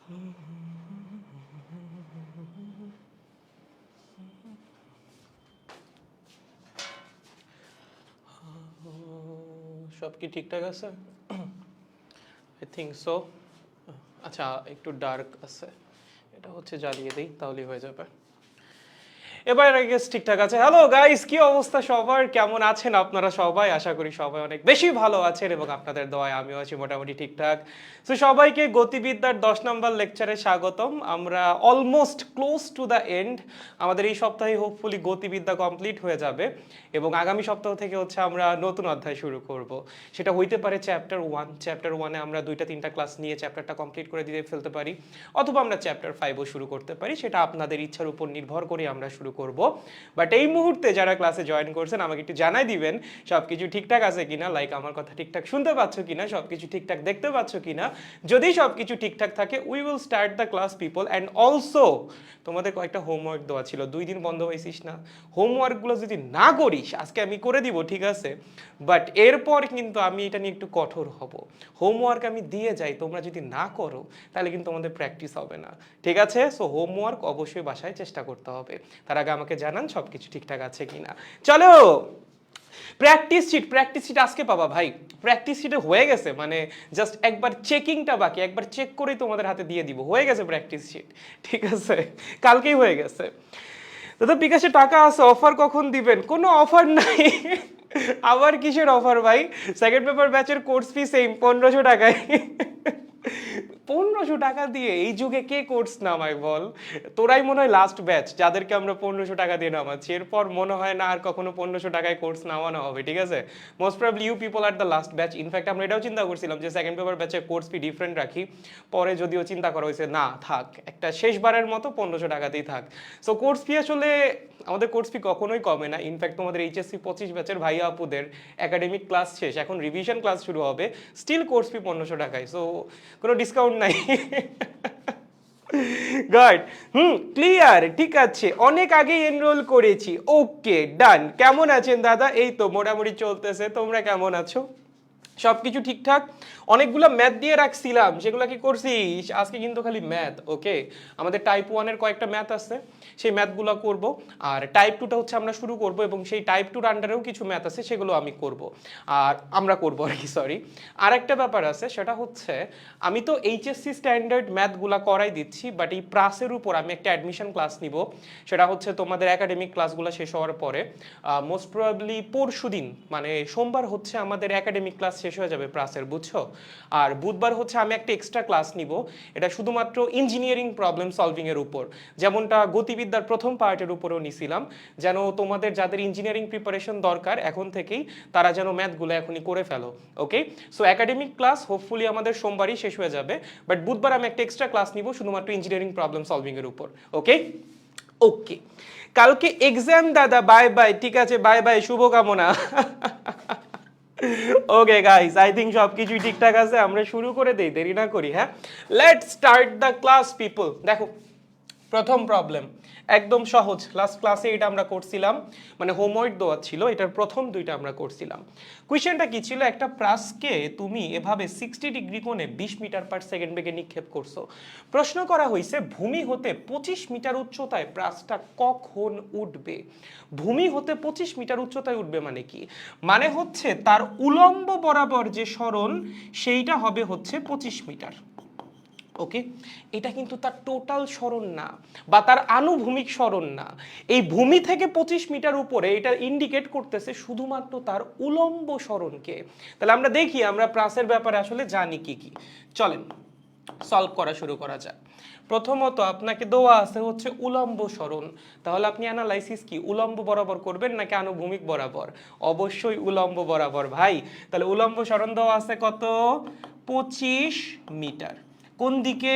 সব কি ঠিকঠাক আছে? I think so. আচ্ছা, একটু ডার্ক আছে, এটা হচ্ছে জ্বালিয়ে দিই তাহলেই হয়ে যাবে। এবার আই গেস ঠিকঠাক আছে। হ্যালো গাইস, কি অবস্থা সবার? কেমন আছেন আপনারা সবাই? আশা করি সবাই অনেক বেশি ভালো আছেন এবং আপনাদের দোয়ায় আমিও আছি মোটামুটি ঠিকঠাক। তো সবাইকে গতিবিদ্যার 10 নম্বর লেকচারে স্বাগতম। আমরা almost close to the end. আমাদের এই সপ্তাহে হোপফুলি গতিবিদ্যা কমপ্লিট হয়ে যাবে এবং আগামী সপ্তাহ থেকে হচ্ছে আমরা নতুন অধ্যায় শুরু করব। সেটা হইতে পারে চ্যাপ্টার 1। চ্যাপ্টার 1-এ আমরা 2-3টা ক্লাস নিয়ে চ্যাপ্টারটা কমপ্লিট করে দিয়ে ফেলতে পারি, অথবা আমরা চ্যাপ্টার 5ও শুরু করতে পারি। সেটা আপনাদের ইচ্ছার উপর নির্ভর করে আমরা শুরু করব। বাট এই মুহূর্তে যারা ক্লাসে জয়েন করছেন আমাকে একটু জানাই দিবেন সবকিছু ঠিকঠাক আছে কিনা, লাইক আমার কথা ঠিকঠাক শুনতে পাচ্ছ কিনা, সবকিছু ঠিকঠাক দেখতে পাচ্ছ কিনা। যদি সবকিছু ঠিকঠাক থাকে we will start the class people. And also তোমাদের কয়েকটা হোমওয়ার্ক দেওয়া ছিল, 2 দিন বন্ধ হয়েছিস না, হোমওয়ার্কগুলো যদি না করিস আজকে আমি করে দিব, ঠিক আছে? বাট এরপর কিন্তু আমি এটা নিয়ে একটু কঠোর হব। হোমওয়ার্ক আমি দিয়ে যাই, তোমরা যদি না করো তাহলে কিন্তু আমাদের প্র্যাকটিস হবে না, ঠিক আছে? সো হোমওয়ার্ক অবশ্যই বাসায় চেষ্টা করতে হবে। তার আগে আমাকে জানান সবকিছু ঠিকঠাক আছে কিনা। চলো, প্র্যাকটিস শিট আজকে পাবা ভাই। প্র্যাকটিস শিটে হয়ে গেছে, মানে জাস্ট একবার চেকিংটা বাকি, একবার চেক করেই তোমাদের হাতে দিয়ে দিব, হয়ে গেছে প্র্যাকটিস শিট, ঠিক আছে? কালকেই হয়ে গেছে। দাদা বিকাশে টাকা আছে, অফার কখন দিবেন? কোনো অফার নাই। আবার কিসের অফার ভাই? সেকেন্ড পেপার ব্যাচের কোর্স ফি সেম 1500 টাকায়। 1500 টাকা দিয়ে এই যুগে কে কোর্স নামায় বল? তোরাই মনে হয় লাস্ট ব্যাচ যাদেরকে আমরা 1500 টাকা দিয়ে নামাচ্ছি। এরপর মনে হয় না আর কখনো 1500 টাকায় কোর্স নামানো হবে, ঠিক আছে? Most probably you people are the last batch. In fact আমরা এটাও চিন্তা করছিলাম যে সেকেন্ড পেপার ব্যাচে কোর্স ফি ডিফারেন্ট রাখি, পরে যদিও চিন্তা করা হয়েছে না থাক, একটা শেষবারের মতো 1500 টাকাতেই থাক। সো কোর্স ফি আসলে আমাদের কোর্স ফি কখনোই কমে না। ইনফ্যাক্ট তোমাদের এইচএসসি 25 ব্যাচের ভাইয়া আপুদের একাডেমিক ক্লাস শেষ, এখন রিভিশন ক্লাস শুরু হবে, স্টিল কোর্স ফি 1500 টাকায়। সো কোনো ডিসকাউন্ট নাই। গুড, ক্লিয়ার, ঠিক আছে। অনেক আগেই এনরোল করেছি, ওকে ডান। কেমন আছেন দাদা? এই তো মোটামুটি চলতেছে, তোমরা কেমন আছো? সবকিছু ঠিকঠাক? অনেকগুলো ম্যাথ দিয়ে রাখছিলাম, সেগুলো কি করছিস? আজকে কিন্তু খালি ম্যাথ, ওকে? আমাদের টাইপ 1-এর কয়েকটা ম্যাথ আছে, সেই ম্যাথগুলো করব। আর টাইপ 2টা হচ্ছে আমরা শুরু করব, এবং সেই টাইপ 2-র আন্ডারেও কিছু ম্যাথ আছে, সেগুলো আমি করব। আর আমরা করব আর কি, সরি। আর একটা ব্যাপার আছে, সেটা হচ্ছে আমি তো এইচএসসি স্ট্যান্ডার্ড ম্যাথগুলো করাই দিচ্ছি, বাট এই প্রাসের উপর আমি একটা অ্যাডমিশন ক্লাস নিব। সেটা হচ্ছে তোমাদের একাডেমিক ক্লাসগুলো শেষ হওয়ার পরে, মোস্ট প্রবাবলি পরশু দিন, মানে সোমবার হচ্ছে আমাদের একাডেমিক ক্লাস শেষ হয়ে যাবে প্রাসের, বুঝছো? আর বুধবার হচ্ছে আমি একটা এক্সট্রা ক্লাস নিব, এটা শুধুমাত্র ইঞ্জিনিয়ারিং প্রবলেম সলভিং এর উপর, যেমনটা গতিবিদ্যার প্রথম পার্টের উপরেও নিছিলাম, যেন তোমাদের যাদের ইঞ্জিনিয়ারিং প্রিপারেশন দরকার এখন থেকেই, তারা যেন ম্যাথগুলো এখনই করে ফেলো, ওকে? সো একাডেমিক ক্লাস হোপফুলি আমাদের সোমবারই শেষ হয়ে যাবে, বাট বুধবার আমি একটা এক্সট্রা ক্লাস নিব শুধুমাত্র ইঞ্জিনিয়ারিং প্রবলেম সলভিং এর উপর, ওকে? ওকে, কালকে এক্সাম দাদা, বাই বাই, ঠিক আছে, বাই বাই, শুভকামনা। ওকে গাইস, আই থিঙ্ক সবকিছুই ঠিকঠাক আছে, আমরা শুরু করে দেই, দেরি না করি। হ্যাঁ, let's start the class people. দেখো, প্রথম প্রবলেম একদম সহজ, লাস্ট ক্লাসে এটা আমরা করছিলাম, মানে হোমওয়ার্ক দেওয়া ছিল, এটার প্রথম 2টা আমরা করছিলাম। কোয়েশ্চেনটা কি ছিল? একটা প্রাসকে তুমি এভাবে 60 ডিগ্রি কোণে 20 মিটার পার সেকেন্ড বেগে নিক্ষেপ করছো। প্রশ্ন করা হয়েছে ভূমি হতে 25 মিটার উচ্চতায় প্রাসটা কখন উঠবে? ভূমি হতে 25 মিটার উচ্চতায় উঠবে মানে কি? মানে হচ্ছে তার উলম্ব বরাবর যে সরণ সেইটা হবে হচ্ছে 25 মিটার, ওকে? এটা কিন্তু তার টোটাল সরণ না, বা তার আনুভূমিক সরণ না। এই ভূমি থেকে 25 মিটার উপরে এটা ইন্ডিকেট করতেছে শুধুমাত্র তার উলম্ব সরণকে। তাহলে আমরা দেখি আমরা প্রাসের ব্যাপারে আসলে জানি কি কি। চলেন সলভ করা শুরু করা যাক। প্রথমত আপনাকে দেওয়া আছে হচ্ছে উলম্ব সরণ, তাহলে আপনি অ্যানালাইসিস কি উলম্ব বরাবর করবেন নাকি আনুভূমিক বরাবর? অবশ্যই উলম্ব বরাবর ভাই। তাহলে উলম্ব সরণ দেওয়া আছে কত? 25 মিটার। কোন দিকে?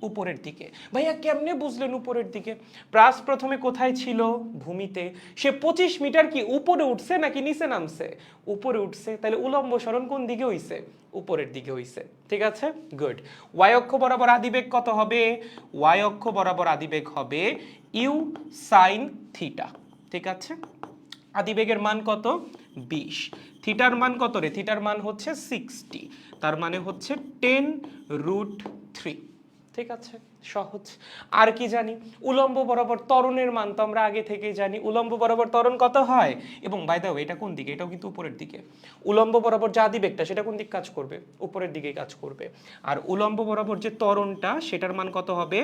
উপরের দিকে। ভাইয়া কেমনে বুঝলেন উপরের দিকে? প্রাস প্রথমে কোথায় ছিল? ভূমিতে। সে 25 মিটার কি উপরে উঠছে নাকি নিচে নামছে? উপরে উঠছে, তাহলে উলম্ব সরণ কোন দিকে হইছে? উপরের দিকে হইছে, ঠিক আছে, গুড। ওয়াই অক্ষ বরাবর আদিবেগ কত হবে? ওয়াই অক্ষ বরাবর আদিবেগ হবে ইউ সাইন থিটা, ঠিক আছে। আদিবেগের মান কত? 20। থিটার মান কত রে? থিটার মান হচ্ছে 60, তার মানে হচ্ছে 10√3, ঠিক আছে, সহজ। আর কি জানি, উলম্ব বরাবর ত্বরণের মান তো আমরা আগে থেকেই জানি, উলম্ব বরাবর ত্বরণ কত হয়। এবং বাই দ্য ওয়ে এটা কোন দিকে, এটাও কিন্তু উপরের দিকে। উলম্ব বরাবর যা দিবেগটা সেটা কোন দিক কাজ করবে, উপরের দিকেই কাজ করবে। আর উলম্ব বরাবর যে ত্বরণটা সেটার মান কত হবে,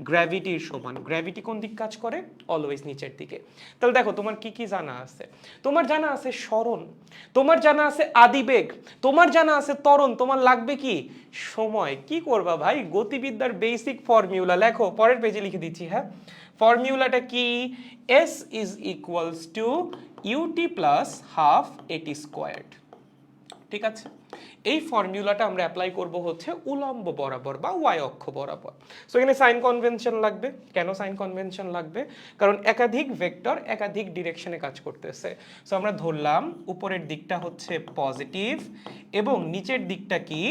গ্র্যাভিটির সমান। গ্র্যাভিটি কোন দিক কাজ করে, অলওয়েজ নিচের দিকে। তাহলে দেখো তোমার কি কি জানা আছে, তোমার জানা আছে সরণ, তোমার জানা আছে আদিবেগ, তোমার জানা আছে ত্বরণ, তোমার লাগবে কি সময়। কি করবা ভাই, গতিবিদ্যার বেসিক ফর্মুলা লেখো, পরের পেজে লিখে দিচ্ছি। হ্যাঁ, ফর্মুলাটা কি, s is equals to u t plus half a t squared. ঠিক আছে, এই ফর্মুলাটা আমরা অ্যাপ্লাই করব হচ্ছে উলম্ব বরাবর বা ওয়াই অক্ষ বরাবর। সো এখানে সাইন কনভেনশন লাগবে। কেন সাইন কনভেনশন লাগবে, কারণ একাধিক ভেক্টর একাধিক ডিরেকশনে কাজ করতেছে। সো আমরা ধরলাম উপরের দিকটা হচ্ছে পজিটিভ এবং নিচের দিকটা কি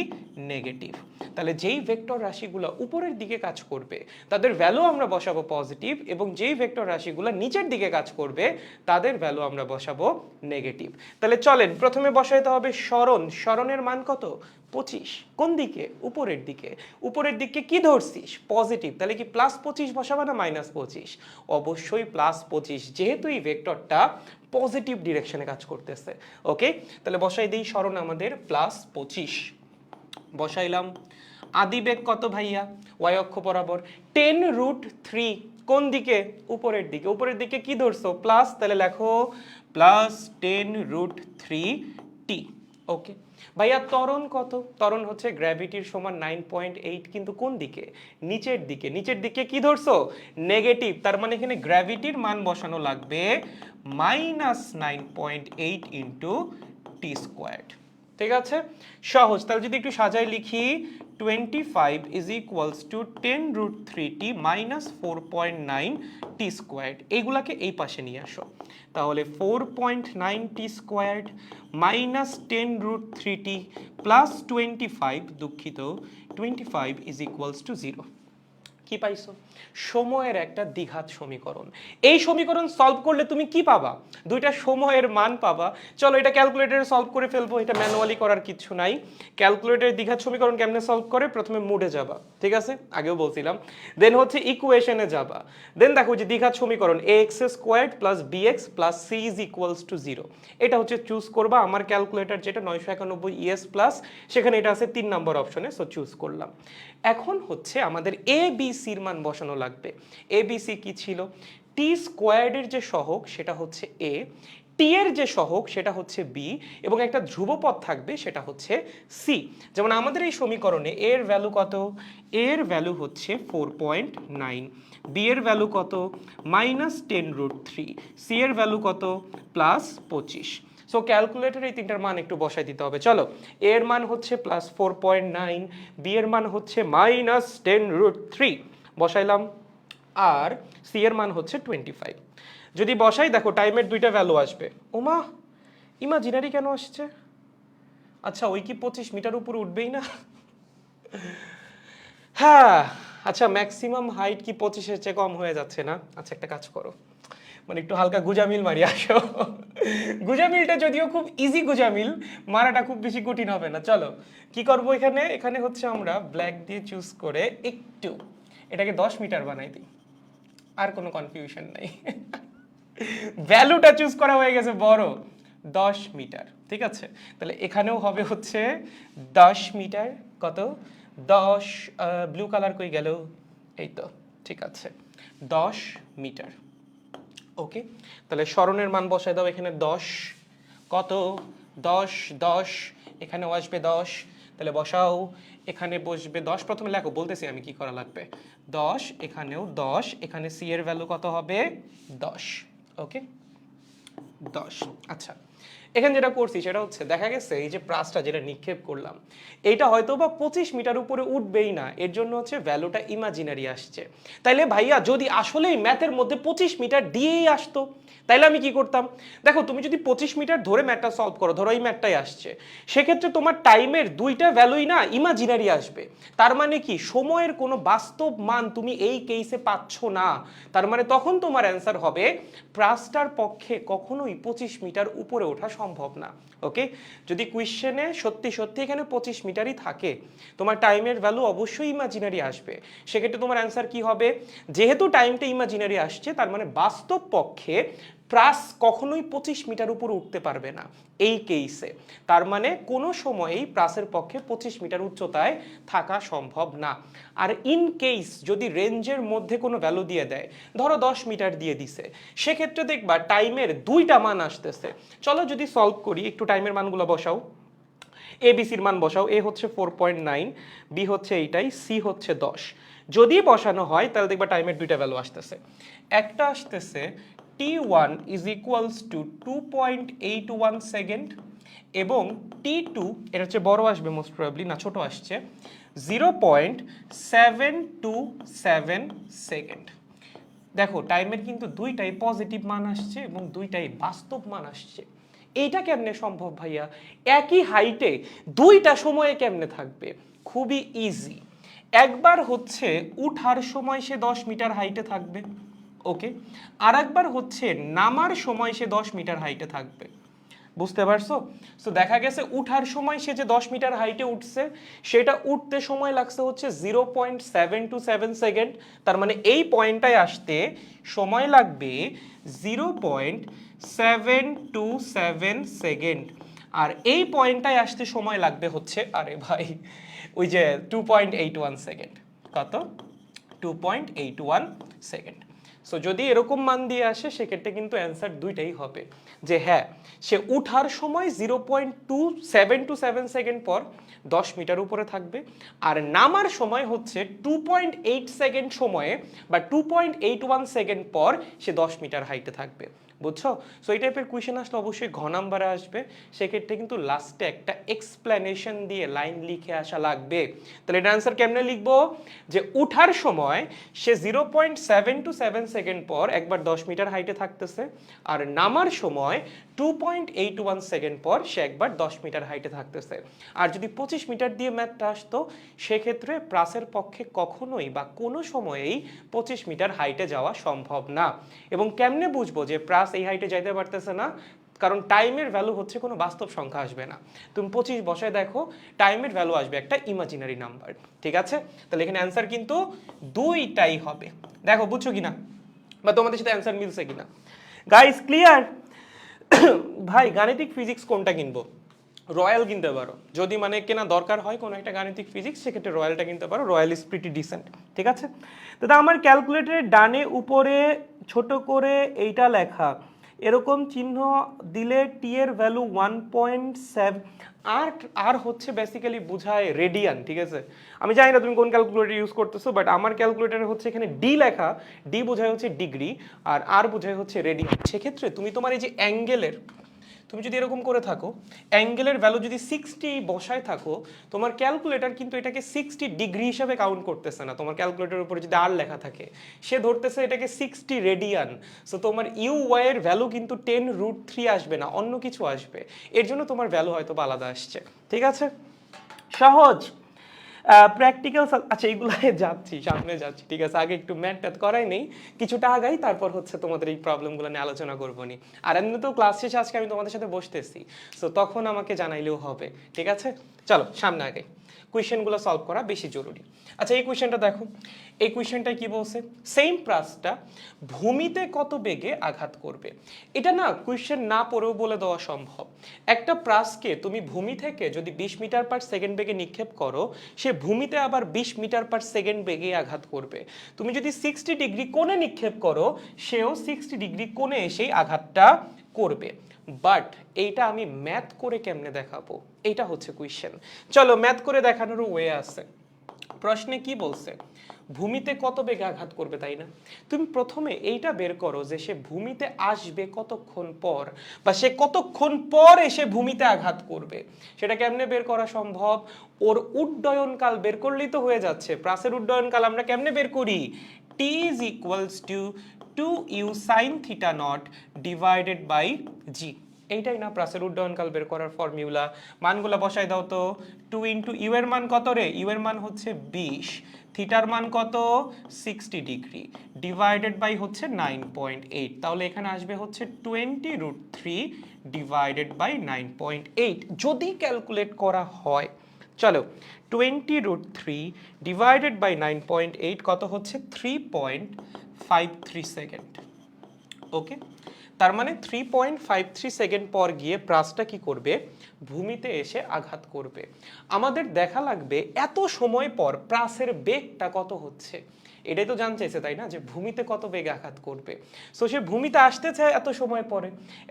নেগেটিভ। তাহলে যেই ভেক্টর রাশিগুলো উপরের দিকে কাজ করবে তাদের ভ্যালু আমরা বসাবো পজিটিভ, এবং যেই ভেক্টর রাশিগুলো নিচের দিকে কাজ করবে তাদের ভ্যালু আমরা বসাবো নেগেটিভ। তাহলে চলেন প্রথমে বসাইতে হবে সরণ। সরণের মান কত, 25। কোন দিকে, উপরের দিকে। উপরের দিকে কি ধরছিস, পজিটিভ, তাহলে কি +25 বসাবা না -25, অবশ্যই +25, যেহেতু এই ভেক্টরটা পজিটিভ ডিরেকশনে কাজ করতেছে। ওকে, তাহলে বসাই দিই সরণ আমাদের +25 বসাইলাম। আদিবেগ কত ভাইয়া, ওয়াই অক্ষ বরাবর 10√3। কোন দিকে, উপরের দিকে। উপরের দিকে কি ধরছো, প্লাস, তাহলে লেখো +10√3t। ওকে ভাইয়া, ত্বরণ কত, ত্বরণ হচ্ছে গ্র্যাভিটির সমান 9.8, কিন্তু কোন দিকে, নিচের দিকে। নিচের দিকে কি ধরছো, নেগেটিভ, তার মানে এখানে গ্র্যাভিটির মান বসানো লাগবে -9.8 ইন্টু টি স্কোয়ার্ড। ঠিক আছে, সহজ। তাহলে যদি একটু সাজাই লিখি, 25 is equals to 10√3t -4.9 t squared. এইগুলাকে এই পাশে নিয়ে আসো, তাহলে 4.9 টি স্কোয়ার্ড -10√3t প্লাস 25, দুঃখিত 25 ইজ ইকুয়ালস টু 0। কি পাইছো, সময়ের একটা দ্বিঘাত সমীকরণ। এই সমীকরণ সলভ করলে তুমি কি পাবা, দুইটা সময়ের মান পাবা। চলো এটা ক্যালকুলেটরে সলভ করে ফেলবো, এটা ম্যানুয়ালি করার কিছু নাই। ক্যালকুলেটরের দ্বিঘাত সমীকরণ কেমনে সলভ করে, প্রথমে মুডে যাবা, ঠিক আছে, আগেও বলছিলাম। দেন হচ্ছে ইকুয়েশনে যাবা, দেন দেখো যে দ্বিঘাত সমীকরণ ax² plus bx plus c is equals two 0, এটা হচ্ছে চুজ করবা। আমার ক্যালকুলেটর যেটা 991 ES প্লাস, সেখানে এটা আছে 3 নম্বর অপশনে, সো চুজ করলাম। এখন হচ্ছে আমাদের এ বি সির মান বসানো লাগবে। এ বি সি কি ছিল, টি স্কোয়ার্ডের যে সহগ সেটা হচ্ছে এ, টি এর যে সহগ সেটা হচ্ছে বি, এবং একটা ধ্রুবপদ থাকবে সেটা হচ্ছে সি। যেমন আমাদের এই সমীকরণে এর ভ্যালু কত, এর ভ্যালু হচ্ছে 4.9, বি এর ভ্যালু কত -10√3, সি এর ভ্যালু কত +25। সো ক্যালকুলেটরে এই তিনটার মান একটু বসাই দিতে হবে। চলো, এর মান হচ্ছে +4.9, বি এর মান হচ্ছে -10√3 বসাইলাম, আর সি এর মান হচ্ছে 25। যদি বসাই দেখো টাইমের দুইটা ভ্যালু আসবে। ওমা, ইমাজিনারি কেন আসছে, আচ্ছা ওই কি 25 মিটার উপরে উঠবেই না? হ্যাঁ, আচ্ছা ম্যাক্সিমাম হাইট কি 25-এর চেয়ে কম হয়ে যাচ্ছে না? আচ্ছা একটা কাজ করো, মানে একটু হালকা গুজামিল মারি আসো। গুজামিলটা যদিও খুব ইজি গুজামিল, মারাটা খুব বেশি কঠিন হবে না। চলো কি করব, এখানে এখানে হচ্ছে আমরা ব্ল্যাক দিয়ে চুজ করে একটু এটাকে 10 মিটার বানাই দিই, আর কোনো কনফিউশন নাই। ভ্যালুটা চুজ করা হয়ে গেছে বড়, 10 মিটার। ঠিক আছে, তাহলে এখানেও হবে হচ্ছে 10 মিটার। কত, 10, ব্লু কালার কই গেল, এই তো, ঠিক আছে 10 মিটার। ওকে, তাহলে সরণের মান বসায় দাও এখানে 10, কত 10, 10, এখানেও আসবে 10, তাহলে বসাও, এখানে বসবে 10। প্রথমে লেখো, বলতেছি আমি কি করা লাগবে, 10, এখানেও 10, এখানে সি এর ভ্যালু কত হবে 10। ওকে 10। আচ্ছা, এখানে যেটা করছি সেটা হচ্ছে দেখা গেছে এই যে প্রাসটা যেটা নিক্ষেপ করলাম এইটা হয়তো বা 25 মিটার উপরে উঠবেই না, এর জন্য হচ্ছে ভ্যালুটা ইমাজিনারি আসছে। তাইলে ভাইয়া যদি আসলেই ম্যাথের মধ্যে 25 মিটার দিয়েই আসতো তাইলে আমি কি করতাম, দেখো তুমি যদি 25 মিটার ধরে ম্যাথটা সলভ করো, ধরো এই ম্যাথটাই আসছে, সেক্ষেত্রে তোমার টাইমের দুইটা ভ্যালুই না ইমাজিনারি আসবে। তার মানে কি, সময়ের কোনো বাস্তব মান তুমি এই কেসে পাচ্ছ না। তার মানে তখন তোমার অ্যান্সার হবে প্রাসটার পক্ষে কখনোই 25 মিটার উপরে ওঠা সম্ভব সম্ভব না। ওকে, যদি কোয়েশ্চেনে সত্যি সত্যি এখানে 25 মিটারই থাকে, তোমার টাইমের ভ্যালু অবশ্যই ইমাজিনারি আসবে। সেক্ষেত্রে তোমার অ্যান্সার কি হবে, যেহেতু টাইমটা ইমাজিনারি আসছে তার মানে বাস্তব পক্ষে প্রাস কখনোই 25 মিটার উপর উঠতে পারবে না এই কেসে। তার মানে কোনো সময়েই প্রাসের পক্ষে 25 মিটার উচ্চতায় থাকা সম্ভব না। আর ইন কেস যদি রেঞ্জের মধ্যে কোনো ভ্যালু দিয়ে দেয়, ধরো 10 মিটার দিয়ে দিছে, সেক্ষেত্রে দেখবা টাইমের দুইটা মান আসতেছে। চলো যদি সলভ করি, একটু টাইমের মানগুলো বসাও। এ বিসির মান বসাও, এ হচ্ছে 4.9, বি হচ্ছে এইটাই, সি হচ্ছে 10। যদি বসানো হয় তাহলে দেখবা টাইমের দুইটা ভ্যালু আসতেছে। একটা আসতেছে t1 is equals two 2.81 second এবং t2, এটা হচ্ছে বড় আসবে মোস্ট প্রবাবলি, না ছোট আসছে, 0.727 সেকেন্ড। দেখো টাইমের কিন্তু দুইটাই পজিটিভ মান আসছে এবং দুইটাই বাস্তব মান আসছে। এইটা কেমনে সম্ভব ভাইয়া, একই হাইটে দুইটা সময়ে কেমনে থাকবে? খুবই ইজি। একবার হচ্ছে উঠার সময় সে 10 মিটার হাইটে থাকবে, ওকে, আর একবার হচ্ছে নামার সময় সে 10 মিটার হাইটে থাকবে। বুঝতে পারছো? সো দেখা গেছে উঠার সময় সে যে 10 মিটার হাইটে উঠছে, সেটা উঠতে সময় লাগছে হচ্ছে 0.727 সেকেন্ড। তার মানে এই পয়েন্টটায় আসতে সময় লাগবে 0.727 সেকেন্ড। আর এই পয়েন্টটায় আসতে সময় লাগবে হচ্ছে, আরে ভাই ওই যে 2.81 সেকেন্ড। কত? 2.81 সেকেন্ড। সো যদি এরকম মান দিয়ে আসে সেক্ষেত্রে কিন্তু অ্যান্সার দুইটাই হবে, যে হ্যাঁ সে উঠার সময় 0.2727 সেকেন্ড পর 10 মিটার উপরে থাকবে, আর নামার সময় হচ্ছে 2.8 সেকেন্ড সময়ে বা 2.81 সেকেন্ড পর সে 10 মিটার হাইটে থাকবে। বুঝছো? সো এই টাইপের কোয়েশ্চেন আসলে অবশ্যই ঘ নাম্বারে আসবে, সেক্ষেত্রে কিন্তু লাস্টে একটা এক্সপ্লেনেশন দিয়ে লাইন লিখে আসা লাগবে। তাহলে এটার অ্যান্সার কেমনে লিখবো, যে উঠার সময় সে 0.727 সেকেন্ড পর একবার 10 মিটার হাইটে থাকতেছে, আর নামার সময় 2.81 সেকেন্ড পর সে একবার 10 মিটার হাইটে থাকতেছে। আর যদি 25 মিটার দিয়ে ম্যাথটা আসতো, সেক্ষেত্রে প্রাসের পক্ষে কখনোই বা কোনো সময়েই 25 মিটার হাইটে যাওয়া সম্ভব না। এবং কেমনে বুঝবো যে প্রাস এই হাইটে যাইতে পারতেছে না, কারণ টাইমের ভ্যালু হচ্ছে কোনো বাস্তব সংখ্যা আসবে না। তুমি 25 বসায় দেখো, টাইমের ভ্যালু আসবে একটা ইমাজিনারি নাম্বার। ঠিক আছে? তাহলে এখানে অ্যান্সার কিন্তু দুইটাই হবে। দেখো বুঝছো কিনা, বা তোমাদের সাথে অ্যান্সার মিলছে কিনা। Guys clear? ভাই গাণিতিক ফিজিক্স কোনটা কিনবো? রয়্যাল কিনতে পারো, যদি মানে কেনা দরকার হয় কোনো একটা গাণিতিক ফিজিক্স, সেক্ষেত্রে রয়্যালটা কিনতে পারো, রয়্যাল ইজ প্রিটি ডিসেন্ট। ঠিক আছে? দাদা আমার ক্যালকুলেটরের ডানে উপরে ছোট করে এইটা লেখা, এরকম চিহ্ন দিলে টি এর ভ্যালু 1.7, আর হচ্ছে বেসিক্যালি বোঝায় রেডিয়ান। ঠিক আছে, আমি জানি না তুমি কোন ক্যালকুলেটর ইউজ করতেছো, বাট আমার ক্যালকুলেটরে হচ্ছে এখানে ডি লেখা, ডি বোঝায় হচ্ছে ডিগ্রি, আর বোঝায় হচ্ছে রেডিয়ান। সেক্ষেত্রে তুমি তোমার এই যে অ্যাঙ্গেলের, তুমি যদি এরকম করে থাকো, অ্যাঙ্গেলের ভ্যালু যদি 60 বসায় থাকো, তোমার ক্যালকুলেটর কিন্তু এটাকে 60 ডিগ্রি হিসাবে কাউন্ট করতেছে না। তোমার ক্যালকুলেটরের উপরে যদি আর লেখা থাকে, সে ধরতেছে এটাকে 60 রেডিয়ান। সো তোমার ইউ ওয়াই এর ভ্যালু কিন্তু 10√3 আসবে না, অন্য কিছু আসবে। এর জন্য তোমার ভ্যালু হয়তো আলাদা আসছে। ঠিক আছে? সহজ। প্র্যাকটিক্যাল, আচ্ছা এইগুলাই যাচ্ছি, সামনে যাচ্ছি। ঠিক আছে, আগে একটু ম্যাথ ট্যাথ করাই নেই, কিছুটা আগাই, তারপর হচ্ছে তোমাদের এই প্রবলেমগুলো নিয়ে আলোচনা করবো নি। আর এমনি তো ক্লাস শেষে আজকে আমি তোমাদের সাথে বসতেছি, সো তখন আমাকে জানাইলেও হবে। ঠিক আছে, চলো সামনে আগে। কোয়েশ্চেনগুলো সলভ করা বেশি জরুরি। আচ্ছা এই কোয়েশ্চেনটা দেখো, এই কোয়েশ্চেনটা কি বলছে, সেম প্রাসটা ভূমিতে কত বেগে আঘাত করবে। এটা না কোয়েশ্চেন না পড়েও বলে দেওয়া সম্ভব। একটা প্রাসকে তুমি ভূমি থেকে যদি 20 মিটার পার সেকেন্ড বেগে নিক্ষেপ করো, সে ভূমিতে আবার 20 মিটার পার সেকেন্ড বেগে আঘাত করবে। তুমি যদি 60 ডিগ্রি কোণে নিক্ষেপ করো, সেও 60 ডিগ্রি কোণে এসেই আঘাতটা করবে। বাট এইটা আমি ম্যাথ করে কেমনে দেখাবো, এইটা হচ্ছে কোয়েশ্চেন। চলো ম্যাথ করে দেখানোর ওয়ে আছে। প্রশ্নে কি বলছে, ভূমিতে কত বেগে আঘাত করবে, তাই না? তুমি প্রথমে এইটা বের করো যে সে ভূমিতে আসবে কতক্ষণ পর, বা সে কতক্ষণ পর এসে ভূমিতে আঘাত করবে। সেটা কেমনে বের করা সম্ভব, ওর উড্ডয়নকাল বের করলেই তো হয়ে যাচ্ছে। প্রাসের উড্ডয়নকাল আমরা কেমনে বের করি, t is equals to 2u sin theta naught divided by g। এইটাই না প্রাসের উড্ডয়নকাল বের করার ফর্মুলা। মানগুলো বসাই দাও তো। 2 ইন্টু ইউ এর মান কত রে? ইউ এর মান হচ্ছে 20, থিটার মান কত 60 ডিগ্রি, ডিভাইডেড বাই হচ্ছে 9.8। তাহলে এখানে আসবে হচ্ছে 20√3 ডিভাইডেড বাই 9.8 যদি ক্যালকুলেট করা হয়। চলো 20√3 ডিভাইডেড বাই 9.8 কত হচ্ছে 3.53 সেকেন্ড। ওকে, তার মানে 3.53 সেকেন্ড পর গিয়ে প্রাসটা কি করবে? ভূমিতে এসে আঘাত করবে। আমাদের দেখা লাগবে এত সময় পর প্রাসের বেগটা কত হচ্ছে, এটাই তো জানতে চাইছে তাই না, যে ভূমিতে কত বেগ আঘাত করবে। সো সে ভূমিতে আসতে চায় এত সময় পরে,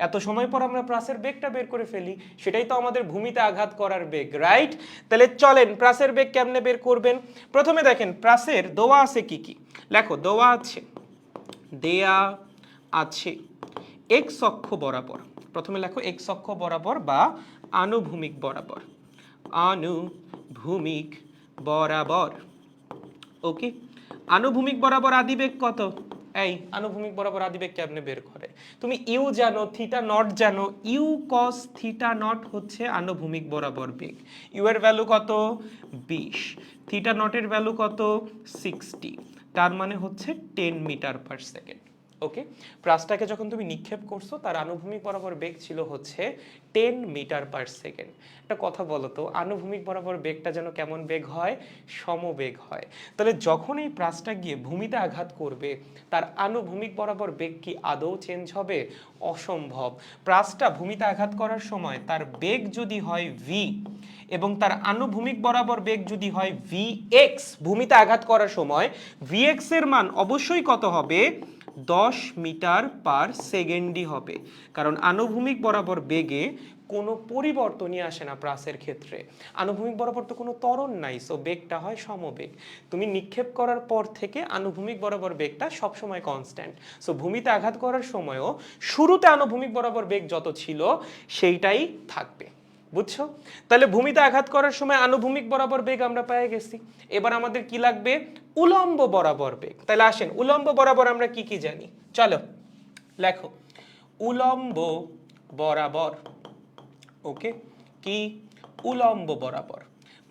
এত সময় পর আমরা প্রাসের বেগটা বের করে ফেলি, সেটাই তো আমাদের ভূমিতে আঘাত করার বেগ, রাইট? তাহলে চলেন প্রাসের বেগ কেমনে বের করবেন। প্রথমে দেখেন প্রাসের দেওয়া আছে কি কি, লেখো দেওয়া আছে, দেয়া আছে এক্স অক্ষ বরাবর। প্রথমে লেখো এক্স অক্ষ বরাবর বা আনুভূমিক বরাবর, আনুভূমিক বরাবর। ওকে, আনুভূমিক বরাবর আদিবেগ কত? এই আনুভূমিক বরাবর আদিবেগ কেমনে বের করে? তুমি ইউ জানো, থিটা নট জানো, ইউ কস থিটা নট হচ্ছে আনুভূমিক বরাবর বেগ। ইউ এর ভ্যালু কত? 20, থিটা নটের ভ্যালু কত? 60, তার মানে হচ্ছে 10 মিটার পার সেকেন্ড। ওকে, প্রাসটাকে যখন তুমি নিক্ষেপ করছো তার আনুভূমিক বরাবর বেগ ছিল হচ্ছে 10 মিটার পার সেকেন্ড। একটা কথা বলো তো, আনুভূমিক বরাবর বেগটা যেন কেমন বেগ হয়? সমবেগ হয়। তাহলে যখন এই প্রাসটা গিয়ে ভূমিতে আঘাত করবে তার আনুভূমিক বরাবর বেগ কি আদৌ চেঞ্জ হবে? অসম্ভব। প্রাসটা ভূমিতে আঘাত করার সময় তার বেগ যদি হয় ভি এবং তার আনুভূমিক বরাবর বেগ যদি হয় vx, ভূমিতে আঘাত করার সময় vx এর মান অবশ্যই কত হবে? 10 মিটার পার সেকেন্ডই হবে, কারণ আনুভূমিক বরাবর বেগে কোনো পরিবর্তনই আসে না প্রাসের ক্ষেত্রে। আনুভূমিক বরাবর তো কোনো ত্বরণ নাই, সো বেগটা হয় সমবেগ। তুমি নিক্ষেপ করার পর থেকে আনুভূমিক বরাবর বেগটা সবসময় কনস্ট্যান্ট। সো ভূমিতে আঘাত করার সময়ও শুরুতে আনুভূমিক বরাবর বেগ যত ছিল সেইটাই থাকবে। বুঝছো? তাহলে ভূমিতে আঘাত করার সময় আনুভূমিক বরাবর বেগ আমরা পেয়ে গেছি। এবার আমাদের কি লাগবে? উলম্ব বরাবর বেগ। তাহলে আসেন উলম্ব বরাবর আমরা কি কি জানি, চলো লেখো উলম্ব বরাবর। ওকে, কি? উলম্ব বরাবর।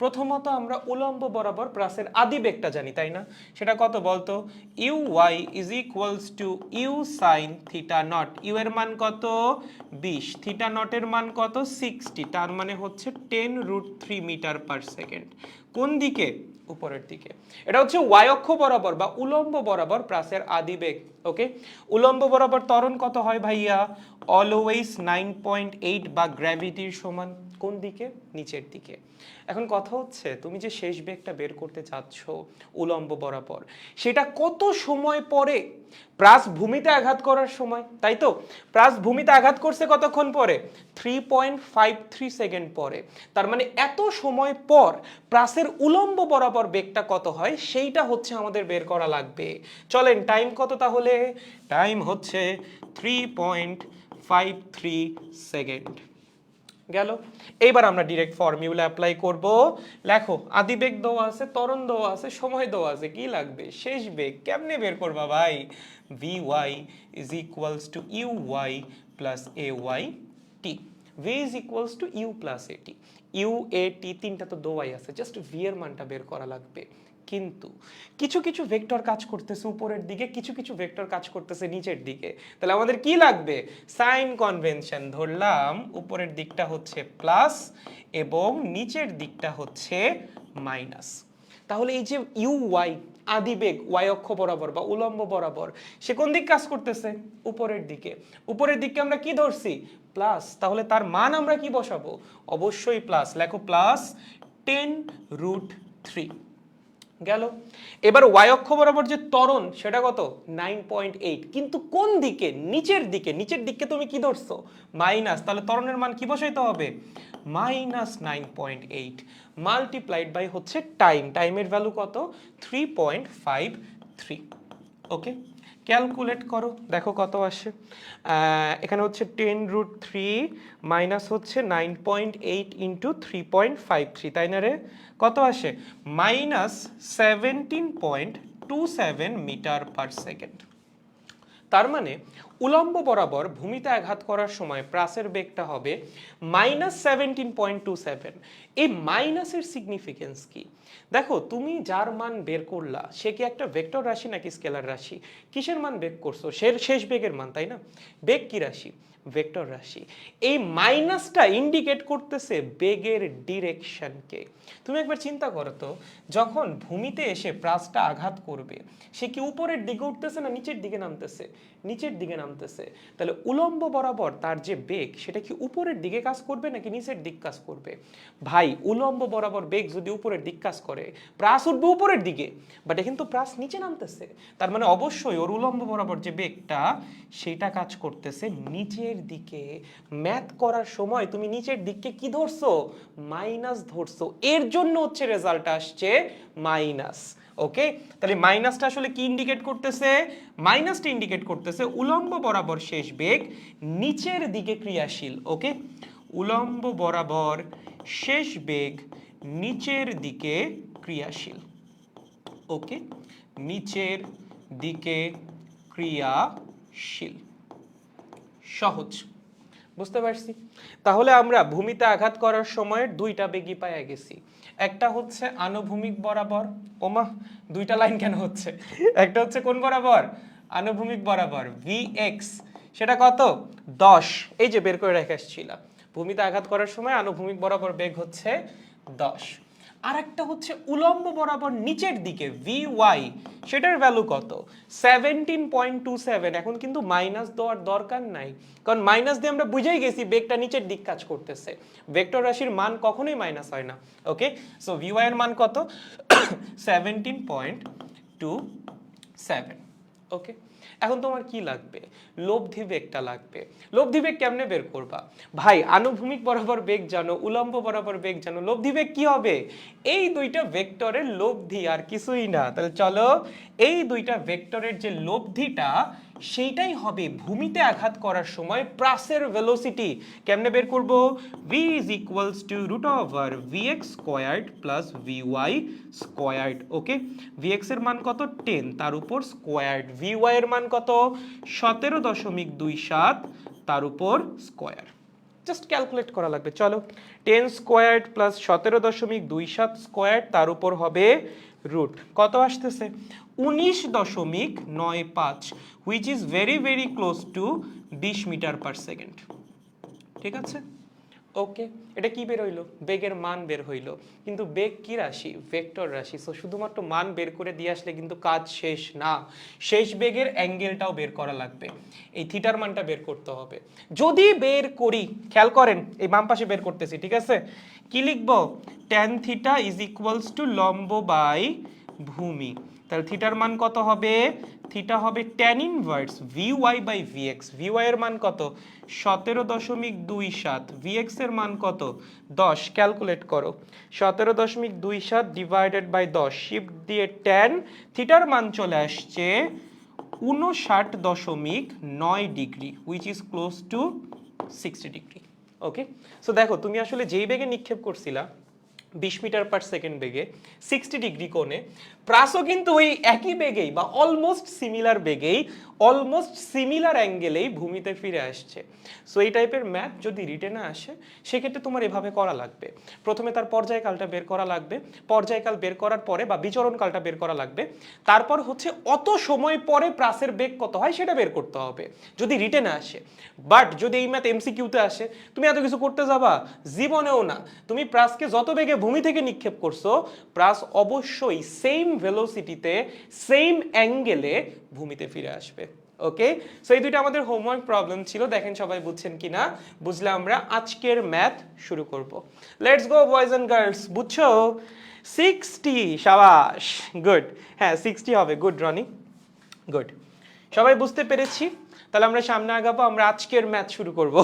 প্রথমত আমরা উলম্ব বরাবর প্রাসের আদিবেগটা জানি তাই না? সেটা কত বলতো? U y is equals to u sine theta naught. U এর মান কত? 20, থিটা নটের মান কত? 60, তার মানে হচ্ছে 10√3 মিটার পার সেকেন্ড। কোন দিকে? উপরের দিকে। এটা হচ্ছে ওয়াই অক্ষ বরাবর বা উলম্ব বরাবর প্রাসের আদিবেগ। ওকে, উলম্ব বরাবর ত্বরণ কত হয় ভাইয়া? অলওয়েজ 9.8 বা গ্র্যাভিটির সমান। কোন দিকে? নিচের দিকে। এখন কথা হচ্ছে তুমি যে শেষ বেগটা বের করতে চাচ্ছ উলম্ব বরাবর, সেটা কত সময় পরে? প্রাস ভূমিতে আঘাত করার সময়, তাই তো? প্রাস ভূমিতে আঘাত করছে কতক্ষণ পরে? 3.53 সেকেন্ড পরে। তার মানে এত সময় পর প্রাসের উলম্ব বরাবর বেগটা কত হয় সেইটা হচ্ছে আমাদের বের করা লাগবে। চলেন টাইম কত তাহলে? টাইম হচ্ছে 3.53 সেকেন্ড। গেল। এইবার আমরা ডিরেক্ট ফর্মুলা অ্যাপ্লাই করব। লেখো আদিবেগ দেওয়া আছে, ত্বরণ দেওয়া আছে, সময় দেওয়া আছে, কি লাগবে? শেষ বেগ। কেমনে বের করবা ভাই? vy is equals to uy plus ayt। v is equals to u plus at। u a t তিনটা তো দেওয়াই আছে, জাস্ট v এর মানটা বের করা লাগবে। কিন্তু কিছু কিছু ভেক্টর কাজ করতেছে উপরের দিকে, কিছু কিছু ভেক্টর কাজ করতেছে নিচের দিকে। তাহলে আমাদের কি লাগবে? সাইন কনভেনশন ধরলাম উপরের দিকটা হচ্ছে প্লাস এবং নিচের দিকটা হচ্ছে মাইনাস। তাহলে এই যে ইউ ওয়াই আদিবেগ ওয়াই অক্ষ বরাবর বা উলম্ব বরাবর, সে কোন দিক কাজ করতেছে? উপরের দিকে। উপরের দিককে আমরা কি ধরছি? প্লাস। তাহলে তার মান আমরা কি বসাবো? অবশ্যই প্লাস। লেখো প্লাস 10√3। গেল। এবার ওয়াই অক্ষ বরাবর যে ত্বরণ সেটা কত? 9.8, কিন্তু কোন দিকে? নিচের দিকে। নিচের দিককে তুমি কি ধরছো? মাইনাস। তাহলে ত্বরণের মান কি বসাইতে হবে? -9.8 মাল্টিপ্লাইড বাই হচ্ছে টাইম। টাইমের ভ্যালু কত? 3.53। ওকে, ক্যালকুলেট করো, দেখো কত আসে। এখানে হচ্ছে 10√3 মাইনাস হচ্ছে 9.8 ইন্টু 3.53, তাই না রে? কত আসে? -17.27 মিটার পার সেকেন্ড। তার মানে উলম্ব বরাবর ভূমিতে আঘাত করার সময় প্রাসের বেগটা হবে -17.27। এই মাইনাসের সিগনিফিকেন্স কি? দেখো তুমি যার মান বের করলা সে কি একটা ভেক্টর রাশি নাকি স্কেলার রাশি? কিসের মান বের করছো? শেষ বেগের মান, তাই না? বেগ কি রাশি? ভেক্টর রাশি। এই মাইনাসটা ইন্ডিকেট করতেছে বেগের ডিরেকশনকে। তুমি একবার চিন্তা করো তো, যখন ভূমিতে এসে প্রাসটা আঘাত করবে সে কি উপরের দিকে উঠতেছে না নিচের দিকে নামতেছে? নিচের দিকে নামতেছে। তাহলে উলম্ব বরাবর তার যে বেগ সেটা কি উপরের দিকে কাজ করবে নাকি নিচের দিক কাজ করবে? ভাই উলম্ব বরাবর বেগ যদি উপরের দিক কাজ করে প্রাস উঠবে উপরের দিকে, বাট এখন তো প্রাস নিচে নামতেছে। তার মানে অবশ্যই ওর উলম্ব বরাবর যে বেগটা সেটা কাজ করতেছে নিচের দিকে। ম্যাথ করার সময় তুমি নিচের দিককে কি ধরছো? মাইনাস ধরছো। এর জন্য হচ্ছে রেজাল্ট আসছে মাইনাস। ওকে, তাহলে মাইনাসটা আসলে কি ইন্ডিকেট করতেছে? মাইনাসটা ইন্ডিকেট করতেছে উলম্ব বরাবর শেষ বেগ নিচের দিকে ক্রিয়াশীল। ওকে, উলম্ব বরাবর শেষ বেগ নিচের দিকে ক্রিয়াশীল। ওকে, নিচের দিকে ক্রিয়াশীল। সহজ, বুঝতে পারছি? তাহলে আমরা ভূমিতে আঘাত করার সময় দুইটা বেগই পাইয়া গেছি। একটা হচ্ছে আনুভূমিক বরাবর, ওমা দুইটা লাইন কেন হচ্ছে? একটা হচ্ছে কোন বরাবর? আনুভূমিক বরাবর Vx, সেটা কত? 10। এই যে বের করে রেখে আসছিলাম, ভূমিতে আঘাত করার সময় আনুভূমিক বরাবর বেগ হচ্ছে 10। আর একটা হচ্ছে উলম্ব বরাবর নিচের দিকে Vy, সেটার ভ্যালু কত? 17.27। এখন কিন্তু মাইনাস দেওয়ার দরকার নাই, কারণ মাইনাস দিয়ে আমরা বুঝেই গেছি বেগটা নিচের দিক কাজ করতেছে। ভেক্টর রাশির মান কখনোই মাইনাস হয় না। ওকে, সো Vy এর মান কত? 17.27। ওকে, এখন তোমার কি লাগবে? লব্ধি বেগটা লাগবে। লব্ধি বেগ কেমনে বের করবা? ভাই আনুভূমিক বরাবর বেগ জানো, উলম্ব বরাবর বেগ জানো, লব্ধি বেগ কি হবে? এই দুইটা ভেক্টরের লব্ধি, আর কিছুই না। তাহলে চলো এই দুইটা ভেক্টরের যে লব্ধিটা সেইটাই হবে ভূমিতে আঘাত করার সময় প্রাসের ভেলোসিটি। কেমনে বের করব? v is equals to root over vx squared plus vy squared। Okay, vx এর মান কত? 10, তার উপর স্কোয়ার্ড। vy এর মান কত? 17.27, তার উপর স্কোয়ার। জাস্ট ক্যালকুলেট করা লাগবে। চলো 10 স্কোয়ার্ড প্লাস 17.27 স্কোয়ার্ড, তার উপর হবে রুট। কত আসতেছে? 19.95, which is very very close to 20 metre per second. ঠিক আছে? ওকে, এটা কি বের হইলো? বেগের মান বের হইলো। কিন্তু বেগ কি রাশি? ভেক্টর রাশি। সো শুধুমাত্র মান বের করে দিয়ে আসলে কিন্তু কাজ শেষ না, শেষ বেগের অ্যাঙ্গেলটাও বের করা লাগবে। এই থিটার মানটা বের করতে হবে। যদি বের করি, খেয়াল করেন এই বাম পাশে বের করতেছি, ঠিক আছে? কি লিখবো? tan theta is equals to লম্ব বাই ভূমি। তাহলে থিটার মান কত হবে? থিটা হবে tan inverse vy by vx। vy এর মান কত? 17.27। vx এর মান কত? 10। ক্যালকুলেট করো, 17.27 ডিভাইডেড বাই 10, শিফট দিয়ে tan, থিটার মান চলে আসছে 59.9 degree, which is close two 60 degree. Okay, so দেখো তুমি আসলে যেই বেগে নিক্ষেপ করছিলা 20 মিটার পার সেকেন্ড বেগে 60 ডিগ্রি কোণে, প্রাসও কিন্তু ওই একই বেগেই বা অলমোস্ট সিমিলার বেগেই, অলমোস্ট সিমিলার অ্যাঙ্গেলেই ভূমিতে ফিরে আসছে। সো এই টাইপের ম্যাথ যদি রিটেনে আসে সেক্ষেত্রে তোমার এভাবে করা লাগবে। প্রথমে তার পর্যায়কালটা বের করা লাগবে, পর্যায়কাল বের করার পরে বা বিচরণকালটা বের করা লাগবে, তারপর হচ্ছে অত সময় পরে প্রাসের বেগ কত হয় সেটা বের করতে হবে যদি রিটেনে আসে। বাট যদি এই ম্যাথ এমসিকিউতে আসে তুমি এত কিছু করতে যাবা? জীবনেও না। তুমি প্রাসকে যত বেগে ভূমি থেকে নিক্ষেপ করছো, প্রাস অবশ্যই সেম ভেলোসিটিতে সেম অ্যাঙ্গেলে ভূমিতে ফিরে আসবে। ওকে, সো এই দুইটা আমাদের হোমওয়ার্ক প্রবলেম ছিল। দেখেন সবাই বুঝছেন কিনা। বুঝলে আমরা আজকের ম্যাথ শুরু করব। Let's go boys and girls. বুঝছো? 60, শাবাশ, গুড। হ্যাঁ 60 হবে, গুড রনি, গুড। সবাই বুঝতে পেরেছি? তাহলে আমরা সামনে আগাবো, আমরা আজকের ম্যাথ শুরু করব।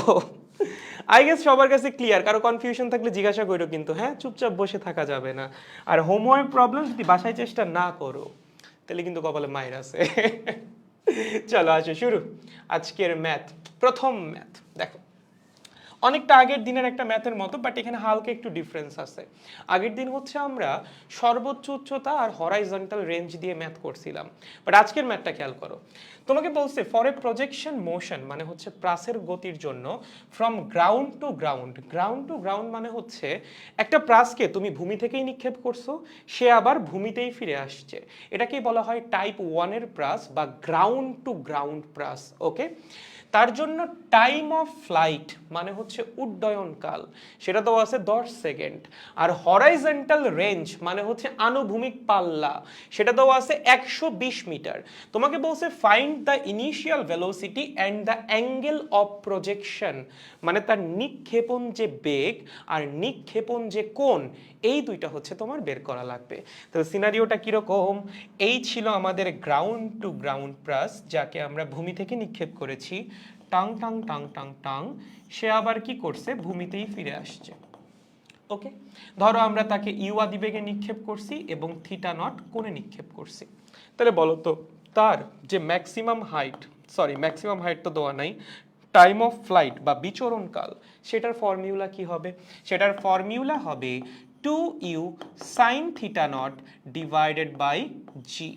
আই গেস সবার কাছে ক্লিয়ার। কারো কনফিউশন থাকলে জিজ্ঞাসা করো কিন্তু, হ্যাঁ চুপচাপ বসে থাকা যাবে না। আর হোমওয়ার্ক প্রবলেম যদি বাসায় চেষ্টা না করো তাহলে কিন্তু কপালে মাইর আছে। চলো আসো শুরু আজকের ম্যাথ। প্রথম ম্যাথ দেখো, অনেকটা আগের দিনের একটা ম্যাথের মতো, বাট এখানে হালকা একটু ডিফারেন্স আছে। আগের দিন হচ্ছে আমরা সর্বোচ্চ উচ্চতা আর হরাইজন্টাল রেঞ্জ দিয়ে ম্যাথ করছিলাম, বাট আজকের ম্যাথটা খেয়াল করো। তোমাকে বলছে ফর এ প্রজেকশন মোশন, মানে হচ্ছে প্রাসের গতির জন্য from ground to ground. Ground to ground মানে হচ্ছে একটা প্রাসকে তুমি ভূমি থেকেই নিক্ষেপ করছো, সে আবার ভূমিতেই ফিরে আসছে, এটাকেই বলা হয় টাইপ 1-এর প্রাস বা গ্রাউন্ড টু গ্রাউন্ড প্রাস। ওকে, তার জন্য টাইম অফ ফ্লাইট মানে হচ্ছে উড্ডয়ন কাল, সেটা তো আছে 10 সেকেন্ড। আর হরাইজন্টাল রেঞ্জ মানে হচ্ছে আনুভূমিক পাল্লা, সেটা তো আছে 120 মিটার। তোমাকে বলছে find the initial velocity and the angle of projection, মানে তার নিক্ষেপণ যে বেগ আর নিক্ষেপণ যে কোণ, এই দুইটা হচ্ছে তোমার বের করা লাগবে। তো সিনারিওটা কিরকম, এই ছিল আমাদের গ্রাউন্ড টু গ্রাউন্ড প্রাস, যাকে আমরা ভূমি থেকে নিক্ষেপ করেছি, টাং টাং টাং টাং টাং, সে আবার কি করছে, ভূমিতেই ফিরে আসছে। ওকে, ধরো আমরা তাকে ইউ আদিবেগে নিক্ষেপ করছি এবং থিটা নট কোণে নিক্ষেপ করছি। তাহলে বলো তো তার যে ম্যাক্সিমাম হাইট তো দেওয়া নাই, টাইম অফ ফ্লাইট বা বিচরণকাল, সেটার ফর্মুলা কি হবে? সেটার ফর্মুলা হবে 2u sin theta naught divided by g,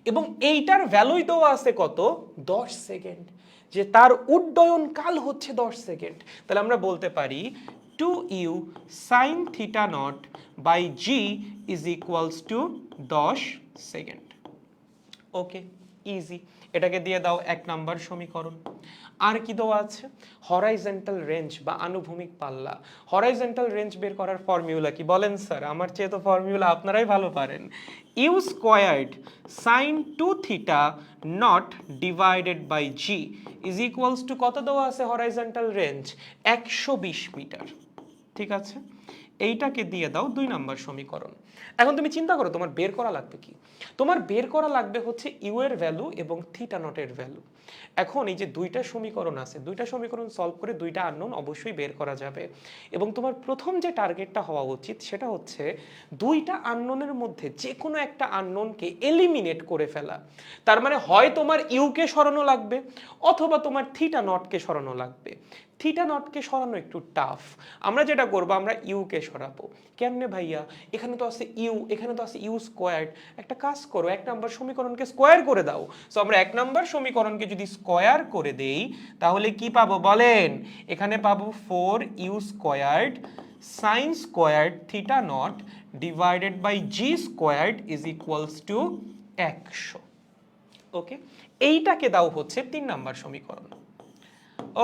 এবং এইটার ভ্যালুই দেওয়া আছে কত, 10 সেকেন্ড, যে তার উড্ডয়ন কাল হচ্ছে 10 সেকেন্ড। তাহলে আমরা বলতে পারি 2u sin theta naught by g is equals to 10 second. Okay, easy, এটাকে দিয়ে দাও 1 নাম্বার সমীকরণ। আর কি দেওয়া আছে, হরাইজন্টাল রেঞ্জ বা আনুভূমিক পাল্লা। হরাইজন্টাল রেঞ্জ বের করার ফর্মুলা কি বলেন স্যার? আমার চেয়ে তো ফর্মুলা আপনারাই ভালো পারেন। U squared sine 2 theta naught divided by g is equals to কত দেওয়া আছে হরাইজন্টাল রেঞ্জ, 120 মিটার। ঠিক আছে, এইটাকে দিয়ে দাও 2 নাম্বার সমীকরণ। এখন তুমি চিন্তা করো তোমার বের করা লাগবে কি, তোমার বের করা লাগবে হচ্ছে ইউ এর ভ্যালু এবং থিটা নটের ভ্যালু। এখন এই যে দুইটা সমীকরণ আছে, দুইটা সমীকরণ সলভ করে দুইটা আননোন অবশ্যই বের করা যাবে, এবং তোমার প্রথম যে টার্গেটটা হওয়া উচিত সেটা হচ্ছে দুইটা আননোনের মধ্যে যে কোনো একটা আননোনকে এলিমিনেট করে ফেলা। তার মানে হয় তোমার ইউকে সরানো লাগবে অথবা তোমার থিটা নটকে সরানো লাগবে। থিটা নটকে সরানো একটু টাফ, আমরা যেটা করবো আমরা ইউকে সরাবো। কেমনে ভাইয়া, এখানে তো আছে ইউ, এখানে তো আছে ইউ স্কোয়ার্ড, একটা কাজ করো 1 নাম্বার সমীকরণকে স্কোয়ার করে দাও। সো আমরা 1 নাম্বার সমীকরণকে যদি স্কোয়ার করে দেই তাহলে কি পাবো বলেন, এখানে পাবো 4u squared sine squared theta naught divided by g squared is equals to 100। Okay, এইটাকে দাও হচ্ছে 3 নাম্বার সমীকরণ।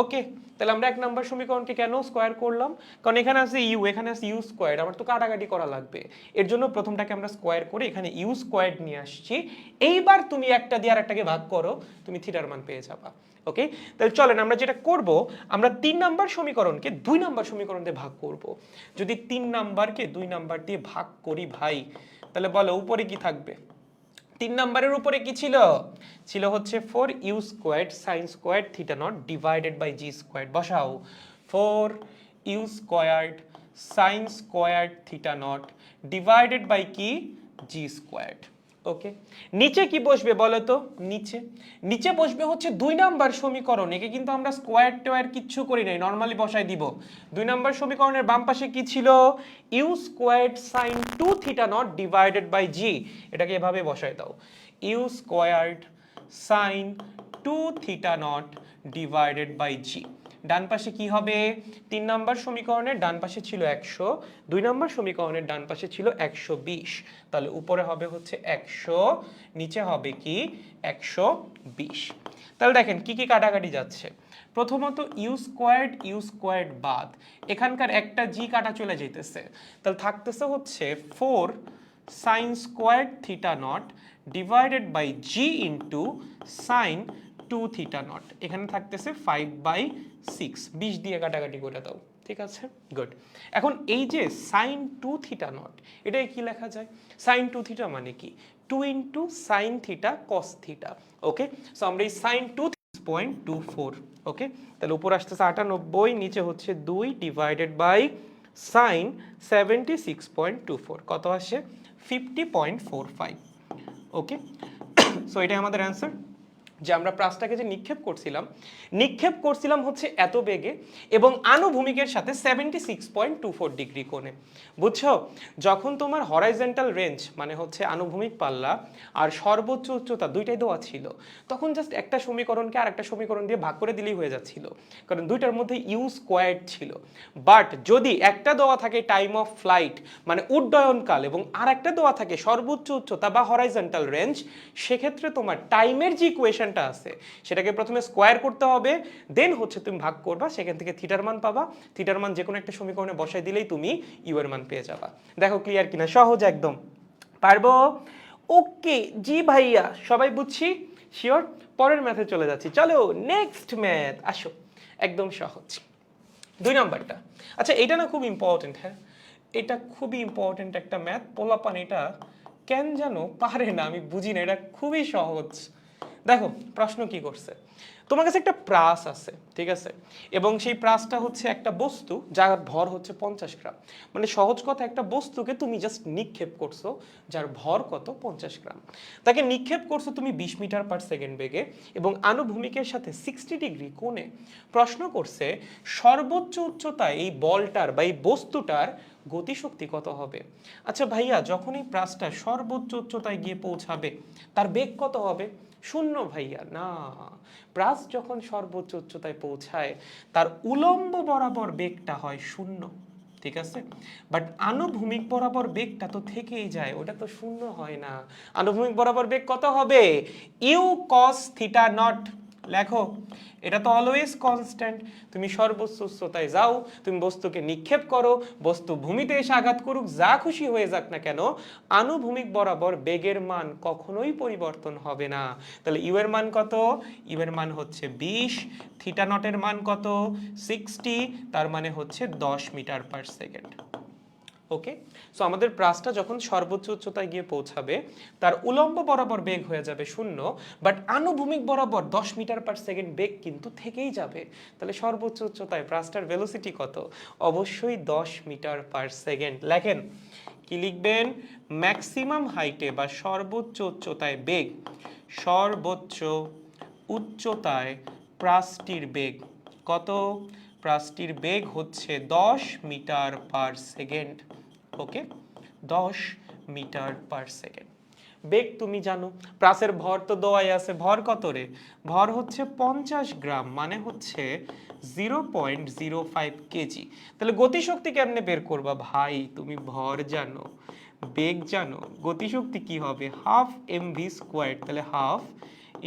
ওকে, তাহলে আমরা 1 নাম্বার সমীকরণকে কেন স্কোয়ার করলাম, কারণ এখানে আছে ইউ, এখানে আছে ইউ স্কোয়ার্ড, আমার তো কাটাকাটি করা লাগবে, এর জন্য প্রথমটাকে আমরা স্কোয়ার করে এখানে ইউ স্কোয়ার্ড নিয়ে আসছি। এইবার তুমি একটা দিয়ে আরেকটাকে ভাগ করো, তুমি থিটার মান পেয়ে যাবা। ওকে, তাহলে চলেন আমরা যেটা করব, আমরা 3 নাম্বার সমীকরণকে 2 নাম্বার সমীকরণ দিয়ে ভাগ করব। যদি 3 নাম্বারকে 2 নাম্বার দিয়ে ভাগ করি ভাই, তাহলে বলো উপরে কি থাকবে, 3 নাম্বারের উপরে কি ছিল, ছিল হচ্ছে 4u squared sine squared theta naught divided by g squared. বসাও 4u squared sine squared theta naught divided by কি, জি স্কোয়ার্ড। ওকে, নিচে কি বসবে বলো তো, নিচে বসবে হচ্ছে 2 নাম্বার সমীকরণ। একে কিন্তু আমরা স্কোয়ার টোয়ার কিচ্ছু করি নাই, নর্মালি বসাই দিব। 2 নাম্বার সমীকরণের বাম পাশে কি ছিল, u squared sine 2 theta naught divided by g, এটাকে এভাবে বসাই দাও, u squared sine 2 theta naught divided by g. ডান পাশে কি হবে, 3 নাম্বার সমীকরণের ডান পাশে ছিল 100, 2 নাম্বার সমীকরণের ডান পাশে ছিল 120, তাহলে উপরে হবে হচ্ছে 100, নিচে হবে কি 120। তাহলে দেখেন কি কি কাটাকাটি যাচ্ছে, প্রথমত ইউ স্কোয়ার্ড বাদ, এখানকার একটা জি কাটা চলে যেতেছে, তাহলে থাকতেছে হচ্ছে 4 sine squared theta naught divided by g into sine 2 theta naught, এখানে থাকতেছে 5/6, 20 দিয়ে কাটাকাটি করে দাও। ঠিক আছে, গুড। এখন এই যে সাইন 2 থিটা নট, এটাকে কি লেখা যায়, সাইন 2 থিটা মানে কি, 2 into sine theta cos theta. Okay, so আমরা এই সাইন 2.24। ওকে, তাহলে উপর আসতেছে 98, নিচে হচ্ছে 2 ডিভাইডেড বাই সাইন 76.24, কত আসে 50.45। ওকে, সো এটাই আমাদের অ্যান্সার। যে আমরা প্রাসটাকে যে নিক্ষেপ করছিলাম হচ্ছে এত বেগে এবং আনুভূমিকের সাথে 76.24 ডিগ্রি কোণে। বুঝছো, যখন তোমার হরাইজন্টাল রেঞ্জ মানে হচ্ছে আনুভূমিক পাল্লা আর সর্বোচ্চ উচ্চতা দুইটাই দেওয়া ছিল, তখন জাস্ট একটা সমীকরণকে আর একটা সমীকরণ দিয়ে ভাগ করে দিলেই হয়ে যাচ্ছিল, কারণ দুইটার মধ্যে ইউ স্কোয়ার্ড ছিল। বাট যদি একটা দেওয়া থাকে টাইম অফ ফ্লাইট মানে উড্ডয়নকাল এবং আর একটা দেওয়া থাকে সর্বোচ্চ উচ্চতা বা হরাইজন্টাল রেঞ্জ, সেক্ষেত্রে তোমার টাইমের যে ইকুয়েশনটা আছে সেটাকে প্রথমে স্কোয়ার করতে হবে, দেন হচ্ছে তুমি ভাগ করবা, সেখান থেকে থিটার মান পাবা, থিটার মান যে কোনো একটা সমীকরণে বসাই দিলেই তুমি ইউ এর মান পেয়ে যাবা। দেখো ক্লিয়ার কিনা, সহজ একদম, পারবো? ওকে জি ভাইয়া, সবাই বুঝছি, শিওর। পরের ম্যাথে চলে যাচ্ছি, চলো নেক্সট ম্যাথ আসো, একদম সহজ 2 নাম্বারটা। আচ্ছা এটা না খুব ইম্পর্টেন্ট, হ্যাঁ এটা খুবই ইম্পর্টেন্ট একটা ম্যাথ, পোলাপান এটা কেন যেন পারে না, আমি বুঝি না, এটা খুবই সহজ। দেখো প্রশ্ন কি করছে, তোমার কাছে একটা প্রাস আছে, ঠিক আছে, এবং সেই প্রাসটা হচ্ছে একটা বস্তু যার ভর হচ্ছে 50 গ্রাম, মানে সহজ কথা একটা বস্তুকে তুমি জাস্ট নিক্ষেপ করছো যার ভর কত 50 গ্রাম, তাকে নিক্ষেপ করছো তুমি 20 মিটার পার সেকেন্ড বেগে এবং আনুভূমিকের সাথে 60 ডিগ্রি কোণে। প্রশ্ন করছে সর্বোচ্চ উচ্চতায় এই বলটার বা এই বস্তুটার গতিশক্তি কত হবে। আচ্ছা ভাইয়া, যখন এই প্রাসটা সর্বোচ্চ উচ্চতায় গিয়ে পৌঁছাবে তার বেগ কত হবে? শূন্য ভাইয়া না, প্রাস যখন সর্বোচ্চ উচ্চতায় পৌঁছায় তার উলম্ব বরাবর বেগটা হয় শূন্য, ঠিক আছে, বাট আনুভূমিক বরাবর বেগটা তো থেকেই যায়, ওটা তো শূন্য হয় না। আনুভূমিক বরাবর বেগ কত হবে? ইউ কস থিটা নট, লেখো, এটা তো অলওয়েজ কনস্ট্যান্ট। তুমি সর্বোচ্চ উচ্চতায় যাও, তুমি বস্তুকে নিক্ষেপ করো, বস্তু ভূমিতে এসে আঘাত করুক, যা খুশি হয়ে যাক না কেন, আনুভূমিক বরাবর বেগের মান কখনোই পরিবর্তন হবে না। তাহলে ইউ এর মান কত? ইউ এর মান হচ্ছে 20, থিটা নটের মান কত? 60, তার মানে হচ্ছে 10 মিটার পার সেকেন্ড। ওকে, সো আমাদের প্রাসটা যখন সর্বোচ্চ উচ্চতায় গিয়ে পৌঁছাবে তার উলম্ব বরাবর বেগ হয়ে যাবে শূন্য, বাট আনুভূমিক বরাবর 10 মিটার পার সেকেন্ড বেগ কিন্তু থেকেই যাবে। তাহলে সর্বোচ্চ উচ্চতায় প্রাসটার ভেলোসিটি কত? অবশ্যই 10 মিটার পার সেকেন্ড। লেখেন, কি লিখবেন? ম্যাক্সিমাম হাইটে বা সর্বোচ্চ উচ্চতায় বেগ, সর্বোচ্চ উচ্চতায় প্রাসটির বেগ কত? প্রাসটির বেগ হচ্ছে 10 মিটার পার সেকেন্ড। ওকে, 10 মিটার পার সেকেন্ড। বেগ তুমি জানো, প্রাসের ভর তো দেওয়াই আছে, ভর কত রে? ভর হচ্ছে 50 গ্রাম, মানে হচ্ছে 0.05 কেজি। তাহলে গতিশক্তি কেমনে বের করবা ভাই? তুমি ভর জানো, বেগ জানো, গতিশক্তি কি হবে? হাফ mv স্কোয়ার, তাহলে হাফ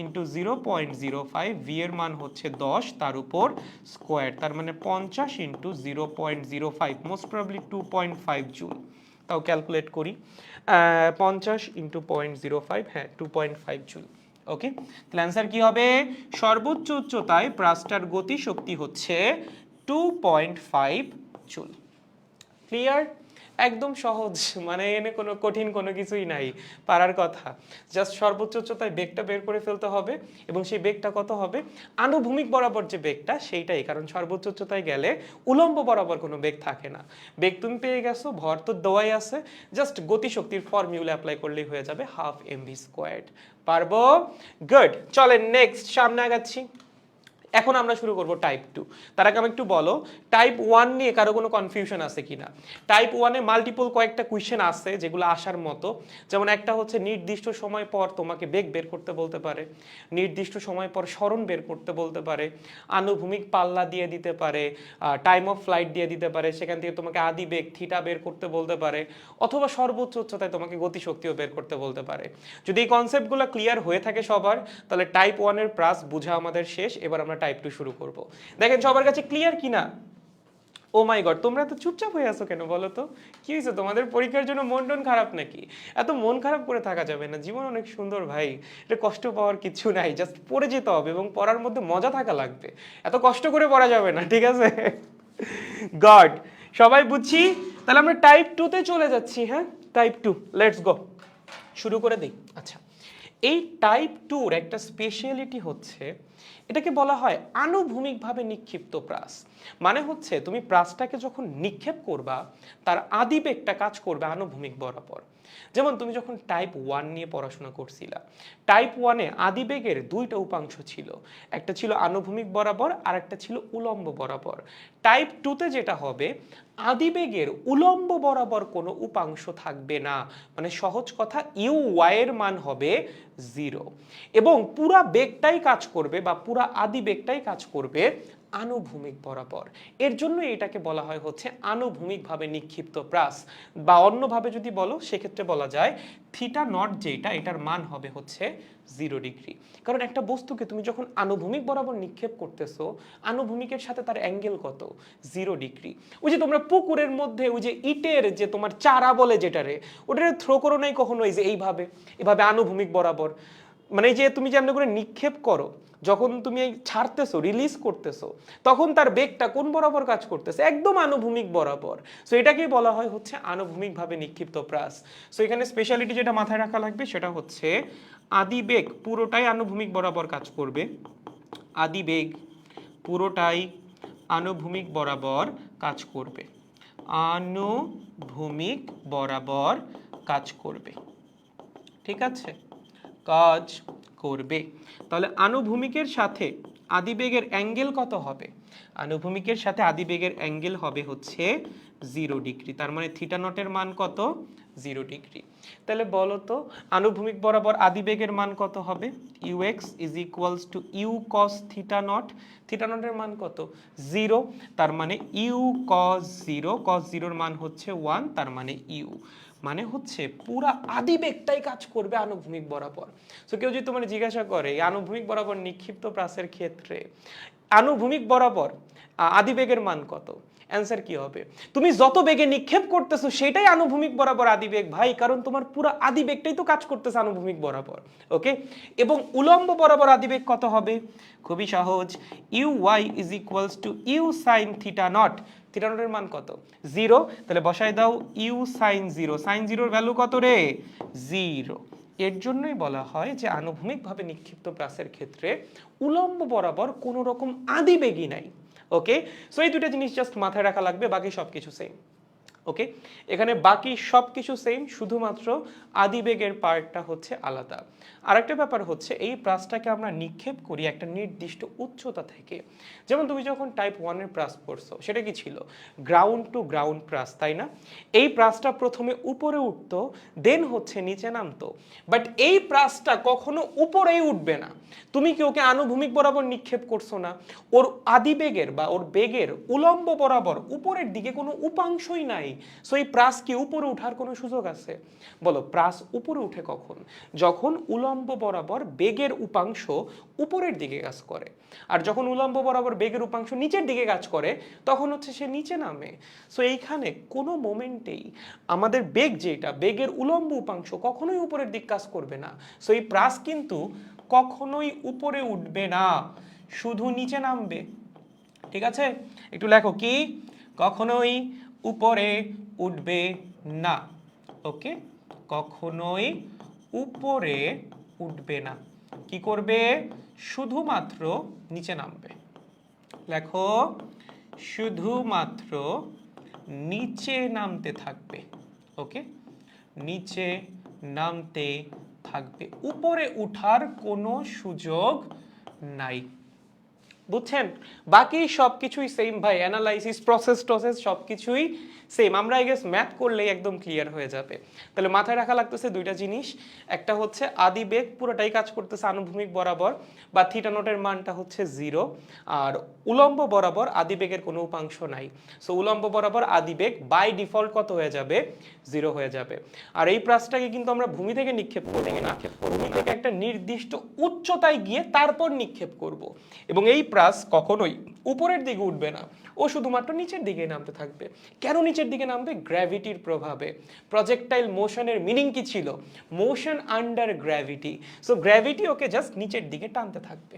ইন্টু 0.05, ভি এর মান হচ্ছে 10, তার উপর স্কোয়ার, তার মানে 50 ইন্টু 0.05, মোস্ট প্রবাবলি 2.5 জুল। তাও ক্যালকুলেট করি, 50 ইন্টু 0.05, হ্যাঁ 2.5 জুল। ওকে, তাহলে অ্যান্সার কি হবে? সর্বোচ্চ উচ্চতায় প্রাসটার গতিশক্তি হচ্ছে 2.5 জুল। ক্লিয়ার? একদম সহজ, মানে এনে কোনো কঠিন কোনো কিছুই নাই, পারার কথা। জাস্ট সর্বোচ্চ উচ্চতায় বেগটা বের করে ফেলতে হবে এবং সেই বেগটা কত হবে? আনুভূমিক বরাবর যে বেগটা সেইটাই, কারণ সর্বোচ্চ উচ্চতায় গেলে উলম্ব বরাবর কোনো বেগ থাকে না। বেগ তুমি পেয়ে গেছো, ভর তো দেওয়াই আছে, জাস্ট গতিশক্তির ফর্মুলা অ্যাপ্লাই করলেই হয়ে যাবে, হাফ mv স্কোয়ার্ড। পারবো? গুড, চলেন নেক্সট, সামনে আগাচ্ছি। এখন আমরা শুরু করব টাইপ 2। তার আগে আমি একটু বলো টাইপ 1 নিয়ে কারো কোনো কনফিউশন আছে কিনা। টাইপ 1-এ মাল্টিপল কয়েকটা কোয়েশ্চেন আছে যেগুলো আসার মতো, যেমন একটা হচ্ছে নির্দিষ্ট সময় পর তোমাকে বেগ বের করতে বলতে পারে, নির্দিষ্ট সময় পর সরণ বের করতে বলতে পারে, আনুভূমিক পাল্লা দিয়ে দিতে পারে, টাইম অফ ফ্লাইট দিয়ে দিতে পারে, সেখান থেকে তোমাকে আদি বেগ থিটা বের করতে বলতে পারে, অথবা সর্বোচ্চ উচ্চতায় তোমাকে গতিশক্তিও বের করতে বলতে পারে। যদি এই কনসেপ্টগুলো ক্লিয়ার হয়ে থাকে সবার, তাহলে টাইপ 1-এর প্রাস বোঝা আমাদের শেষ। এবার আমরা টাইপ 2 শুরু করব। দেখেন সবার কাছে ক্লিয়ার কিনা? ও মাই গড, তোমরা তো চুপচাপ হয়ে আছো কেন বলো তো? কি হয়েছে, তোমাদের পরীক্ষার জন্য মন টন খারাপ নাকি? এত মন খারাপ করে থাকা যাবে না, জীবন অনেক সুন্দর ভাই, এটা কষ্ট পাওয়ার কিছু নাই, জাস্ট পড়ে যেতে হবে এবং পড়ার মধ্যে মজা থাকা লাগবে, এত কষ্ট করে পড়া যাবে না, ঠিক আছে? গড, সবাই বুঝছি, তাহলে আমরা টাইপ 2-তে চলে যাচ্ছি। হ্যাঁ টাইপ 2, লেটস গো, শুরু করে দিই। আচ্ছা, এই টাইপ 2-র একটা স্পেশালিটি হচ্ছে এটাকে বলা হয় আনুভূমিকভাবে নিক্ষিপ্ত প্রাস। মানে হচ্ছে তুমি প্রাসটাকে যখন নিক্ষেপ করবা তার আদিবেগটা কাজ করবে আনুভূমিক বরাবর। যেমন তুমি যখন টাইপ 1 নিয়ে পড়াশোনা করছিলা, টাইপ 1-এ আদিবেগের দুইটা উপাংশ ছিল, একটা ছিল আনুভূমিক বরাবর আর একটা ছিল উলম্ব বরাবর। টাইপ 2-তে যেটা হবে, আদিবেগের উলম্ব বরাবর কোনো উপাংশ থাকবে না, মানে সহজ কথা ইউ ওয়াই এর মান হবে 0 এবং পুরা বেগটাই কাজ করবে বা পুরা আদিবেগটাই কাজ করবে আনুভূমিক বরাবর। এর জন্য এটাকে বলা হয় হচ্ছে আনুভূমিকভাবে নিক্ষিপ্ত প্রাস, বা অন্যভাবে যদি বলো সেক্ষেত্রে বলা যায় থিটা নট যেটা, এটার মান হবে হচ্ছে 0 ডিগ্রি। কারণ একটা বস্তুকে তুমি যখন আনুভূমিক বরাবর নিক্ষেপ করতেছো, আনুভূমিকের সাথে তার অ্যাঙ্গেল কত, 0 ডিগ্রি। ওই যে তোমরা পুকুরের মধ্যে ওই যে ইটের যে তোমার চারা বলে যেটারে, ওটারে থ্রো করো নাই কখনো এই যে এইভাবে এভাবে আনুভূমিক বরাবর, মানে যে তুমি যেমন করে নিক্ষেপ করো, যখন তুমি ছাড়তেছো রিলিজ করতেছো তখন তার বেগটা কোন বরাবর কাজ করতেছে, একদম আনুভূমিক বরাবর। সো এটাকেই বলা হয় হচ্ছে আনুভূমিকভাবে নিক্ষিপ্ত প্রাস। সো এখানে স্পেশালিটি যেটা মাথায় রাখা লাগবে সেটা হচ্ছে আদিবেগ পুরোটাই আনুভূমিক বরাবর কাজ করবে, আদিবেগ পুরোটাই আনুভূমিক বরাবর কাজ করবে, আনুভূমিক বরাবর কাজ করবে, ঠিক আছে, কাজ করবে। তাহলে আনুভূমিকের সাথে আদিবেগের অ্যাঙ্গেল কত হবে, আনুভূমিকের সাথে আদিবেগের অ্যাঙ্গেল হবে হচ্ছে 0 ডিগ্রি। তার মানে থিটা নটের মান কত, 0 ডিগ্রি। তাহলে বলো তো আনুভূমিক বরাবর আদিবেগের মান কত হবে, ux is equals to u cos theta naught, theta নটের মান কত, 0। তার মানে ইউ কস 0, কস 0-র মান হচ্ছে 1, তার মানে ইউ মানে হচ্ছে পুরা আদিবেগটাই কাজ করবে আনুভূমিক বরাবর। সো কেউ যদি তোমার জিজ্ঞাসা করে এই আনুভূমিক বরাবর নিক্ষিপ্ত প্রাসের ক্ষেত্রে আনুভূমিক বরাবর আদিবেগের মান কত, অ্যান্সার কি হবে, তুমি যত বেগে নিক্ষেপ করতেছো সেটাই আনুভূমিক বরাবর আদিবেগ ভাই, কারণ তোমার পুরো আদিবেগটাই তো কাজ করতেছে আনুভূমিক বরাবর। ওকে, এবং উলম্ব বরাবর আদিবেগ কত হবে, খুবই সহজ, u y is equals to u sine theta naught, theta নটের মান কত, 0। তাহলে বসায় দাও ইউ সাইন 0, সাইন 0-র ভ্যালু কত রে, 0। এর জন্যই বলা হয় যে আনুভূমিকভাবে নিক্ষিপ্ত প্রাসের ক্ষেত্রে উলম্ব বরাবর কোনো রকম আদিবেগই নাই। ওকে, সো এই দুটো জিনিস জাস্ট মাথায় রাখা লাগবে, বাকি সবকিছু সেম। ওকে, এখানে বাকি সবকিছু সেম, শুধুমাত্র আদিবেগের পার্টটা হচ্ছে আলাদা। আরেকটা ব্যাপার হচ্ছে এই প্রাসটাকে আমরা নিক্ষেপ করি একটা নির্দিষ্ট উচ্চতা থেকে। যেমন তুমি যখন টাইপ 1-এর প্রাস পড়ছো সেটা কি ছিল, গ্রাউন্ড টু গ্রাউন্ড প্রাস, তাই না? এই প্রাসটা প্রথমে উপরে উঠতো, দেন হচ্ছে নিচে নামতো, বাট এই প্রাসটা কখনো উপরেই উঠবে না। তুমি কি ওকে আনুভূমিক বরাবর নিক্ষেপ করছো না, ওর আদিবেগের বা ওর বেগের উলম্ব বরাবর উপরের দিকে কোনো উপাংশই নাই। সো এই প্রাস কি উপরে ওঠার কোনো সুযোগ আছে, বলো? প্রাস উপরে উঠে কখন, যখন উলম্ব বরাবর বেগের উপাংশ উপরের দিকে কাজ করে, আর যখন উলম্ব বরাবর বেগের উপাংশ নিচের দিকে কাজ করে তখন হচ্ছে সে নিচে নামে। সো এইখানে কোনো মোমেন্টেই আমাদের বেগ যেটা, বেগের উলম্ব উপাংশ কখনোই উপরের দিক কাজ করবে না। সো এই প্রাস কিন্তু কখনোই উপরে উঠবে না, শুধু নিচে নামবে। ঠিক আছে, একটু লেখো কি, কখনোই উপরে উঠবে না। ওকে, কখনোই উপরে উঠবে না, কি করবে, শুধুমাত্র নিচে নামবে। লেখো, শুধুমাত্র নিচে নামতে থাকবে। ওকে, নিচে নামতে থাকবে, উপরে উঠার কোনো সুযোগ নাই। বুঝছেন? বাকি সবকিছুই সেম ভাই, অ্যানালাইসিস প্রসেস সবকিছুই সেম। আমরা আই গেস ম্যাথ করলেই একদম ক্লিয়ার হয়ে যাবে। তাহলে মাথায় রাখা লাগতেছে দুইটা জিনিস, একটা হচ্ছে আদিবেগ পুরোটাই কাজ করতেছে আনুভূমিক বরাবর বা থিটা নটের মানটা হচ্ছে 0, আর উলম্ব বরাবর আদিবেগের কোনো উপাংশ নাই। সো উলম্ব বরাবর আদিবেগ বাই ডিফল্ট কত হয়ে যাবে, 0 হয়ে যাবে। আর এই প্রাসটাকে কিন্তু আমরা ভূমি থেকে নিক্ষেপ করব না, ভূমি থেকে একটা নির্দিষ্ট উচ্চতায় গিয়ে তারপর নিক্ষেপ করব, এবং এই প্রাস কখনোই উপরের দিকে উঠবে না, ও শুধুমাত্র নিচের দিকে নামতে থাকবে। কেন নিচের দিকে নামবে? গ্র্যাভিটির প্রভাবে। প্রজেক্টাইল মোশনের মিনিং কি ছিল, motion under gravity. So gravity ওকে জাস্ট নিচের দিকে টানতে থাকবে।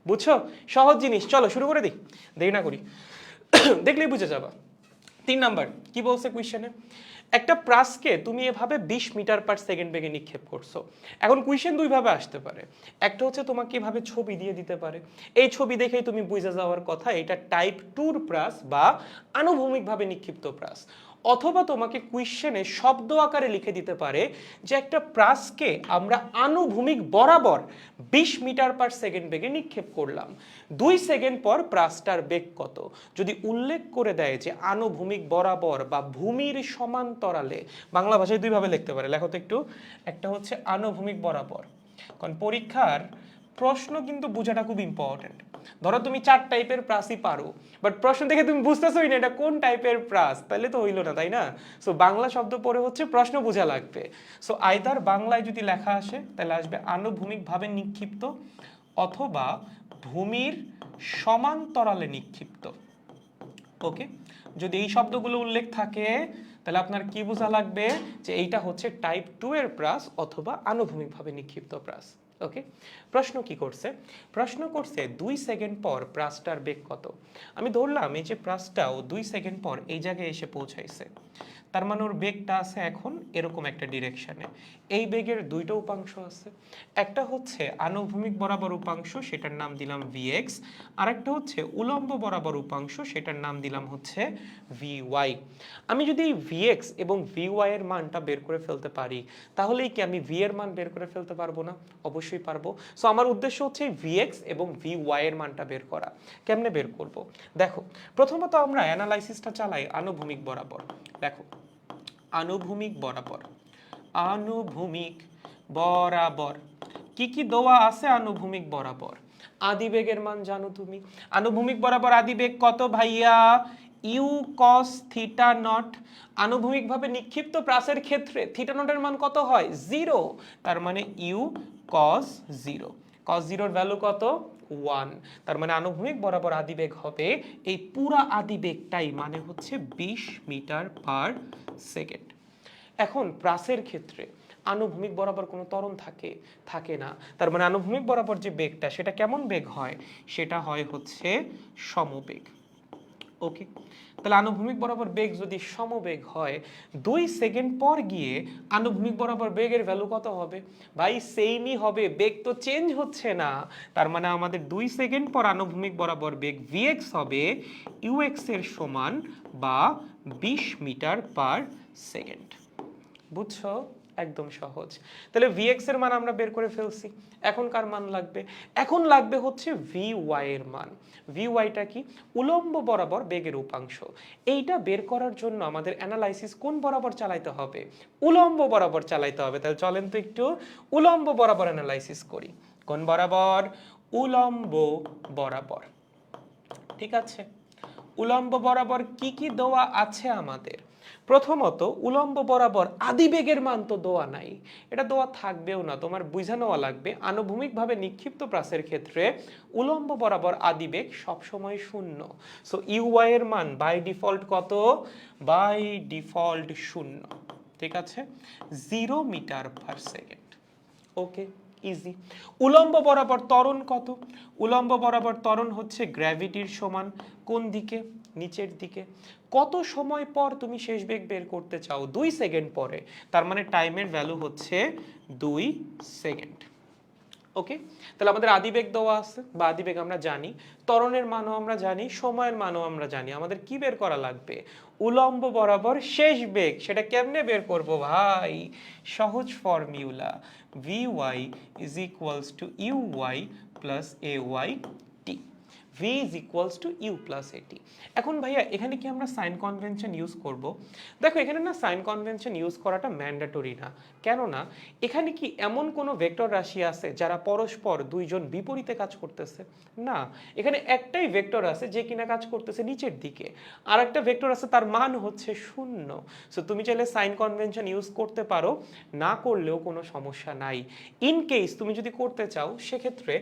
বুঝছো? সহজ জিনিস, চলো শুরু করে দিই, দেরি না করি, দেখলেই বুঝে যাবা। 3 নাম্বার কি বলছে কোয়েশ্চেনে, একটা প্রাসকে তুমি এভাবে 20 মিটার পার সেকেন্ড বেগে নিক্ষেপ করছো। এখন কোয়েশ্চেন দুইভাবে আসতে পারে। একটা হচ্ছে তোমাকে এভাবে ছবি দিয়ে দিতে পারে, এই ছবি দেখেই তুমি বুঝে যাওয়ার কথা এটা টাইপ 2 প্রাস বা আনুভূমিকভাবে নিক্ষিপ্ত প্রাস। অথবা তোমাকে কোয়েশ্চেনে শব্দ আকারে লিখে দিতে পারে যে একটা প্রাসকে আমরা আনুভূমিক বরাবর 20 মিটার পার সেকেন্ড বেগে নিক্ষেপ করলাম, 2 সেকেন্ড পর প্রাসটার বেগ কত। যদি উল্লেখ করে দেয় যে আনুভূমিক বরাবর বা ভূমির সমান্তরালে, বাংলা ভাষায় দুইভাবে লিখতে পারে, লেখো তো একটু। একটা হচ্ছে আনুভূমিক বরাবর, কারণ পরীক্ষার প্রশ্ন কিন্তু বোঝাটা খুব ইম্পর্টেন্ট। ধরো তুমি 4 টাইপের প্রাসই পারো, বাট প্রশ্ন দেখে তুমি বুঝতেছোই না এটা কোন টাইপের প্রাস, তাহলে তো হইলো না, তাই না? সো বাংলা শব্দ পড়ে হচ্ছে প্রশ্ন বোঝা লাগবে। সো আইদার বাংলায় যদি লেখা আসে তাহলে আসবে আনুভূমিকভাবে নিক্ষিপ্ত অথবা ভূমির সমান্তরালে নিক্ষিপ্ত। ওকে, যদি এই শব্দগুলো উল্লেখ থাকে তাহলে আপনার কি বোঝা লাগবে যে এইটা হচ্ছে টাইপ 2 এর প্রাস অথবা আনুভূমিকভাবে নিক্ষিপ্ত প্রাস। ওকে, প্রশ্ন কি করছে? প্রশ্ন করছে 2 সেকেন্ড পর প্রাসটার বেগ কত। আমি ধরলাম এই যে প্রাসটাও 2 সেকেন্ড পর এই জায়গায় এসে পৌঁছাইছে, তার মানে ওর বেগটা আছে এখন এরকম একটা ডিরেকশনে। এই বেগের দুইটা উপাংশ আছে, একটা হচ্ছে আনুভূমিক বরাবর উপাংশ, সেটার নাম দিলাম vx, আর একটা হচ্ছে উলম্ব বরাবর উপাংশ, সেটার নাম দিলাম হচ্ছে vy। আমি যদি vx এবং vy এর মানটা বের করে ফেলতে পারি তাহলেই কি আমি v এর মান বের করে ফেলতে পারবো না? অবশ্যই পারবো। সো আমার উদ্দেশ্য হচ্ছে vx এবং vy এর মানটা বের করা। কেমনে বের করব? দেখো, প্রথমত আমরা অ্যানালাইসিসটা চালাই আনুভূমিক বরাবর। দেখো, আনুভূমিক বরাবর, আনুভূমিক বরাবর কি কি দেওয়া আছে? আনুভূমিক বরাবর আদিবেগের মান জানো তুমি। আনুভূমিক বরাবর আদিবেগ কত ভাইয়া? U cos theta naught. আনুভূমিকভাবে নিক্ষিপ্ত প্রাসের ক্ষেত্রে থিটা নটের মান কত হয়? 0। তার মানে ইউ কস 0। কস 0 এর ভ্যালু কত? 1। তার মানে আনুভূমিক বরাবর আদিবেগ হবে এই পুরা আদিবেগটাই, মানে হচ্ছে 20 মিটার পার সেকেন্ড। এখন প্রাসের ক্ষেত্রে আনুভূমিক বরাবর কোনো ত্বরণ থাকে না। তার মানে আনুভূমিক বরাবর যে বেগটা সেটা কেমন বেগ হয়? সেটা হয় হচ্ছে সমবেগ। ওকে, তাহলে আনুভূমিক বরাবর বেগ যদি সমবেগ হয় 2 সেকেন্ড পর গিয়ে আনুভূমিক বরাবর বেগের ভ্যালু কত হবে? ভাই সেমই হবে, বেগ তো চেঞ্জ হচ্ছে না। তার মানে আমাদের 2 সেকেন্ড পর আনুভূমিক বরাবর বেগ vx হবে ux এর সমান বা 20 মিটার পার সেকেন্ড। বুঝছো? একদম সহজ। তাহলে vx এর মান আমরা বের করে ফেলছি। এখন কার মান লাগবে? এখন লাগবে হচ্ছে vy এর মান। vyটা কি? উলম্ব বরাবর বেগের উপাংশ। এইটা বের করার জন্য আমাদের অ্যানালাইসিস কোন বরাবর চালাইতে হবে? উলম্ব বরাবর চালাইতে হবে। তাহলে চলেন তো একটু উলম্ব বরাবর অ্যানালাইসিস করি। কোন বরাবর? উলম্ব বরাবর। ঠিক আছে, উলম্ব বরাবর কি কি দেওয়া আছে আমাদের? প্রথমত উলম্ব বরাবর আদিবেগের মান তো দেওয়া নাই, এটা দেওয়া থাকবেও না, তোমার বুঝে নেওয়া লাগবে আনুভূমিকভাবে নিক্ষিপ্ত প্রাসের ক্ষেত্রে উলম্ব বরাবর আদিবেগ সবসময় 0। সো ইউআই এর মান বাই ডিফল্ট কত? By default 0। ঠিক আছে, 0 metre per second. Okay, easy. উলম্ব বরাবর ত্বরণ কত? উলম্ব বরাবর ত্বরণ হচ্ছে গ্র্যাভিটির সমান। কোন দিকে? নিচের দিকে। কত সময় পর তুমি শেষ বেগ বের করতে চাও? 2 সেকেন্ড পরে। তার মানে টাইমের ভ্যালু হচ্ছে 2 সেকেন্ড। ওকে, তাহলে আমাদের আদিবেগ দেওয়া আছে বা আদিবেগ আমরা জানি, ত্বরণের মানও আমরা জানি, সময়ের মানও আমরা জানি। আমাদের কি বের করা লাগবে? উলম্ব বরাবর শেষ বেগ। সেটা কেমনে বের করব ভাই? সহজ formula, vy is equals to uy plus ayt। v is equals to u plus at। এখন ভাইয়া এখানে কি আমরা সাইন কনভেনশন ইউজ করব? দেখো, এখানে না সাইন কনভেনশন ইউজ করাটা ম্যান্ডেটরি না। কেননা এখানে কি এমন কোনো ভেক্টর রাশি আছে যারা পরস্পর দুইজন বিপরীতে কাজ করতেছে? না, এখানে একটাই ভেক্টর আছে যে কিনা কাজ করতেছে নিচের দিকে, আর একটা ভেক্টর আছে তার মান হচ্ছে 0। সো তুমি চাইলে সাইন কনভেনশন ইউজ করতে পারো, না করলেও কোনো সমস্যা নাই। ইন কেস তুমি যদি করতে চাও সেক্ষেত্রে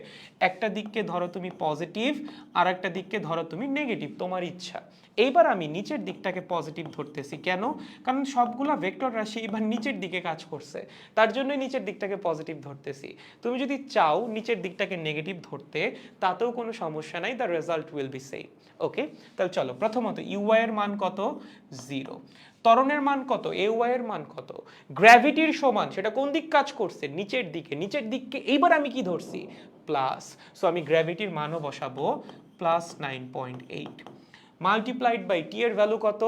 একটা দিককে ধরো তুমি পজিটিভ আর একটা দিককে ধরো তুমি নেগেটিভ, তোমার ইচ্ছা। এইবার আমি নিচের দিকটাকে পজিটিভ ধরতেছি, কেন? কারণ সবগুলা ভেক্টর রাশি এবার নিচের দিকে কাজ করছে, তার জন্যই নিচের দিকটাকে পজিটিভ ধরতেছি। তুমি যদি চাও নিচের দিকটাকে নেগেটিভ ধরতে, তাতেও কোনো সমস্যা নাই, the result will be same. Okay, তাহলে চলো প্রথমত ইউআই এর মান কত? 0। ত্বরণের মান কত, এ ওয়াই এর মান কত, গ্র্যাভিটির সমান, সেটা কোন দিক কাজ করছে, নিচের দিকে, নিচের দিককে এইবার আমি কি ধরছি, প্লাস, সো আমি গ্র্যাভিটির মানও বসাবো +9.8 মাল্টিপ্লাইড বাই টি এর ভ্যালু কত,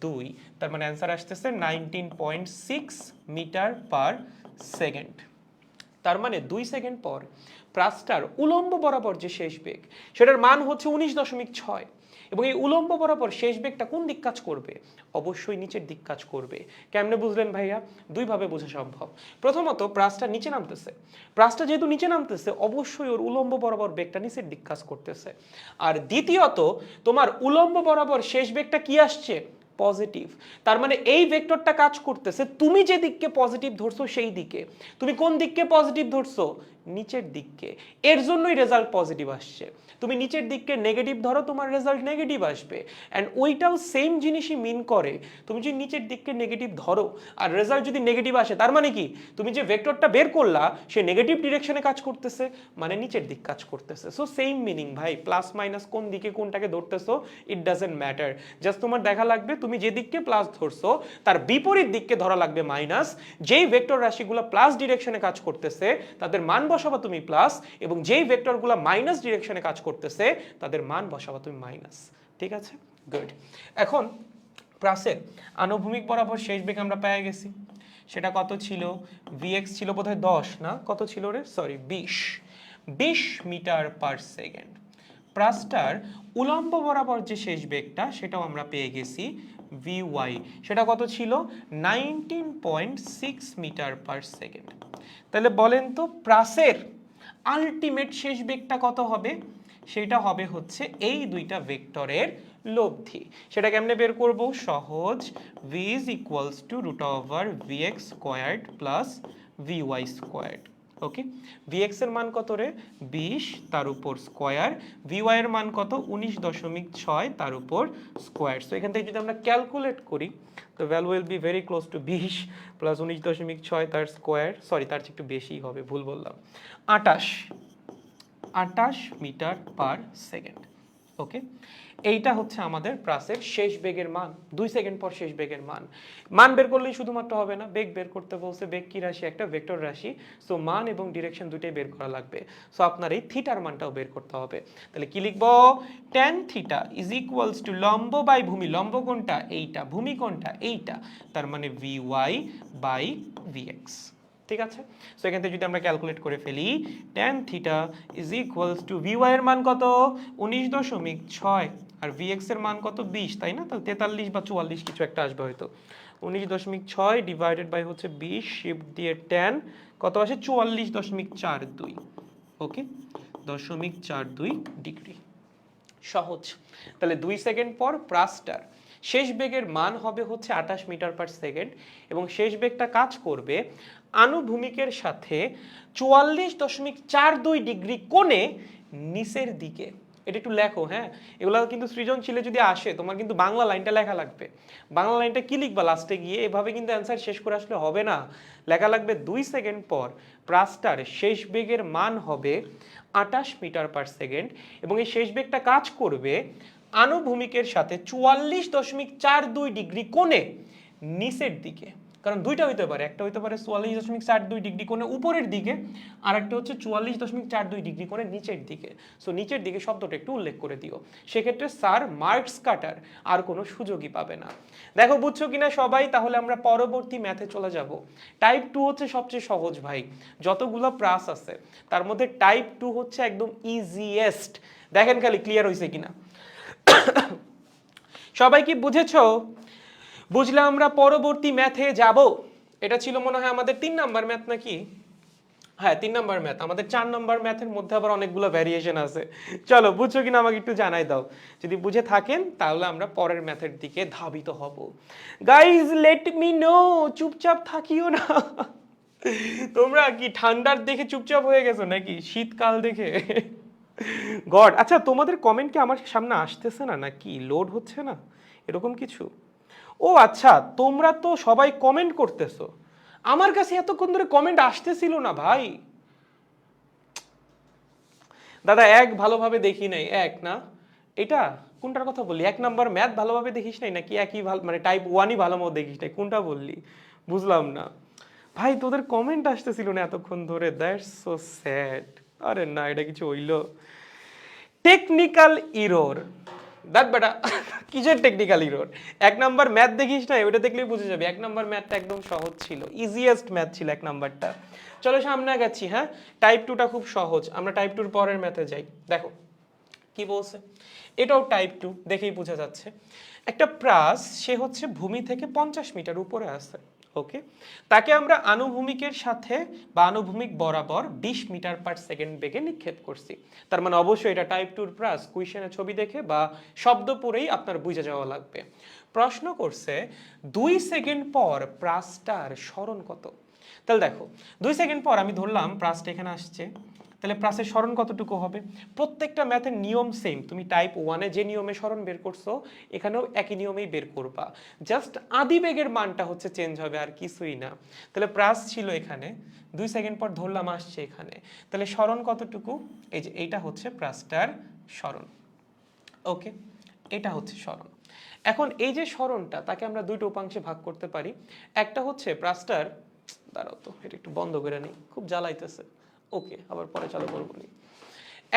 2, তার মানে অ্যান্সার আসতেছে 19.6 মিটার পার সেকেন্ড। তার মানে 2 সেকেন্ড পর প্রাসটার উলম্ব বরাবর যে শেষ বেগ সেটার মান হচ্ছে 19.6, এবং এই উলম্ব বরাবর শেষ বেগটা কোন দিক কাজ করবে, অবশ্যই নিচের দিক কাজ করবে। কেমনে বুঝলেন ভাইয়া, দুইভাবে বোঝা সম্ভব। প্রথমত প্রাসটা নিচে নামতেছে, প্রাসটা যেহেতু নিচে নামতেছে অবশ্যই ওর উলম্ব বরাবর বেগটা নিচের দিক কাজ করতেছে। আর দ্বিতীয়ত তোমার উলম্ব বরাবর শেষ বেগটা কি আসছে, পজিটিভ, তার মানে এই ভেক্টরটা কাজ করতেছে তুমি যে দিককে পজিটিভ ধরছো সেই দিকে। তুমি কোন দিককে পজিটিভ ধরছো, নিচের দিককে, এর জন্যই রেজাল্ট পজিটিভ আসছে। তুমি নিচের দিককে নেগেটিভ ধরো তোমার রেজাল্ট নেগেটিভ আসবে। অ্যান্ড ওইটাও সেম জিনিসই মিন করে, তুমি যদি নিচের দিককে নেগেটিভ ধরো আর রেজাল্ট যদি নেগেটিভ আসে তার মানে কি, তুমি যে ভেক্টরটা বের করলা সে নেগেটিভ ডিরেকশনে কাজ করতেছে, মানে নিচের দিক কাজ করতেছে। সো সেম মিনিং ভাই, প্লাস মাইনাস কোন দিকে কোনটাকে ধরতেছো ইট ডাজেন্ট ম্যাটার, জাস্ট তোমার দেখা লাগবে তুমি যে দিককে প্লাস ধরছো তার বিপরীত দিককে ধরা লাগবে মাইনাস। যেই ভেক্টর রাশিগুলো প্লাস ডিরেকশনে কাজ করতেছে তাদের মান বসাবা তুমি প্লাস, এবং যেই ভেক্টরগুলো মাইনাস ডিরেকশনে কাজ করতেছে তাদের মান বসাবা তুমি মাইনাস। ঠিক আছে, গুড। এখন প্রাসের আনুভূমিক বরাবর শেষ বেগ আমরা পেয়ে গেছি, সেটা কত ছিল, vx ছিল বোধহয় 10 না, কত ছিল রে, সরি 20 মিটার পার সেকেন্ড। প্রাসটার উলম্ব বরাবর যে শেষ বেগটা সেটাও আমরা পেয়ে গেছি vy, সেটা কত ছিল, 19.6 মিটার পার সেকেন্ড। তাহলে বলেন তো প্রাসের আলটিমেট শেষ বেগটা কত হবে, সেটা হবে হচ্ছে এই দুইটা ভেক্টরের লব্ধি। সেটা কেমনে বের করব, সহজ, v is equals to √vx squared plus vy squared। Okay, vx এর মান কত রে, 20 তার উপর স্কয়ার, vy এর মান কত, 19.6 তার উপর স্কয়ার। সো এখান থেকে যদি আমরা ক্যালকুলেট করি তো value will be very close to 20 plus 19.6 তার স্কয়ার, সরি তার চেয়ে একটু বেশি হবে, ভুল বললাম, 28 মিটার পার সেকেন্ড। ওকে, এইটা হচ্ছে আমাদের প্রাসের শেষ বেগের মান, 2 সেকেন্ড পর শেষ বেগের মান। মান বের করলেই শুধুমাত্র হবে না, বেগ বের করতে বলছে, বেগ কি রাশি, একটা ভেক্টর রাশি, সো মান এবং ডিরেকশন দুইটাই বের করা লাগবে। সো আপনার এই থিটার মানটাও বের করতে হবে। তাহলে কি লিখব, tan theta is equals to লম্ব বাই ভূমি, লম্ব কোনটা এইটা, ভূমি কোনটা এইটা, তার মানে vy বাই vx। ঠিক আছে, সো এখান থেকে যদি আমরা ক্যালকুলেট করে ফেলি tan theta is equals two vy এর মান কত, 19.6 আর vx এর মান কত, 20, তাই না, তাহলে 43 বা 44 কিছু একটা আসবে হয়তো, 19.6 ডিভাইডেড বাই হচ্ছে 20, শিফট দিয়ে tan কত আসে, 44.42। ওকে, 0.42 ডিগ্রি। সহজ। তাহলে 2 সেকেন্ড পর প্রাসটার শেষ বেগের মান হবে হচ্ছে 28 মিটার পার সেকেন্ড, এবং শেষ বেগটা কাজ করবে আনুভূমিকের সাথে 44.42 ডিগ্রি কোণে নিচের দিকে। এটা একটু লেখো, হ্যাঁ, এগুলো কিন্তু সৃজনশীলে যদি আসে তোমার কিন্তু বাংলা লাইনটা লেখা লাগবে। বাংলা লাইনটা কি লিখবা লাস্টে গিয়ে, এভাবে কিন্তু অ্যান্সার শেষ করে আসলে হবে না, লেখা লাগবে 2 সেকেন্ড পর প্রাসটার শেষ বেগের মান হবে 28 মিটার পার সেকেন্ড, এবং এই শেষ বেগটা কাজ করবে আনুভূমিকের সাথে 44.42 ডিগ্রি কোণে নিচের দিকে। কারণ দুইটা হইতে পারে, একটা হইতে পারে 44.42 ডিগ্রি কোণে উপরের দিকে, আর একটা হচ্ছে 44.42 ডিগ্রি কোণে নিচের দিকে। সো নিচের দিকে শব্দটা একটু উল্লেখ করে দিও, সেক্ষেত্রে স্যার মার্কস কাটার আর কোনো সুযোগই পাবে না। দেখো বুঝছো কিনা সবাই, তাহলে আমরা পরবর্তী ম্যাথে চলে যাব। টাইপ 2 হচ্ছে সবচেয়ে সহজ ভাই, যতগুলো প্রাস আছে তার মধ্যে টাইপ 2 হচ্ছে একদম ইজিয়েস্ট। দেখেন খালি ক্লিয়ার হয়েছে কিনা, সবাই কি বুঝেছো? বুঝলে আমরা পরবর্তী ম্যাথে যাব। এটা ছিল মনে হয় আমাদের 3 নাম্বার ম্যাথ নাকি, হ্যাঁ 3 নাম্বার ম্যাথ। আমাদের 4 নাম্বার ম্যাথের মধ্যে আবার অনেকগুলো ভ্যারিয়েশন আছে। চলো বুঝছো কিনা আমাকে একটু জানাই দাও, যদি বুঝে থাকেন তাহলে আমরা পরের ম্যাথের দিকে ধাবিত হব। গাইজ লেট মি নো, চুপচাপ থাকিও না। তোমরা কি ঠান্ডার দেখে চুপচাপ হয়ে গেছো নাকি শীতকাল দেখে? গড, আচ্ছা তোমাদের কমেন্ট কি আমার সামনে আসতেছে না নাকি লোড হচ্ছে না এরকম কিছু? ও আচ্ছা, তোমরা তো সবাই কমেন্ট করতেছো, আমার কাছে এতক্ষণ ধরে কমেন্ট আসতেছিল না ভাই। দাদা এক ভালোভাবে দেখি নাই, এক না এটা কোনটার কথা বললি? 1 নাম্বার ম্যাথ ভালোভাবে দেখিস নাই নাকি একই ভালো মানে টাইপ 1ই ভালো মতো দেখিস নাই? কোনটা বললি? বুঝলাম না ভাই, তোদের কমেন্ট আসতেছিল না এতক্ষণ ধরে, দ্যাটস সো স্যাড। আরে না, এটা কিছু হইলো? টেকনিক্যাল ইরোর, দেখ বেটা কিসের টেকনিক্যাল ইরোর? 1 নাম্বার ম্যাথ দেখিস না, ওটা দেখলেই বুঝে যাবে। 1 নাম্বার ম্যাথটা একদম সহজ ছিল, ইজিয়েস্ট ম্যাথ ছিল 1 নাম্বারটা। চলো সামনে আগাচ্ছি। হ্যাঁ, টাইপ 2টা খুব সহজ, আমরা টাইপ 2 এর পরের ম্যাথে যাই। দেখো কি বলছে, এটাও টাইপ 2, দেখেই বোঝা যাচ্ছে। একটা প্রাস, সে হচ্ছে ভূমি থেকে 50 মিটার উপরে আছে, ওকে। তাকে আমরা আনুভূমিকের সাথে বা আনুভূমিক বরাবর 20 মিটার পার সেকেন্ড বেগে নিক্ষেপ করছি। তার মানে অবশ্যই এটা টাইপ 2 প্রাস, কুইশনের ছবি দেখে বা শব্দ পড়েই আপনার বুঝে যাওয়া লাগবে। প্রশ্ন করছে 2 সেকেন্ড পর প্রাসটার সরণ কত। তাহলে দেখো 2 সেকেন্ড পর আমি ধরলাম প্রাসটা এখানে আসছে, তাহলে প্রাসের সরণ কতটুকু হবে? প্রত্যেকটা ম্যাথের নিয়ম সেম, তুমি টাইপ 1-এ যে নিয়মে সরণ বের করছো এখানেও একই নিয়মেই বের করবা, জাস্ট আদিবেগের মানটা হচ্ছে চেঞ্জ হবে, আর কিছুই না। তাহলে প্রাস ছিল এখানে, 2 সেকেন্ড পর ধরলাম আসছে এখানে, তাহলে সরণ কতটুকু? এই যে এইটা হচ্ছে প্রাসটার সরণ, ওকে, এটা হচ্ছে সরণ। এখন এই যে সরণটা, তাকে আমরা দুটো উপাংশে ভাগ করতে পারি। একটা হচ্ছে প্রাসটার, দাঁড়াও তো এটা একটু বন্ধ করে নিই, খুব জ্বালাইতেছে, ওকে আবার পরে চালু করবো নি।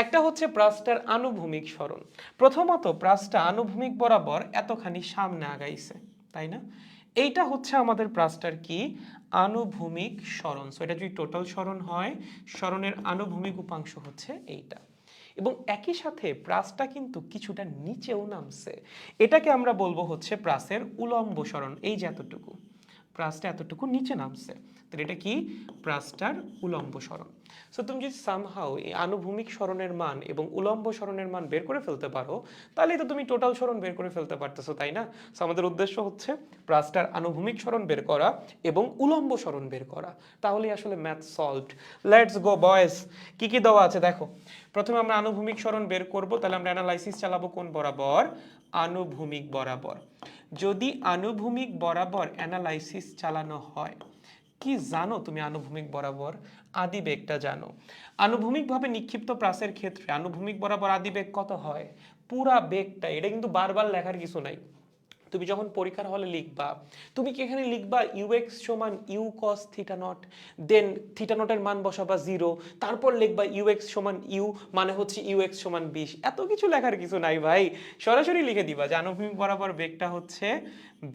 একটা হচ্ছে প্রাসটার আনুভূমিক সরণ। প্রথমত প্রাসটা আনুভূমিক বরাবর এতখানি সামনে আগাইছে, তাই না? এইটা হচ্ছে আমাদের প্রাসটার কি? আনুভূমিক সরণ। সো এটা যদি টোটাল সরণ হয়, সরণের আনুভূমিক উপাংশ হচ্ছে এইটা। এবং একই সাথে প্রাসটা কিন্তু কিছুটা নিচেও নামছে, এটাকে আমরা বলবো হচ্ছে প্রাসের উলম্ব সরণ। এই যে এতটুকু, প্রাসটা এতটুকু নিচে নামছে, তাহলে এটা কি? প্রাসটার উলম্ব সরণ। সো তুমি যদি সামহাও এই আনুভূমিক সরণের মান এবং উলম্ব সরণের মান বের করে ফেলতে পারো, তাহলে তো তুমি টোটাল সরণ বের করে ফেলতে পারতেছো, তাই না? সো আমাদের উদ্দেশ্য হচ্ছে প্রাসটার আনুভূমিক সরণ বের করা এবং উলম্ব সরণ বের করা, তাহলেই আসলে math solved. Let's go boys, কি কি দেওয়া আছে দেখো। প্রথমে আমরা আনুভূমিক সরণ বের করব, তাহলে আমরা অ্যানালাইসিস চালাবো কোন বরাবর? আনুভূমিক বরাবর। যদি আনুভূমিক বরাবর অ্যানালাইসিস চালানো হয়, কি জানো তুমি আনুভূমিক বরাবর? আদিবেগটা জানো। আনুভূমিকভাবে নিক্ষিপ্ত প্রাসের ক্ষেত্রে আনুভূমিক বরাবর আদিবেগ কত হয়? পুরা বেগটা, এটা কিন্তু বারবার লেখার কিছু নাই। তুমি যখন পরীক্ষার হলে লিখবা, তুমি কি এখানে লিখবা ইউএক্স সমান u cos theta naught, then theta নটের মান বসাবা 0, তারপর লিখবা ইউএক্স সমান ইউ মানে হচ্ছে ইউএক্স সমান 20? এত কিছু লেখার কিছু নাই ভাই, সরাসরি লিখে দিবা যে আনুভূমিক বরাবর বেগটা হচ্ছে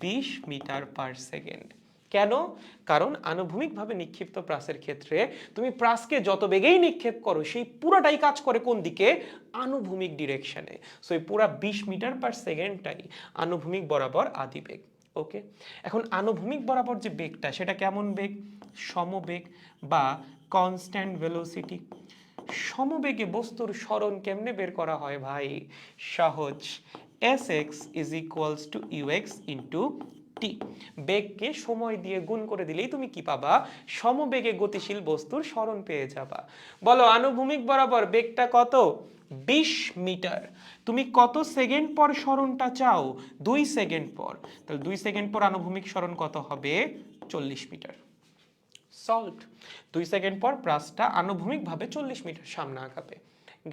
20 মিটার পার সেকেন্ড। কেন? কারণ আনুভূমিকভাবে নিক্ষিপ্ত প্রাসের ক্ষেত্রে তুমি প্রাসকে যত বেগেই নিক্ষেপ করো, সেই পুরোটাই কাজ করে কোন দিকে? আনুভূমিক ডিরেকশনে। সো এই পুরো 20 মিটার পার সেকেন্ডটাই আনুভূমিক বরাবর আদিবেগ, ওকে। এখন আনুভূমিক বরাবর যে বেগটা, সেটা কেমন বেগ? সমবেগ বা কনস্ট্যান্ট ভেলোসিটি। সমবেগে বস্তুর সরণ কেমনে বের করা হয় ভাই? সহজ, Sx is equals to ux into t। বেগকে সময় দিয়ে গুণ করে দিলেই তুমি কি পাবা? সমবেগে গতিশীল বস্তুর সরণ পেয়ে যাবা। বলো আনুভূমিক বরাবর বেগটা কত? 20 মিটার। তুমি কত সেকেন্ড পর সরণটা চাও? 2 সেকেন্ড পর। তাহলে 2 সেকেন্ড পর আনুভূমিক সরণ কত হবে? 40 মিটার। সলভড। 2 সেকেন্ড পর প্রাসটা আনুভূমিকভাবে 40 মিটার সামনে আগাবে,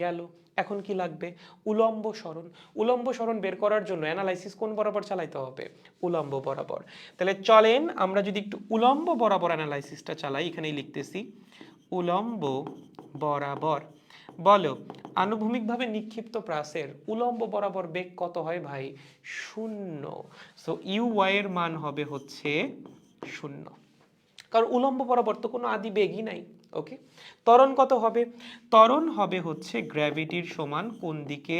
গেল। এখন কি লাগবে? উলম্ব সরণ। উলম্ব সরণ বের করার জন্য অ্যানালাইসিস কোন বরাবর চালাইতে হবে? উলম্ব বরাবর। তাহলে চলেন আমরা যদি একটু উলম্ব বরাবর অ্যানালাইসিসটা চালাই, এখানেই লিখতেছি উলম্ব বরাবর। বলো আনুভূমিকভাবে নিক্ষিপ্ত প্রাসের উলম্ব বরাবর বেগ কত হয় ভাই? 0। সো ইউ এর মান হবে হচ্ছে 0, কারণ উলম্ব বরাবর তো কোনো আদি বেগই নাই, ওকে। ত্বরণ কত হবে? ত্বরণ হবে হচ্ছে গ্র্যাভিটির সমান কোন দিকে?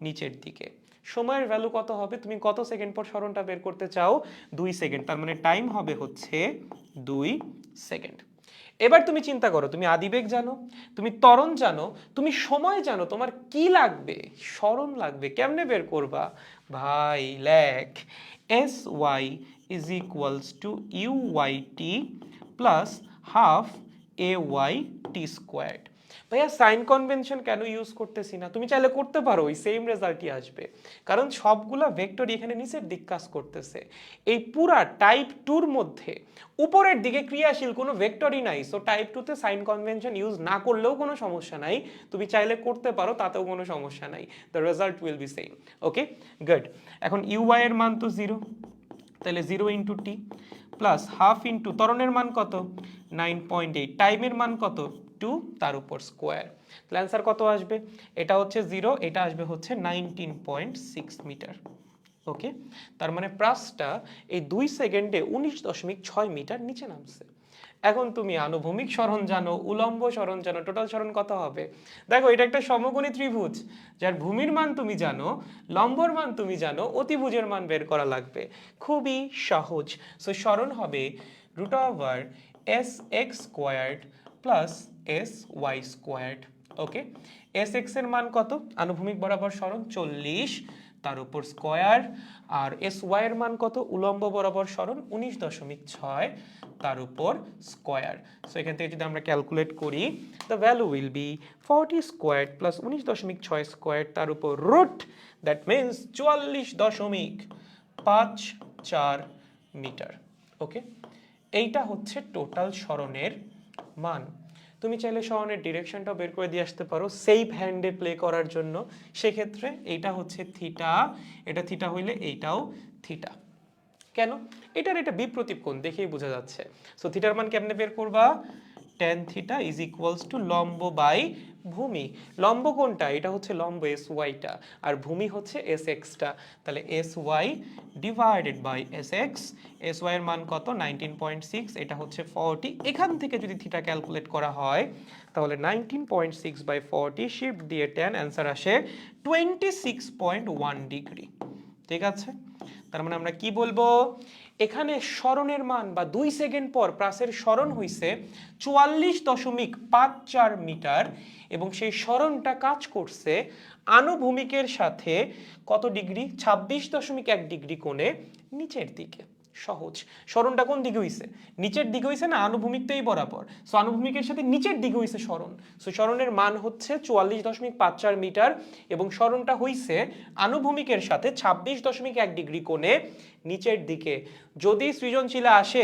নিচের দিকে। সময়ের ভ্যালু কত হবে? তুমি কত সেকেন্ড পর সরণটা বের করতে চাও? 2 সেকেন্ড, তার মানে টাইম হবে হচ্ছে 2 সেকেন্ড। এবার তুমি চিন্তা করো, তুমি আদিবেগ জানো, তুমি ত্বরণ জানো, তুমি সময় জানো, তোমার কি লাগবে? সরণ লাগবে। কেমনে বের করবা ভাই? লেখ sy is equals to uyt plus half ay t squared। ভাইয়া সাইন কনভেনশন কেন ইউজ করতেছি না? তুমি চাইলে করতে পারো, ওই সেম রেজাল্টই আসবে, কারণ সবগুলা ভেক্টরই এখানে নিচের দিক কাজ করতেছে। এই পুরা টাইপ টুর মধ্যে উপরের দিকে ক্রিয়াশীল কোনো ভেক্টরই নাই, সো টাইপ টুতে সাইন কনভেনশন ইউজ না করলেও কোনো সমস্যা নাই, তুমি চাইলে করতে পারো, তাতেও কোনো সমস্যা নাই, the result will be same. Okay, good. এখন ইউআই এর মান তো 0, তাহলে 0 into T plus half into ত্বরণের মান কত 9.8, টাইমের মান কত 2, তার উপর স্কোয়ার। তাহলে অ্যান্সার কত আসবে? এটা হচ্ছে 0, এটা আসবে হচ্ছে 19.6 মিটার। ওকে, তার মানে প্রাসটা এই 2 সেকেন্ডে 19.6 মিটার নিচে নামছে। এখন তুমি আনুভূমিক সরণ জানো, উলম্ব সরণ জানো, টোটাল সরণ কত হবে? দেখো এটা একটা সমকোণী ত্রিভুজ, যার ভূমির মান তুমি জানো, লম্বর মান তুমি জানো, অতিভুজের মান বের করা লাগবে, খুবই সহজ। সো সরণ হবে √sx² প্লাস sy²। ওকে, sx এর মান কত? আনুভূমিক বরাবর সরণ 40, তার উপর স্কোয়ার, আর sy এর মান কত? উলম্ব বরাবর সরণ 19.6, তার উপর স্কোয়ার। সো এখান থেকে যদি আমরা ক্যালকুলেট করি, the value will be 40² plus 19.6² তার উপর রুট, দ্যাট মিনস 44.54 মিটার। ওকে, এইটা হচ্ছে টোটাল সরণের মান। তুমি চাইলে সরণের ডিরেকশনটাও বের করে দিয়ে আসতে পারো সেফ হ্যান্ডে প্লে করার জন্য। সেক্ষেত্রে এইটা হচ্ছে থিটা, এটা থিটা হইলে এইটাও থিটা। কেন? এটা বিপ্রতীপ কোণ দেখেই বোঝা যাচ্ছে। সো থিটার মান কেমনে বের করবা? tan theta is equals to লম্ব বাই ভূমি। লম্ব কোনটা? এটা হচ্ছে লম্ব sy টা, আর ভূমি হচ্ছে sx টা। তাহলে sy divided by sx, sy এর মান কত 19.6, এটা হচ্ছে 40। এখান থেকে যদি থিটা ক্যালকুলেট করা হয় তাহলে 19.6 বাই 40 শিফট দিয়ে tan, অ্যান্সার আসে 26.1 ডিগ্রি। ঠিক আছে, তার মানে আমরা কি বলবো? এখানে সরণের মান বা 2 সেকেন্ড পর প্রাসের সরণ হইছে 44.54 মিটার, এবং সেই সরণটা কাজ করছে আনুভূমিকের সাথে কত ডিগ্রি? 26.1 ডিগ্রি কোণে নিচের দিকে। সহজ। সরণটা কোন দিকে হইছে? নিচের দিকে হইছে না, আনুভূমিক তো এই বরাবর, সো আনুভূমিকের সাথে নিচের দিকে হইছে সরণ। সো সরণের মান হচ্ছে 44.54 মিটার, এবং সরণটা হইছে আনুভূমিকের সাথে 26.1 ডিগ্রি কোণে নিচের দিকে। যদি সৃজনশীলে আসে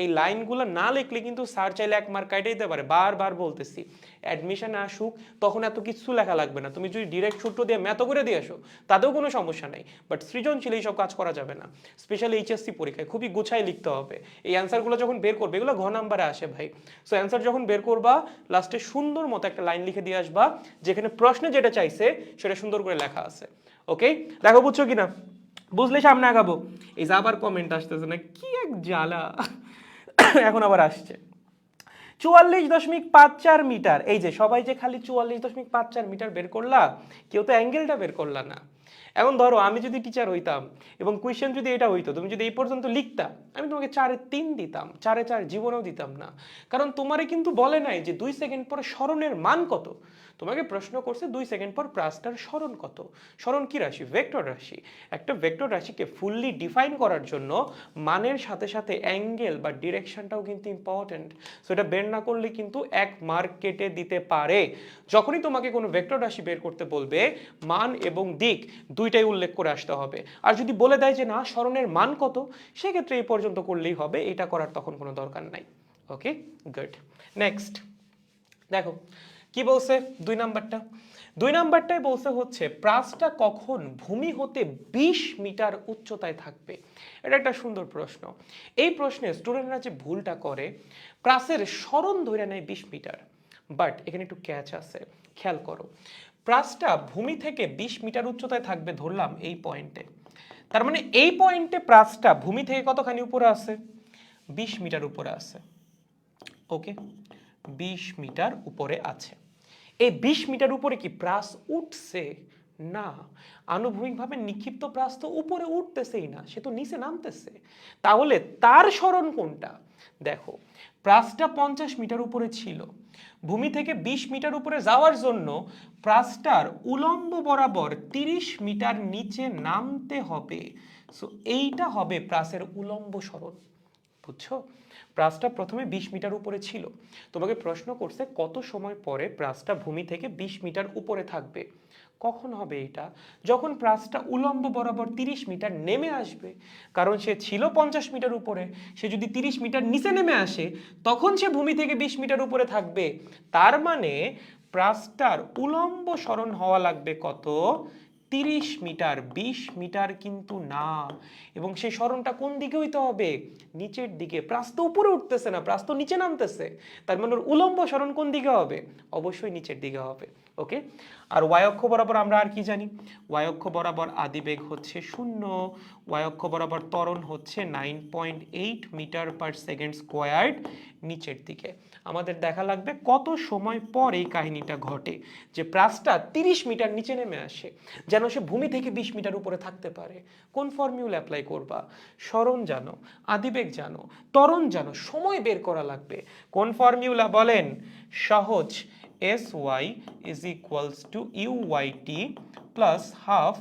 এই লাইনগুলো না লিখলে কিন্তু স্যার চাইলে 1 মার্ক কাইটে দিতে পারে, বারবার বলতেছি। অ্যাডমিশন আসুক তখন এত কিছু লেখা লাগবে না, তুমি যদি ডিরেক্ট সূত্র দিয়ে ম্যাথ করে দিয়ে আসো তাতেও কোনো সমস্যা নেই, বাট সৃজনশীল এইসব কাজ করা যাবে না। স্পেশালি এইচএসসি পরীক্ষায় খুবই গুছাই লিখতে হবে। এই অ্যান্সারগুলো যখন বের করবে, এগুলো ঘ নাম্বারে আসে ভাই। সো অ্যান্সার যখন বের করবা লাস্টে সুন্দর মতো একটা লাইন লিখে দিয়ে আসবা, যেখানে প্রশ্নে যেটা চাইছে সেটা সুন্দর করে লেখা আছে। ওকে, দেখো বুঝছো কিনা? বুঝলে সামনে আগাবো। এই যে আবার কমেন্ট আসতেছে না, কি এক জ্বালা। এখন আবার আসছে 44.54 মিটার। এই যে সবাই যে খালি 44.54 মিটার বের করলা, কেউ তো অ্যাঙ্গেলটা বের করলা না। এখন ধরো আমি যদি টিচার হইতাম এবং কোয়েশ্চেন যদি এটা হইতো, তুমি যদি এই পর্যন্ত লিখতা, আমি তোমাকে 4-3 দিতাম, 4-4 জীবনেও দিতাম না। কারণ তোমারে কিন্তু বলে নাই যে 2 সেকেন্ড পরে সরণের মান কত, তোমাকে প্রশ্ন করছে 2 সেকেন্ড পর প্রাসটার সরণ কত। সরণ কি রাশি? ভেক্টর রাশি। একটা ভেক্টর রাশিকে ফুললি ডিফাইন করার জন্য মানের সাথে সাথে অ্যাঙ্গেল বা ডিরেকশনটাও কিন্তু ইম্পর্টেন্ট। সো এটা বের না করলে কিন্তু 1 মার্ক কেটে দিতে পারে। যখনই তোমাকে কোনো ভেক্টর রাশি বের করতে বলবে, মান এবং দিক দুইটাই উল্লেখ করে আসতে হবে। আর যদি বলে দেয় যে না সরণের মান কত, সেক্ষেত্রে এই পর্যন্ত করলেই হবে, এটা করার তখন কোনো দরকার নাই। ওকে, গুড। নেক্সট দেখো কি বলছে 2 নাম্বারটা। 2 নাম্বারটাই বলছে হচ্ছে প্রাসটা কখন ভূমি হতে 20 মিটার উচ্চতায় থাকবে। এটা একটা সুন্দর প্রশ্ন। এই প্রশ্নে স্টুডেন্টরা যে ভুলটা করে, প্রাসের সরণ ধরে নেয় 20 মিটার, বাট এখানে একটু ক্যাচ আছে, খেয়াল করো। প্রাসটা ভূমি থেকে 20 মিটার উচ্চতায় থাকবে ধরলাম এই পয়েন্টে, তার মানে এই পয়েন্টে প্রাসটা ভূমি থেকে কতখানি উপরে আছে? 20 মিটার উপরে আছে। ওকে, 20 মিটার উপরে আছে। এই 20 মিটার উপরে কি প্রাস উঠছে? না, আনুভূমিকভাবে নিক্ষিপ্ত প্রাস তো উপরে উঠতেছেই না, সে তো নিচে নামতেছে। তাহলে তার সরণ কোনটা? দেখো, প্রাসটা 50 মিটার উপরে ছিল, ভূমি থেকে 20 মিটার উপরে যাওয়ার জন্য প্রাসটার উলম্ব বরাবর 30 মিটার নিচে নামতে হবে। সো এইটা হবে প্রাসের উলম্ব সরণ। বুঝছো? প্রাসটা প্রথমে 20 মিটার উপরে ছিল, তোমাকে প্রশ্ন করছে কত সময় পরে প্রাসটা ভূমি থেকে 20 মিটার উপরে থাকবে। কখন হবে এটা? যখন প্রাসটা উলম্ব বরাবর 30 মিটার নেমে আসবে। কারণ সে ছিল 50 মিটার উপরে, সে যদি 30 মিটার নিচে নেমে আসে তখন সে ভূমি থেকে 20 মিটার উপরে থাকবে। তার মানে প্রাসটার উলম্ব সরণ হওয়া লাগবে কত? 30 মিটার, 20 মিটার কিন্তু না। এবং সেই সরণটা কোন দিকে হইতে হবে? নিচের দিকে। প্রাস তো উপরে উঠতেছে না, প্রাস তো নিচে নামতেছে। তার মানে ওর উলম্ব সরণ কোন দিকে হবে? অবশ্যই নিচের দিকে হবে। ওকে, আর ওয়াই অক্ষ বরাবর আমরা আর কি জানি? ওয়াই অক্ষ বরাবর আদিবেগ হচ্ছে 0, ওয়াই অক্ষ বরাবর ত্বরণ হচ্ছে 9.8 মিটার পার সেকেন্ড স্কোয়ার্ড নিচের দিকে। আমাদের দেখা লাগবে কত সময় পর এই কাহিনীটা ঘটে যে প্রাসটা 30 মিটার নিচে নেমে আসে, যেন সে ভূমি থেকে 20 মিটার উপরে থাকতে পারে। কোন ফর্মুলা অ্যাপ্লাই করবা? সরণ জানো, আদিবেগ জানো, ত্বরণ জানো, সময় বের করা লাগবে। কোন ফর্মুলা বলেন? সহজ, sy is equals to uyt plus half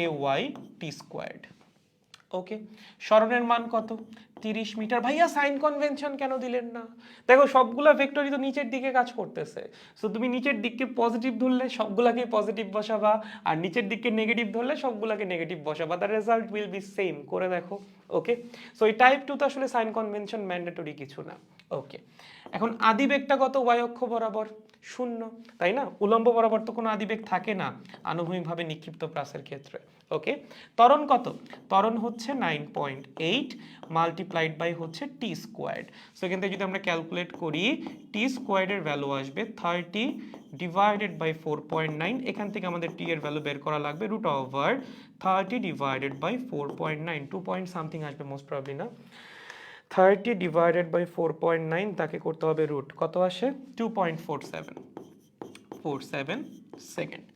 ayt squared। ওকে, সরণের মান কত? 30 মিটার। ভাইয়া সাইন কনভেনশন কেন দিলেন না? দেখো সবগুলা ভেক্টরই তো নিচের দিকে কাজ করতেছে, সো তুমি নিচের দিককে পজিটিভ ধরলে সবগুলাকে পজিটিভ বসাবা, আর নিচের দিককে নেগেটিভ ধরলে সবগুলাকে নেগেটিভ বসাবা। The result will be same. করে দেখো। ওকে, সো এই টাইপ 2 তো আসলে সাইন কনভেনশন ম্যান্ডেটরি কিছু না। ওকে, এখন আদিবেগটা কত? ওয়াই অক্ষ বরাবর 0, তাই না? উলম্ব বরাবর তো কোনো আদিবেগ থাকে না আনুভূমিকভাবে নিক্ষিপ্ত প্রাসের ক্ষেত্রে। ওকে, ত্বরণ কত? ত্বরণ হচ্ছে 9.8 মাল্টিপ্লাইড বাই হচ্ছে টি স্কোয়ার্ড। সো এখান থেকে যদি আমরা ক্যালকুলেট করি, টি স্কোয়ার্ডের ভ্যালু আসবে 30 ডিভাইডেড বাই 4.9। এখান থেকে আমাদের টি এর ভ্যালু বের করা লাগবে root over 30 divided by 4.9, 2 point something আসবে মোস্ট প্রবাবলি, না? 30 ডিভাইডেড বাই 4.9 তাকে করতে হবে রুট, কত আসে? 2.47 সেকেন্ড।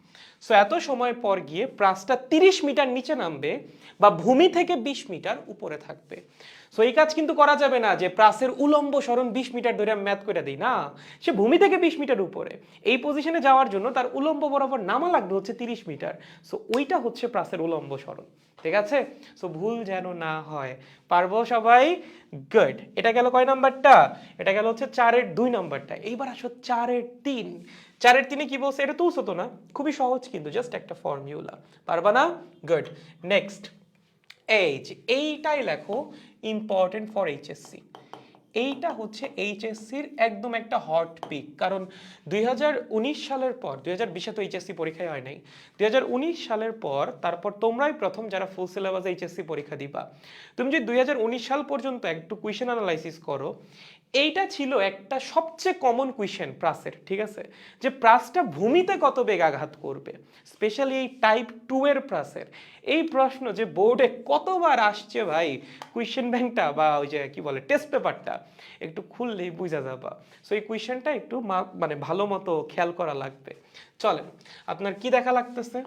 সো এত সময় পর গিয়ে প্রাসটা 30 মিটার নিচে নামবে বা ভূমি থেকে 20 মিটার উপরে থাকবে। সো এই কাজ কিন্তু করা যাবে না যে প্রাসের উলম্ব সরণ 20 মিটার ধরে আমি ম্যাথ করে দিই, না। সে ভূমি থেকে 20 মিটার উপরে, এই পজিশনে যাওয়ার জন্য তার উলম্ব বরাবর নামা লাগবে হচ্ছে 30 মিটার। সো ওইটা হচ্ছে প্রাসের উলম্ব সরণ। ঠিক আছে? সো ভুল যেন না হয়। পারবো সবাই? গুড। এটা গেল কয় নাম্বারটা? এটা গেল হচ্ছে 4-এর 2 নাম্বারটা। এইবার আসো 4-এর 3। 4-এর 3-এ কি বলছে? এটা তো হতো না, খুবই সহজ কিন্তু, জাস্ট একটা ফর্মুলা। পারবা না? গুড। নেক্সট, এই যে এইটাই লেখো, ইম্পর্টেন্ট ফর এইচএসসি। এইটা হচ্ছে এইচএসসির একদম একটা হট পিক। কারণ 2019 সালের পর, 2020-এ তো এইচএসসি পরীক্ষায় হয় নাই, 2019 সালের পর তারপর তোমরাই প্রথম যারা ফুল সিলেবাস এইচএসসি পরীক্ষা দিবা। তুমি যদি 2019 সাল পর্যন্ত একটু কোয়েশ্চেন অ্যানালাইসিস করো, এইটা ছিল একটা সবচেয়ে কমন কোয়েশ্চেন প্রাসের। ঠিক আছে, যে প্রাসটা ভূমিতে কত বেগ আঘাত করবে, স্পেশালি এই টাইপ 2 এর প্রাসের এই প্রশ্ন যে বোর্ডে কতবার আসছে ভাই, কোয়েশ্চেন ব্যাংকটা বা ওই যে কি বলে টেস্ট পেপারটা একটু খুললেই বুঝা যাবা। সো এই কোয়েশ্চেনটা একটু মানে ভালো মতো খেয়াল করা লাগবে। চলেন, আপনার কি দেখা লাগতেছে?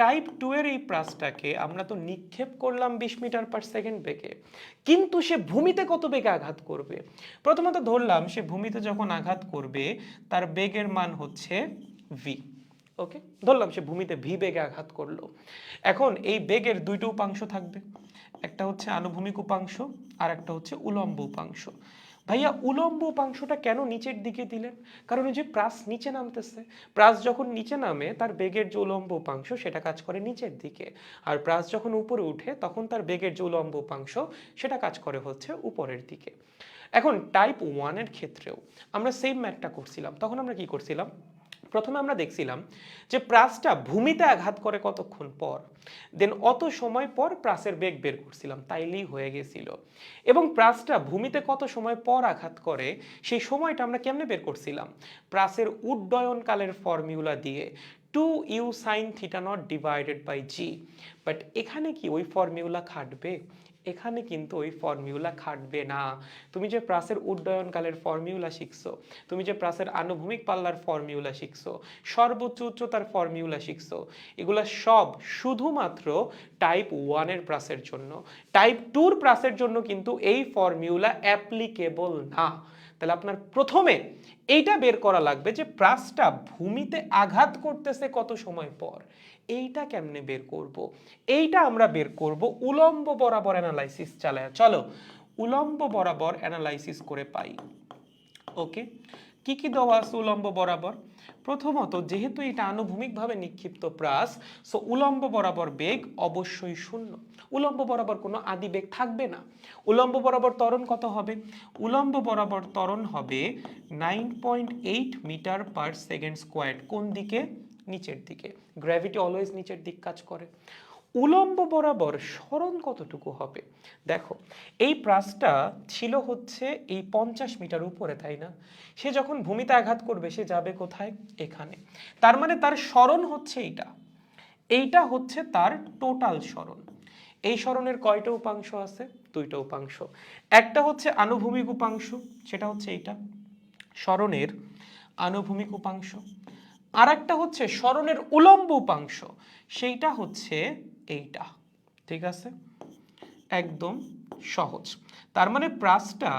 টাইপ 2 এর এই প্রাসটাকে আমরা তো নিক্ষেপ করলাম 20 মিটার পার সেকেন্ড বেগে, কিন্তু সে ভূমিতে কত বেগে আঘাত করবে? প্রথমত ধরলাম সে ভূমিতে যখন আঘাত করবে তার বেগের মান হচ্ছে ভি। ওকে, ধরলাম সে ভূমিতে ভি বেগে আঘাত করলো। এখন এই বেগের দুইটা উপাংশ থাকবে, একটা হচ্ছে আনুভূমিক উপাংশ আর একটা হচ্ছে উলম্ব উপাংশ। ভাইয়া উলম্ব উপাংশটা কেন নিচের দিকে দিলেন? কারণ ওই যে প্রাস নিচে নামতেছে, প্রাস যখন নিচে নামে তার বেগের যে উলম্ব উপাংশ সেটা কাজ করে নিচের দিকে, আর প্রাস যখন উপরে উঠে তখন তার বেগের যে উলম্ব উপাংশ সেটা কাজ করে হচ্ছে উপরের দিকে। এখন টাইপ 1 এর ক্ষেত্রেও আমরা সেম ম্যাথটা করছিলাম। তখন আমরা কি করছিলাম? প্রথমে আমরা দেখছিলাম যে প্রাসটা ভূমিতে আঘাত করে কতক্ষণ পর, দেন অত সময় পর প্রাসের বেগ বের করছিলাম, তাইলেই হয়ে গেছিল। এবং প্রাসটা ভূমিতে কত সময় পর আঘাত করে সেই সময়টা আমরা কেমনে বের করছিলাম? প্রাসের উড্ডয়নকালের ফর্মুলা দিয়ে 2u sin theta naught divided by g। But এখানে কি ওই ফর্মুলা খাটবে? এখানে কিন্তু ওই ফর্মুলা খাটবে না। তুমি যে প্রাসের উড্ডয়নকালের ফর্মুলা শিখছো, তুমি যে প্রাসের আনুভূমিক পাল্লার ফর্মুলা শিখছো, সর্বোচ্চ উচ্চতার ফর্মুলা শিখছো, এগুলা সব শুধুমাত্র টাইপ 1 এর প্রাসের জন্য। টাইপ 2 এর প্রাসের জন্য কিন্তু এই ফর্মুলা অ্যাপ্লিকেবল না। তাহলে আপনার প্রথমে এইটা বের করা লাগবে যে প্রাসটা ভূমিতে আঘাত করতেছে কত সময় পর। এইটা কেমনে বের করব? এইটা আমরা বের করব উলম্ব বরাবর অ্যানালাইসিস চালায়। চলো উলম্ব বরাবর অ্যানালাইসিস করে পাই। ওকে, কি কি দেওয়া আছে উলম্ব বরাবর? প্রথমত যেহেতু এটা আনুভূমিকভাবে নিক্ষিপ্ত প্রাস, সো উলম্ব বরাবর বেগ অবশ্যই শূন্য। উলম্ব বরাবর কোনো আদি বেগ থাকবে না। উলম্ব বরাবর ত্বরণ কত হবে? উলম্ব বরাবর ত্বরণ হবে 9.8 মিটার পার সেকেন্ড স্কোয়ার। কোন দিকে? নিচের দিকে। গ্র্যাভিটি অলওয়েজ নিচের দিক কাজ করে। উলম্ব বরাবর সরণ কতটুকু হবে? দেখো, এই প্রাসটা ছিল হচ্ছে এই 50 মিটার উপরে, তাই না? সে যখন ভূমিতে আঘাত করবে সে যাবে কোথায়? এখানে। তার মানে তার সরণ হচ্ছে এইটা। এইটা হচ্ছে তার টোটাল সরণ। এই সরণের কয়টা উপাংশ আছে? দুইটা উপাংশ। একটা হচ্ছে আনুভূমিক উপাংশ, সেটা হচ্ছে এইটা সরণের আনুভূমিক উপাংশ। আর একটা হচ্ছে সরণের উলম্ব উপাংশ, সেইটা হচ্ছে এইটা। ঠিক আছে, একদম সহজ। তার মানে প্রাসটা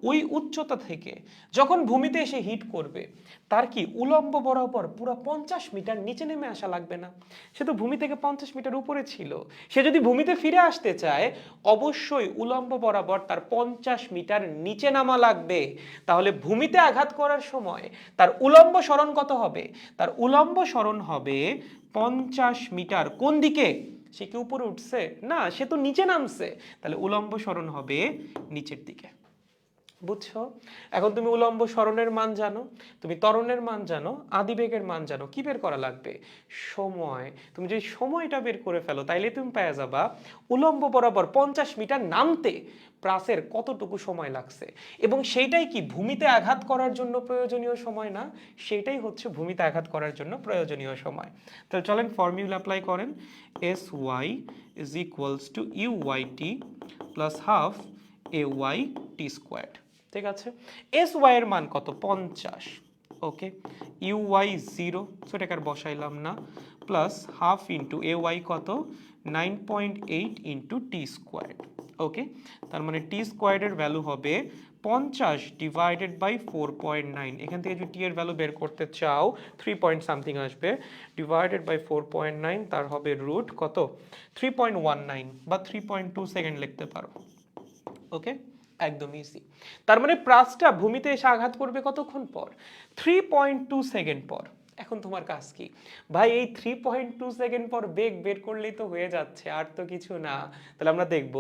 ওই উচ্চতা থেকে যখন ভূমিতে এসে হিট করবে, তার কি উলম্ব বরাবর পুরো 50 মিটার নিচে নেমে আসা লাগবে না? সে তো ভূমি থেকে 50 মিটার উপরে ছিল। সে যদি ভূমিতে ফিরে আসতে চায়, অবশ্যই উলম্ব বরাবর তার 50 মিটার নিচে নামা লাগবে। তাহলে ভূমিতে আঘাত করার সময় তার উলম্ব সরণ কত হবে? তার উলম্ব সরণ হবে 50 মিটার। কোন দিকে? সে কি উপরে উঠছে? না, সে তো নিচে নামছে। তাহলে উলম্ব সরণ হবে নিচের দিকে। বুঝছো? এখন তুমি উলম্ব সরণের মান জানো, তুমি ত্বরণের মান জানো, আদিবেগের মান জানো। কি বের করা লাগবে? সময়। তুমি যদি সময়টা বের করে ফেলো, তাইলে তুমি পেয়ে যাবা উলম্ব বরাবর 50 মিটার নামতে প্রাসের কতটুকু সময় লাগছে। এবং সেইটাই কি ভূমিতে আঘাত করার জন্য প্রয়োজনীয় সময় না, সেইটাই হচ্ছে ভূমিতে আঘাত করার জন্য প্রয়োজনীয় সময়। তাহলে চলেন ফর্মুলা অ্যাপ্লাই করেন। S y is equals to u y t plus half a y t square. ঠিক আছে, এস ওয়াই এর মান কত? 50। ওকে, ইউ ওয়াই 0, সেটাকে আর বসাইলাম না, plus half into A Y কত? 9.8 ইন্টু টি স্কোয়ার। ওকে, তার মানে টি স্কোয়ারের ভ্যালু হবে 50 ডিভাইডেড বাই 4.9। এখান থেকে যদি টি এর ভ্যালু বের করতে চাও 3 পয়েন্ট সামথিং আসবে, ডিভাইডেড বাই 4.9, তার হবে রুট কত? 3.19 বা 3.2 সেকেন্ড লিখতে পারো। ওকে, একদম ইজি। তার মানে প্রাসটা ভূমিতে এসে আঘাত করবে কতক্ষণ পর? 3.2 সেকেন্ড পর। এখন তোমার কাজ কি? ভাই এই 3.2 সেকেন্ড পর বেগ বের করলেই তো হয়ে যাচ্ছে, আর তো কিছু না। তাহলে আমরা দেখব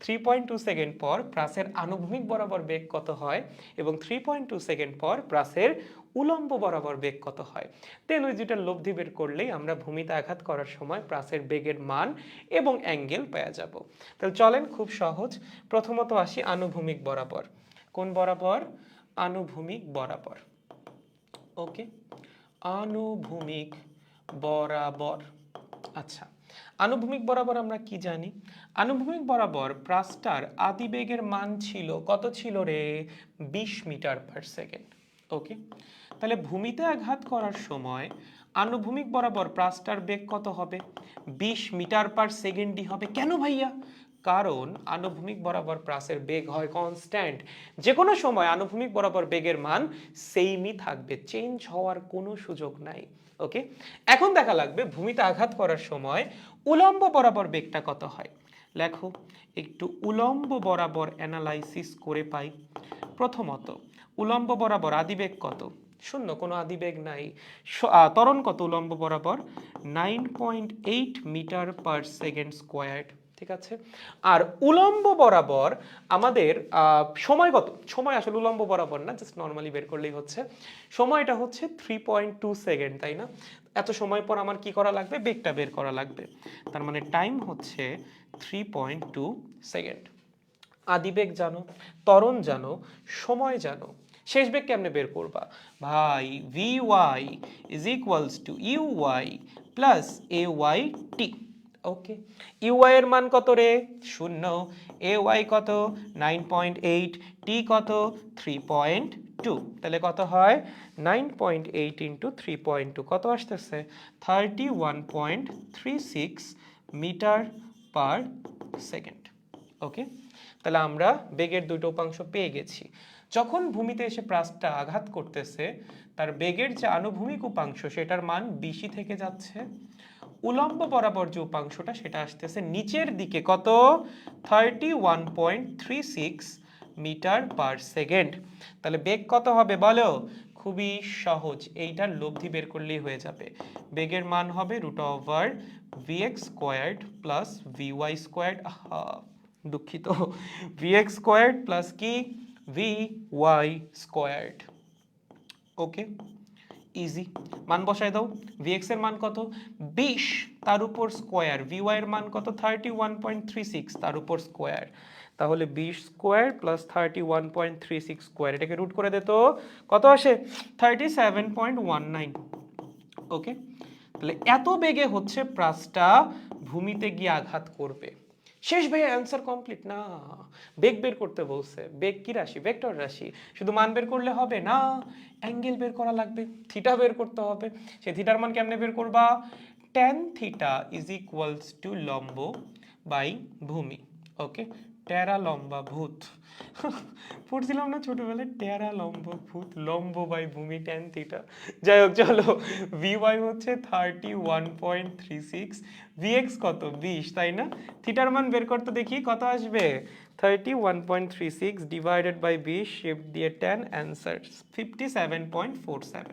3.2 সেকেন্ড পর প্রাসের আনুভূমিক বরাবর বেগ কত হয় এবং 3.2 সেকেন্ড পর প্রাসের উলম্ব বরাবর বেগ কত হয়। দেন ওই দুইটার লব্ধি বের করলেই আমরা ভূমিতে আঘাত করার সময় প্রাসের বেগের মান এবং অ্যাঙ্গেল পেয়ে যাব। তাহলে চলেন, খুব সহজ। প্রথমত আসি আনুভূমিক বরাবর। কোন বরাবর? আনুভূমিক বরাবর। ওকে, আনুভূমিক বরাবর। আচ্ছা, আনুভূমিক বরাবর আমরা কি জানি? আনুভূমিক বরাবর প্রাসটার আদিবেগের মান ছিল কত? ছিল রে 20 মিটার পার সেকেন্ড। ওকে, তাহলে ভূমিতে আঘাত করার সময় আনুভূমিক বরাবর প্রাসটার বেগ কত হবে? 20 মিটার পার সেকেন্ডই হবে। কেন ভাইয়া? কারণ আনুভূমিক বরাবর প্রাসের বেগ হয় কনস্ট্যান্ট। যে কোনো সময় আনুভূমিক বরাবর বেগের মান সেমই থাকবে, চেঞ্জ হওয়ার কোনো সুযোগ নাই। ওকে, এখন দেখা লাগবে ভূমিতে আঘাত করার সময় উলম্ব বরাবর বেগটা কত হয়। লেখো, একটু উলম্ব বরাবর অ্যানালাইসিস করে পাই। প্রথমত উলম্ব বরাবর আদিবেগ কত? শূন্য, কোনো আদিবেগ নাই। ত্বরণ কত উলম্ব বরাবর? 9.8 মিটার পার সেকেন্ড স্কোয়ার। ঠিক আছে, আর উলম্ব বরাবর আমাদের সময় কত? সময় আসলে উলম্ব বরাবর না, জাস্ট নর্মালি বের করলেই হচ্ছে। সময়টা হচ্ছে 3.2 সেকেন্ড, তাই না? এত সময় পর আমার কি করা লাগবে? বেগটা বের করা লাগবে। তার মানে টাইম হচ্ছে 3.2 সেকেন্ড। আদিবেগ জানো, ত্বরণ জানো, সময় জানো, শেষ বেগ কেমনে বের করবা? ভাই v y is equals to u y plus a y t. Okay, u i এর মান কত রে? 0। এ ওয়াই কত? 9.8। টি কত? 3.2। তাহলে কত হয়? 9.8 ইন্টু 3.2 কত আসতেছে? 31.36 মিটার পার সেকেন্ড। ওকে, তাহলে আমরা বেগের দুটো উপাংশ পেয়ে গেছি। যখন ভূমিতে এসে প্রাসটা আঘাত করতেছে, তার বেগের যে আনুভূমিক উপাংশ সেটার মান বেশি থেকে যাচ্ছে, উলম্ব বরাবর যে উপাংশটা সেটা আসতেছে নিচের দিকে কত 31.36 মিটার পার সেকেন্ড। তাহলে বেগ কত হবে বলো? খুবই সহজ, এইটার লব্ধি বের করলেই হয়ে যাবে। বেগের মান হবে √vx² প্লাস vy², দুঃখিত, vx² প্লাস কি vy²। ওকে, ইজি। মান বসায় দাও। vx এর মান কত 20, তার উপর স্কোয়ার। vy এর মান কত 31.36, তার উপর স্কোয়ার। তাহলে 20² প্লাস 31.36², এটাকে রুট করে দে তো কত আসে 37.19। ওকে, তাহলে এত বেগে হচ্ছে প্রাসটা ভূমিতে গিয়ে আঘাত করবে। শেষ ভাই, অ্যান্সার কমপ্লিট না, বেগ বের করতে বলছে। বেগ কি রাশি? ভেক্টর রাশি। শুধু মান বের করলে হবে না, অ্যাঙ্গেল বের করা লাগবে, থিটা বের করতে হবে। সেই থিটার মান কেমনে বের করবা? tan theta is equals to লম্ব বাই ভূমি। ওকে, টেরা লম্বা ভূত পড়ছিলাম না ছোটবেলায়, টেরা লম্ব ভূত, লম্ব বাই ভূমি tan থিটা। যাই হোক, চলো, vy হচ্ছে 31.36, vx কত 20, তাই না? থিটার মান বের করতে দেখি কত আসবে 31.36 ডিভাইডেড বাই 20, শিফট দিয়ে tan, অ্যান্সার 57.47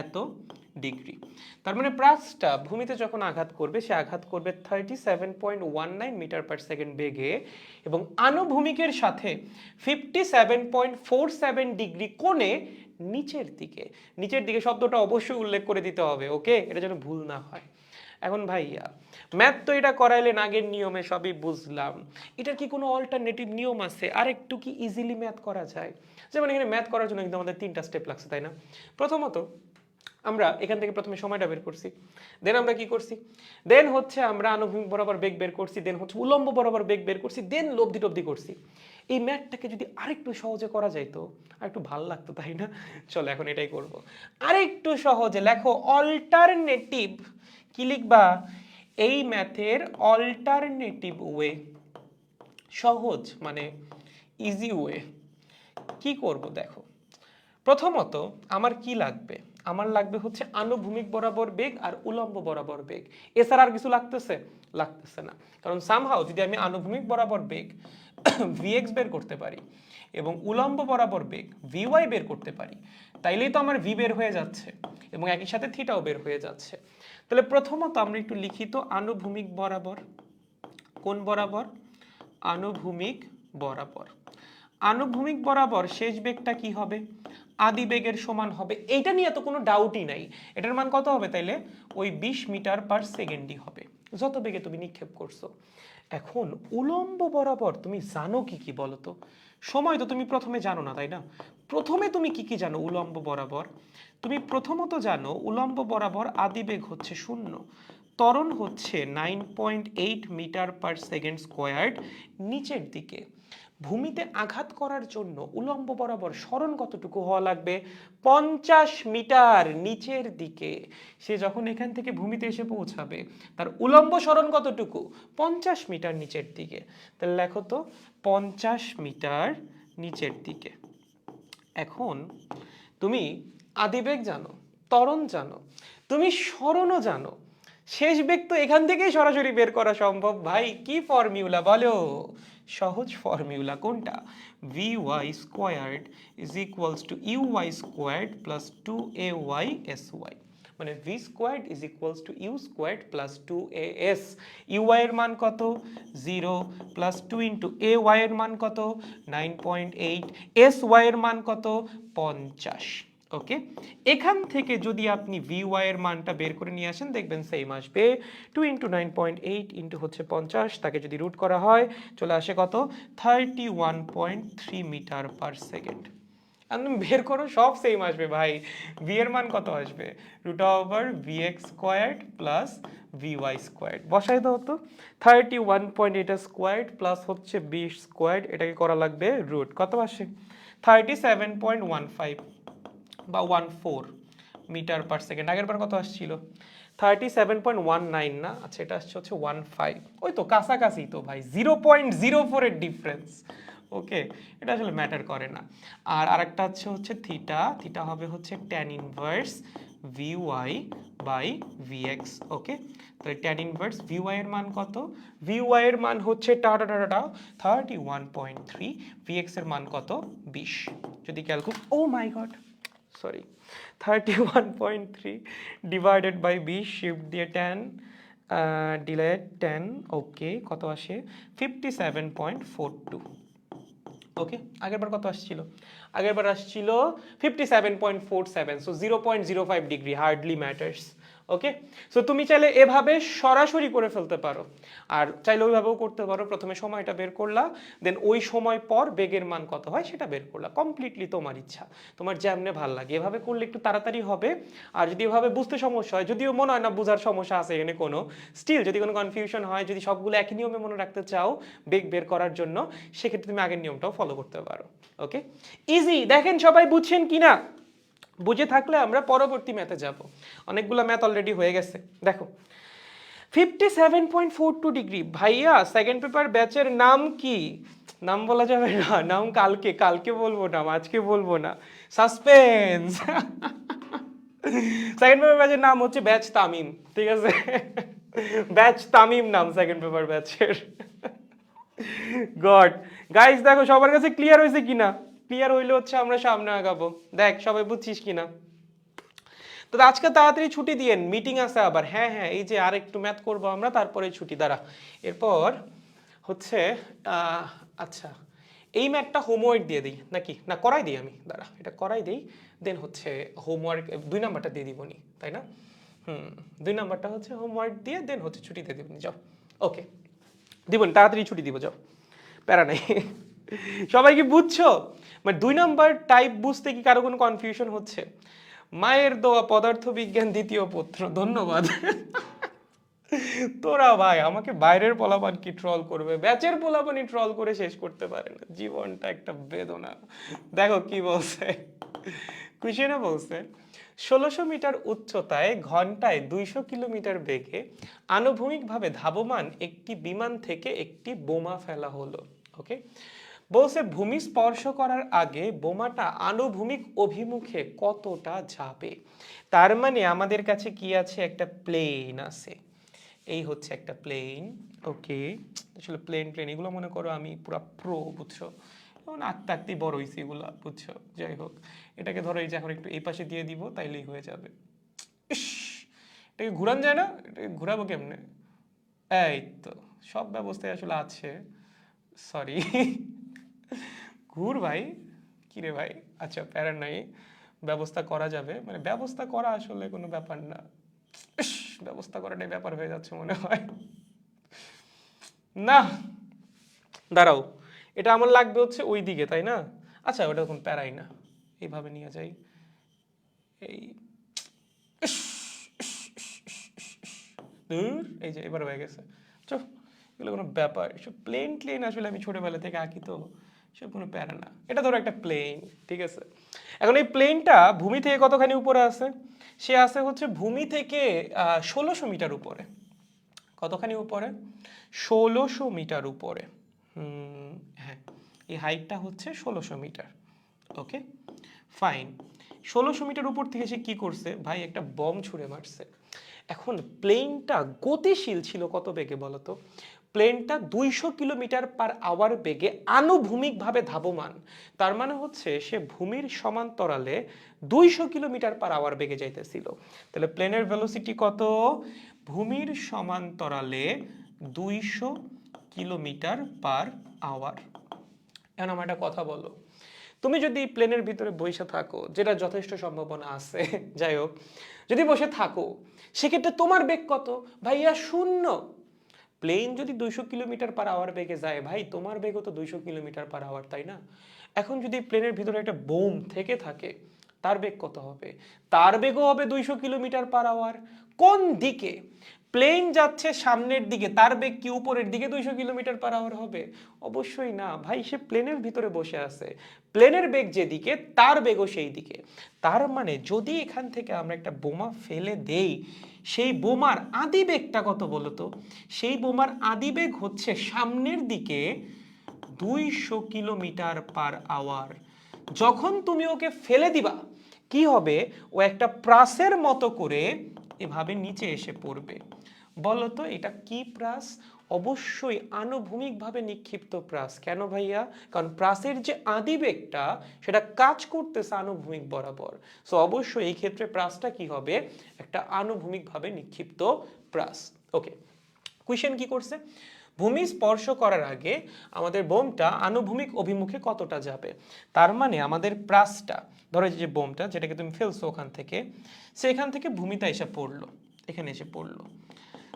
এত ডিগ্রি। তার মানে প্রাসটা ভূমিতে যখন আঘাত করবে, সে আঘাত করবে 37.19 মিটার পার সেকেন্ড বেগে এবং আনুভূমিকের সাথে 57.47 ডিগ্রি কোণে নিচের দিকে। নিচের দিকে শব্দটা অবশ্যই উল্লেখ করে দিতে হবে, ওকে, এটা যেন ভুল না হয়। এখন ভাইয়া, ম্যাথ তো এটা করাইলেন আগের নিয়মে, সবই বুঝলাম। এটার কি কোনো অল্টারনেটিভ নিয়ম আছে? আর একটু কি ইজিলি ম্যাথ করা যায়? যেমন এখানে ম্যাথ করার জন্য কিন্তু আমাদের 3টা স্টেপ লাগছে, তাই না? প্রথমত আমরা এখান থেকে প্রথমে সময়টা বের করছি, দেন আমরা কি করছি, দেন হচ্ছে আমরা আনুভূমিক বরাবর বেগ বের করছি, দেন হচ্ছে উলম্ব বরাবর বেগ বের করছি, দেন লব্ধি টব্ধি করছি। এই ম্যাথটাকে যদি আরেকটু সহজে করা যাইতো আর একটু ভালো লাগতো, তাই না? চলো এখন এটাই করব। আরেকটু সহজে লেখো অল্টারনেটিভ। কি লিখবা? এই ম্যাথের অল্টারনেটিভ ওয়ে, সহজ মানে ইজি ওয়ে। কি করব দেখো, প্রথমত আমার কি লাগবে? আমার লাগবে হচ্ছে আনুভূমিক বরাবর বেগ আর উলম্ব বরাবর বেগ। এছাড়া আর কিছু লাগতেছে? লাগতেছে না। কারণ সামহাও যদি আমি আনুভূমিক বরাবর বেগ vx বের করতে পারি এবং উলম্ব বরাবর বেগ vy বের করতে পারি, তাইলেই তো আমার v বের হয়ে যাচ্ছে এবং একই সাথে থিটাও বের হয়ে যাচ্ছে। তাহলে প্রথমত আমরা একটু লিখিত আনুভূমিক বরাবর। কোন বরাবর? আনুভূমিক বরাবর। আনুভূমিক বরাবর শেষ বেগটা কি হবে? আদি বেগের সমান হবে, এইটা নিয়ে তো কোনো ডাউটই নাই। এটার মান কত হবে তাইলে? ওই 20 মিটার পার সেকেন্ডই হবে, যত বেগে তুমি নিক্ষেপ করছো। এখন উলম্ব বরাবর তুমি জানো কি কি বলো তো? সময় তো তুমি প্রথমে জানো না, তাই না? প্রথমে তুমি কি কি জানো উলম্ব বরাবর? তুমি প্রথমত জানো উলম্ব বরাবর আদি বেগ হচ্ছে 0, ত্বরণ হচ্ছে 9.8 মিটার পার সেকেন্ড স্কোয়ার্ড নিচের দিকে। ভূমিতে আঘাত করার জন্য উলম্ব বরাবর সরণ কতটুকু হওয়া লাগবে? 50 মিটার নিচের দিকে। সে যখন এখান থেকে ভূমিতে এসে পৌঁছাবে, তার উলম্ব সরণ কতটুকু? 50 মিটার নিচের দিকে। তাহলে লেখো তো 50 মিটার নিচের দিকে। এখন তুমি আদিবেগ জানো, ত্বরণ জানো, তুমি সরণও জানো, শেষ বেগ তো এখান থেকেই সরাসরি বের করা সম্ভব। ভাই কি ফর্মুলা বলো? সহজ ফর্মুলা কোনটা? vy² is equals two uy² plus 2ay/sy, মানে v² is equals two u² plus 2as। uy এর মান কত? 0 প্লাস 2 ইন্টু ay এর মান কত? 9.8, sy এর মান কত? 50। ওকে, এখান থেকে যদি আপনি vy এর মানটা বের করে নিয়ে আসেন, দেখবেন সেম আসবে। 2 ইন্টু 9.8 ইন্টু হচ্ছে 50, তাকে যদি রুট করা হয় চলে আসে কত? 31.3 মিটার পার সেকেন্ড। আর তুমি বের করো, সব সেম আসবে ভাই। v এর মান কত আসবে? √vx² plus vy²। বসাই দাও তো, 31.8 স্কোয়ার্ড প্লাস হচ্ছে 20 স্কোয়ার্ড, এটাকে করা লাগবে রুট। কত আসে? 37.15 বা 14 মিটার পার সেকেন্ড। আগের বার কত আসছিল? 37.19 না? আচ্ছা, এটা আসছে হচ্ছে 15। ওই তো কাছাকাছি তো ভাই, 0.04 এর ডিফারেন্স। ওকে, এটা আসলে ম্যাটার করে না। আর আরেকটা হচ্ছে থিটা, থিটা হবে হচ্ছে tan inverse v y by v x. Okay, তাহলে ট্যান ইনভার্স ভিওয়াই এর মান কত? ভিওয়াই এর মান হচ্ছে 31.3, ভিএক্স এর মান কত? 20। যদি calculate, oh my God sorry, 31.3 divided by 20, shift দিয়ে 10 ডিলেট 10, ওকে কত আসে? 57.42। ওকে, আগেরবার কত আসছিল? আগেরবার আসছিল 57.47, সো 0.05 ডিগ্রি, হার্ডলি ম্যাটার্স। ওকে, সো তুমি চাইলে এভাবে সরাসরি করে ফেলতে পারো, আর চাইলে ওইভাবেও করতে পারো। প্রথমে সময়টা বের করলা, দেন ওই সময় পর বেগের মান কত হয় সেটা বের করলা। কমপ্লিটলি তোমার ইচ্ছা, তোমার যেমনে ভাল লাগে। এভাবে করলে একটু তাড়াতাড়ি হবে। আর যদি এভাবে বুঝতে সমস্যা হয়, যদিও মনে হয় না বোঝার সমস্যা আছে এখানে কোনো, স্টিল যদি কোনো কনফিউশন হয়, যদি সবগুলো একই নিয়মে মনে রাখতে চাও বেগ বের করার জন্য, সেক্ষেত্রে তুমি আগের নিয়মটাও ফলো করতে পারো। ওকে, ইজি। দেখেন সবাই বুঝছেন কিনা? বুঝে থাকলে আমরা পরবর্তী ম্যাথে যাব। অনেকগুলো ম্যাথ অলরেডি হয়ে গেছে। দেখো 57.42 ডিগ্রি। ভাইয়া সেকেন্ড পেপার ব্যাচের নাম কি? নাম বলা যাবে না, নাম কালকে, কালকে বলবো না, আজকে বলবো না, সাসপেন্স। সেকেন্ড পেপার ব্যাচের নাম হচ্ছে ব্যাচ তামিম, ঠিক আছে? ব্যাচ তামিম নাম সেকেন্ড পেপার ব্যাচের। গড গাইস, দেখো সবার কাছে ক্লিয়ার হয়েছে কিনা? ক্লিয়ার হইলে হচ্ছে আমরা সামনে আগাবো। দেখ সবাই বুঝছিস কিনা? তো আজকে তাড়াতাড়ি ছুটি দিয়েন, মিটিং আছে আবার। হ্যাঁ হ্যাঁ, এই যে আর একটু ম্যাথ করবো আমরা, তারপরে ছুটি। দ্বারা এরপর হচ্ছে আচ্ছা, এই ম্যাথটা হোমওয়ার্ক দিয়ে দিই নাকি? না, করাই দিই আমি। দাঁড়া, এটা করাই দিই, দেন হচ্ছে হোমওয়ার্ক 2 নাম্বারটা দিয়ে দিবনি, তাই না? 2 নাম্বারটা হচ্ছে হোমওয়ার্ক দিয়ে দেন হচ্ছে ছুটি দিয়ে দিবনি। যাও, ওকে দিবনি, তাড়াতাড়ি ছুটি দিব, যাও, প্যারা নাই। সবাই কি বুঝছো? মানে 2 নাম্বার টাইপ বুঝতে কি কারো কোনো কনফিউশন হচ্ছে? মায়ের দোয়া পদার্থবিজ্ঞান দ্বিতীয় পত্র, ধন্যবাদ। তোরা ভাই আমাকে বাইরের পোলাপান কি ট্রল করবে, ব্যাচের পোলাপানি ট্রল করে শেষ করতে পারে না। জীবনটা একটা বেদনা। দেখো কি বলছে, খুশি না? বলছে 1600 মিটার উচ্চতায় ঘন্টায় 200 কিলোমিটার বেগে আনুভূমিকভাবে ধাবমান একটি বিমান থেকে একটি বোমা ফেলা হলো। ওকে, বলছে ভূমি স্পর্শ করার আগে বোমাটা আনুভূমিক অভিমুখে কতটা যাবে। তার মানে আমাদের কাছে কি আছে? একটা প্লেন আছে। এই হচ্ছে একটা প্লেন। ওকে, আসলে প্লেন এগুলো মনে করো আমি পুরা প্রো, বুঝছো? এখন আঁকতে আঁকতেই বড় হয়েছি এগুলা, বুঝছো? যাই হোক, এটাকে ধরো এই যে এখন একটু এই পাশে দিয়ে দিব, তাইলেই হয়ে যাবে। ইস, এটাকে ঘুরান যায় না? এটাকে ঘুরাবো কেমনে? এই তো সব ব্যবস্থায় আসলে আছে। সরি। ঘুর ভাই, কিরে ভাই? আচ্ছা প্যারা নাই, ব্যবস্থা করা যাবে। মানে ব্যবস্থা করা আসলে কোনো ব্যাপার না। ব্যবস্থা করাটাই ব্যাপার হয়ে যাচ্ছে মনে হয়। না দাঁড়াও, এটা আমার লাগবে হচ্ছে ওই দিকে, তাই না? আচ্ছা ওটা কোনো প্যারাই না, এইভাবে নিয়ে যাই। এই এই যে এবার হয়ে গেছে। চল, এগুলো কোনো ব্যাপার, এসব প্লেন আসলে আমি ছোটবেলা থেকে আঁকি, তো সব কোনো প্যারা না। এটা ধরো একটা প্লেন, ঠিক আছে? এখন এই প্লেনটা ভূমি থেকে কতখানি উপরে আছে? সে আছে হচ্ছে ভূমি থেকে 1600 মিটার উপরে। কতখানি উপরে? 1600 মিটার উপরে। হ্যাঁ, এই হাইটটা হচ্ছে 1600 মিটার। Okay fine. 1600 মিটার উপর থেকে সে কি করছে ভাই? একটা বম ছুঁড়ে মারছে। এখন প্লেনটা গতিশীল ছিল কত বেগে বলতো? প্লেনটা 200 কিলোমিটার পার আওয়ার বেগে আনুভূমিকভাবে ধাবমান। তার মানে হচ্ছে সে ভূমির সমান্তরালে 200 কিলোমিটার পার আওয়ার বেগে যাইতেছিল। তাহলে প্লেনের ভেলোসিটি কত? ভূমির সমান্তরালে 200 কিলোমিটার পার আওয়ার। এখন আমার একটা কথা বলো, তুমি যদি প্লেনের ভিতরে বসে থাকো, যেটা যথেষ্ট সম্ভাবনা আছে, যাই হোক, যদি বসে থাকো, সেক্ষেত্রে তোমার বেগ কত? ভাইয়া 0। প্লেন যদি 200 কিলোমিটার পার আওয়ার বেগে যায়, ভাই তোমার বেগও তো 200 কিলোমিটার পার আওয়ার, তাই না? এখন যদি প্লেনের ভিতরে একটা বোম থেকে থাকে, তার বেগ কত হবে? তার বেগও হবে 200 কিলোমিটার পার আওয়ার। কোন দিকে? প্লেন যাচ্ছে সামনের দিকে, তার বেগ কি উপরের দিকে 200 কিলোমিটার পার আওয়ার হবে? অবশ্যই না ভাই, সে প্লেনের ভিতরে বসে আছে, প্লেনের বেগ যেদিকে তার বেগও সেই দিকে। তার মানে যদি এখান থেকে আমরা একটা বোমা ফেলে দেই, সেই বোমার আদিবেগটা কত বলতো? সেই বোমার আদিবেগ হচ্ছে সামনের দিকে 200 কিলোমিটার পার আওয়ার। যখন তুমি ওকে ফেলে দিবা কি হবে, ও একটা প্রাসের মতো করে এভাবে নিচে এসে পড়বে। বলো তো এটা কি প্রাস? অবশ্যই আনুভূমিকভাবে নিক্ষিপ্ত প্রাস। কেন ভাইয়া? কারণ প্রাসের যে আদিবেগটা সেটা কাজ করতেছে আনুভূমিক বরাবর। সো অবশ্যই এই ক্ষেত্রে প্রাসটা কি হবে, একটা আনুভূমিকভাবে নিক্ষিপ্ত প্রাস। ওকে, কোয়েশ্চেন কি করছে, ভূমি স্পর্শ করার আগে আমাদের বোমটা আনুভূমিক অভিমুখে কতটা যাবে। তার মানে আমাদের প্রাসটা, ধরো যে বোমটা যেটাকে তুমি ফেলছো ওখান থেকে, সেখান থেকে ভূমিতে এসে পড়লো, এখানে এসে পড়লো,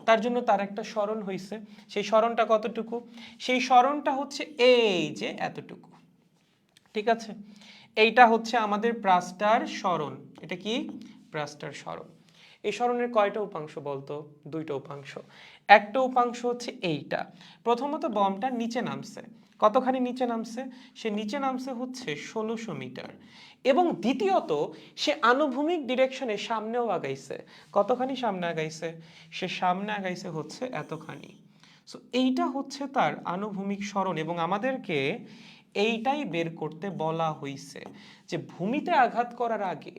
তার জন্য তার একটা সরণ হয়েছে। সেই সরণটা কতটুকু? সেই সরণটা হচ্ছে এই যে এতটুকু। ঠিক আছে, এইটা হচ্ছে আমাদের প্রাসটার সরণ। এটা কি? প্রাসটার সরণ। এই সরণের কয়টা উপাংশ বলতো? দুইটা উপাংশ। একটা উপাংশ হচ্ছে এইটা। প্রথমত বমটা নিচে নামছে, কতখানি নিচে নামছে? সে নিচে নামছে হচ্ছে 1600 মিটার। এবং দ্বিতীয়ত সে আনুভূমিক ডিরেকশনে সামনেও আগাইছে। কতখানি সামনে আগাইছে? সে সামনে আগাইছে হচ্ছে এতখানি। সো এইটা হচ্ছে তার আনুভূমিক সরণ। এবং আমাদেরকে এইটাই বের করতে বলা হয়েছে যে ভূমিতে আঘাত করার আগে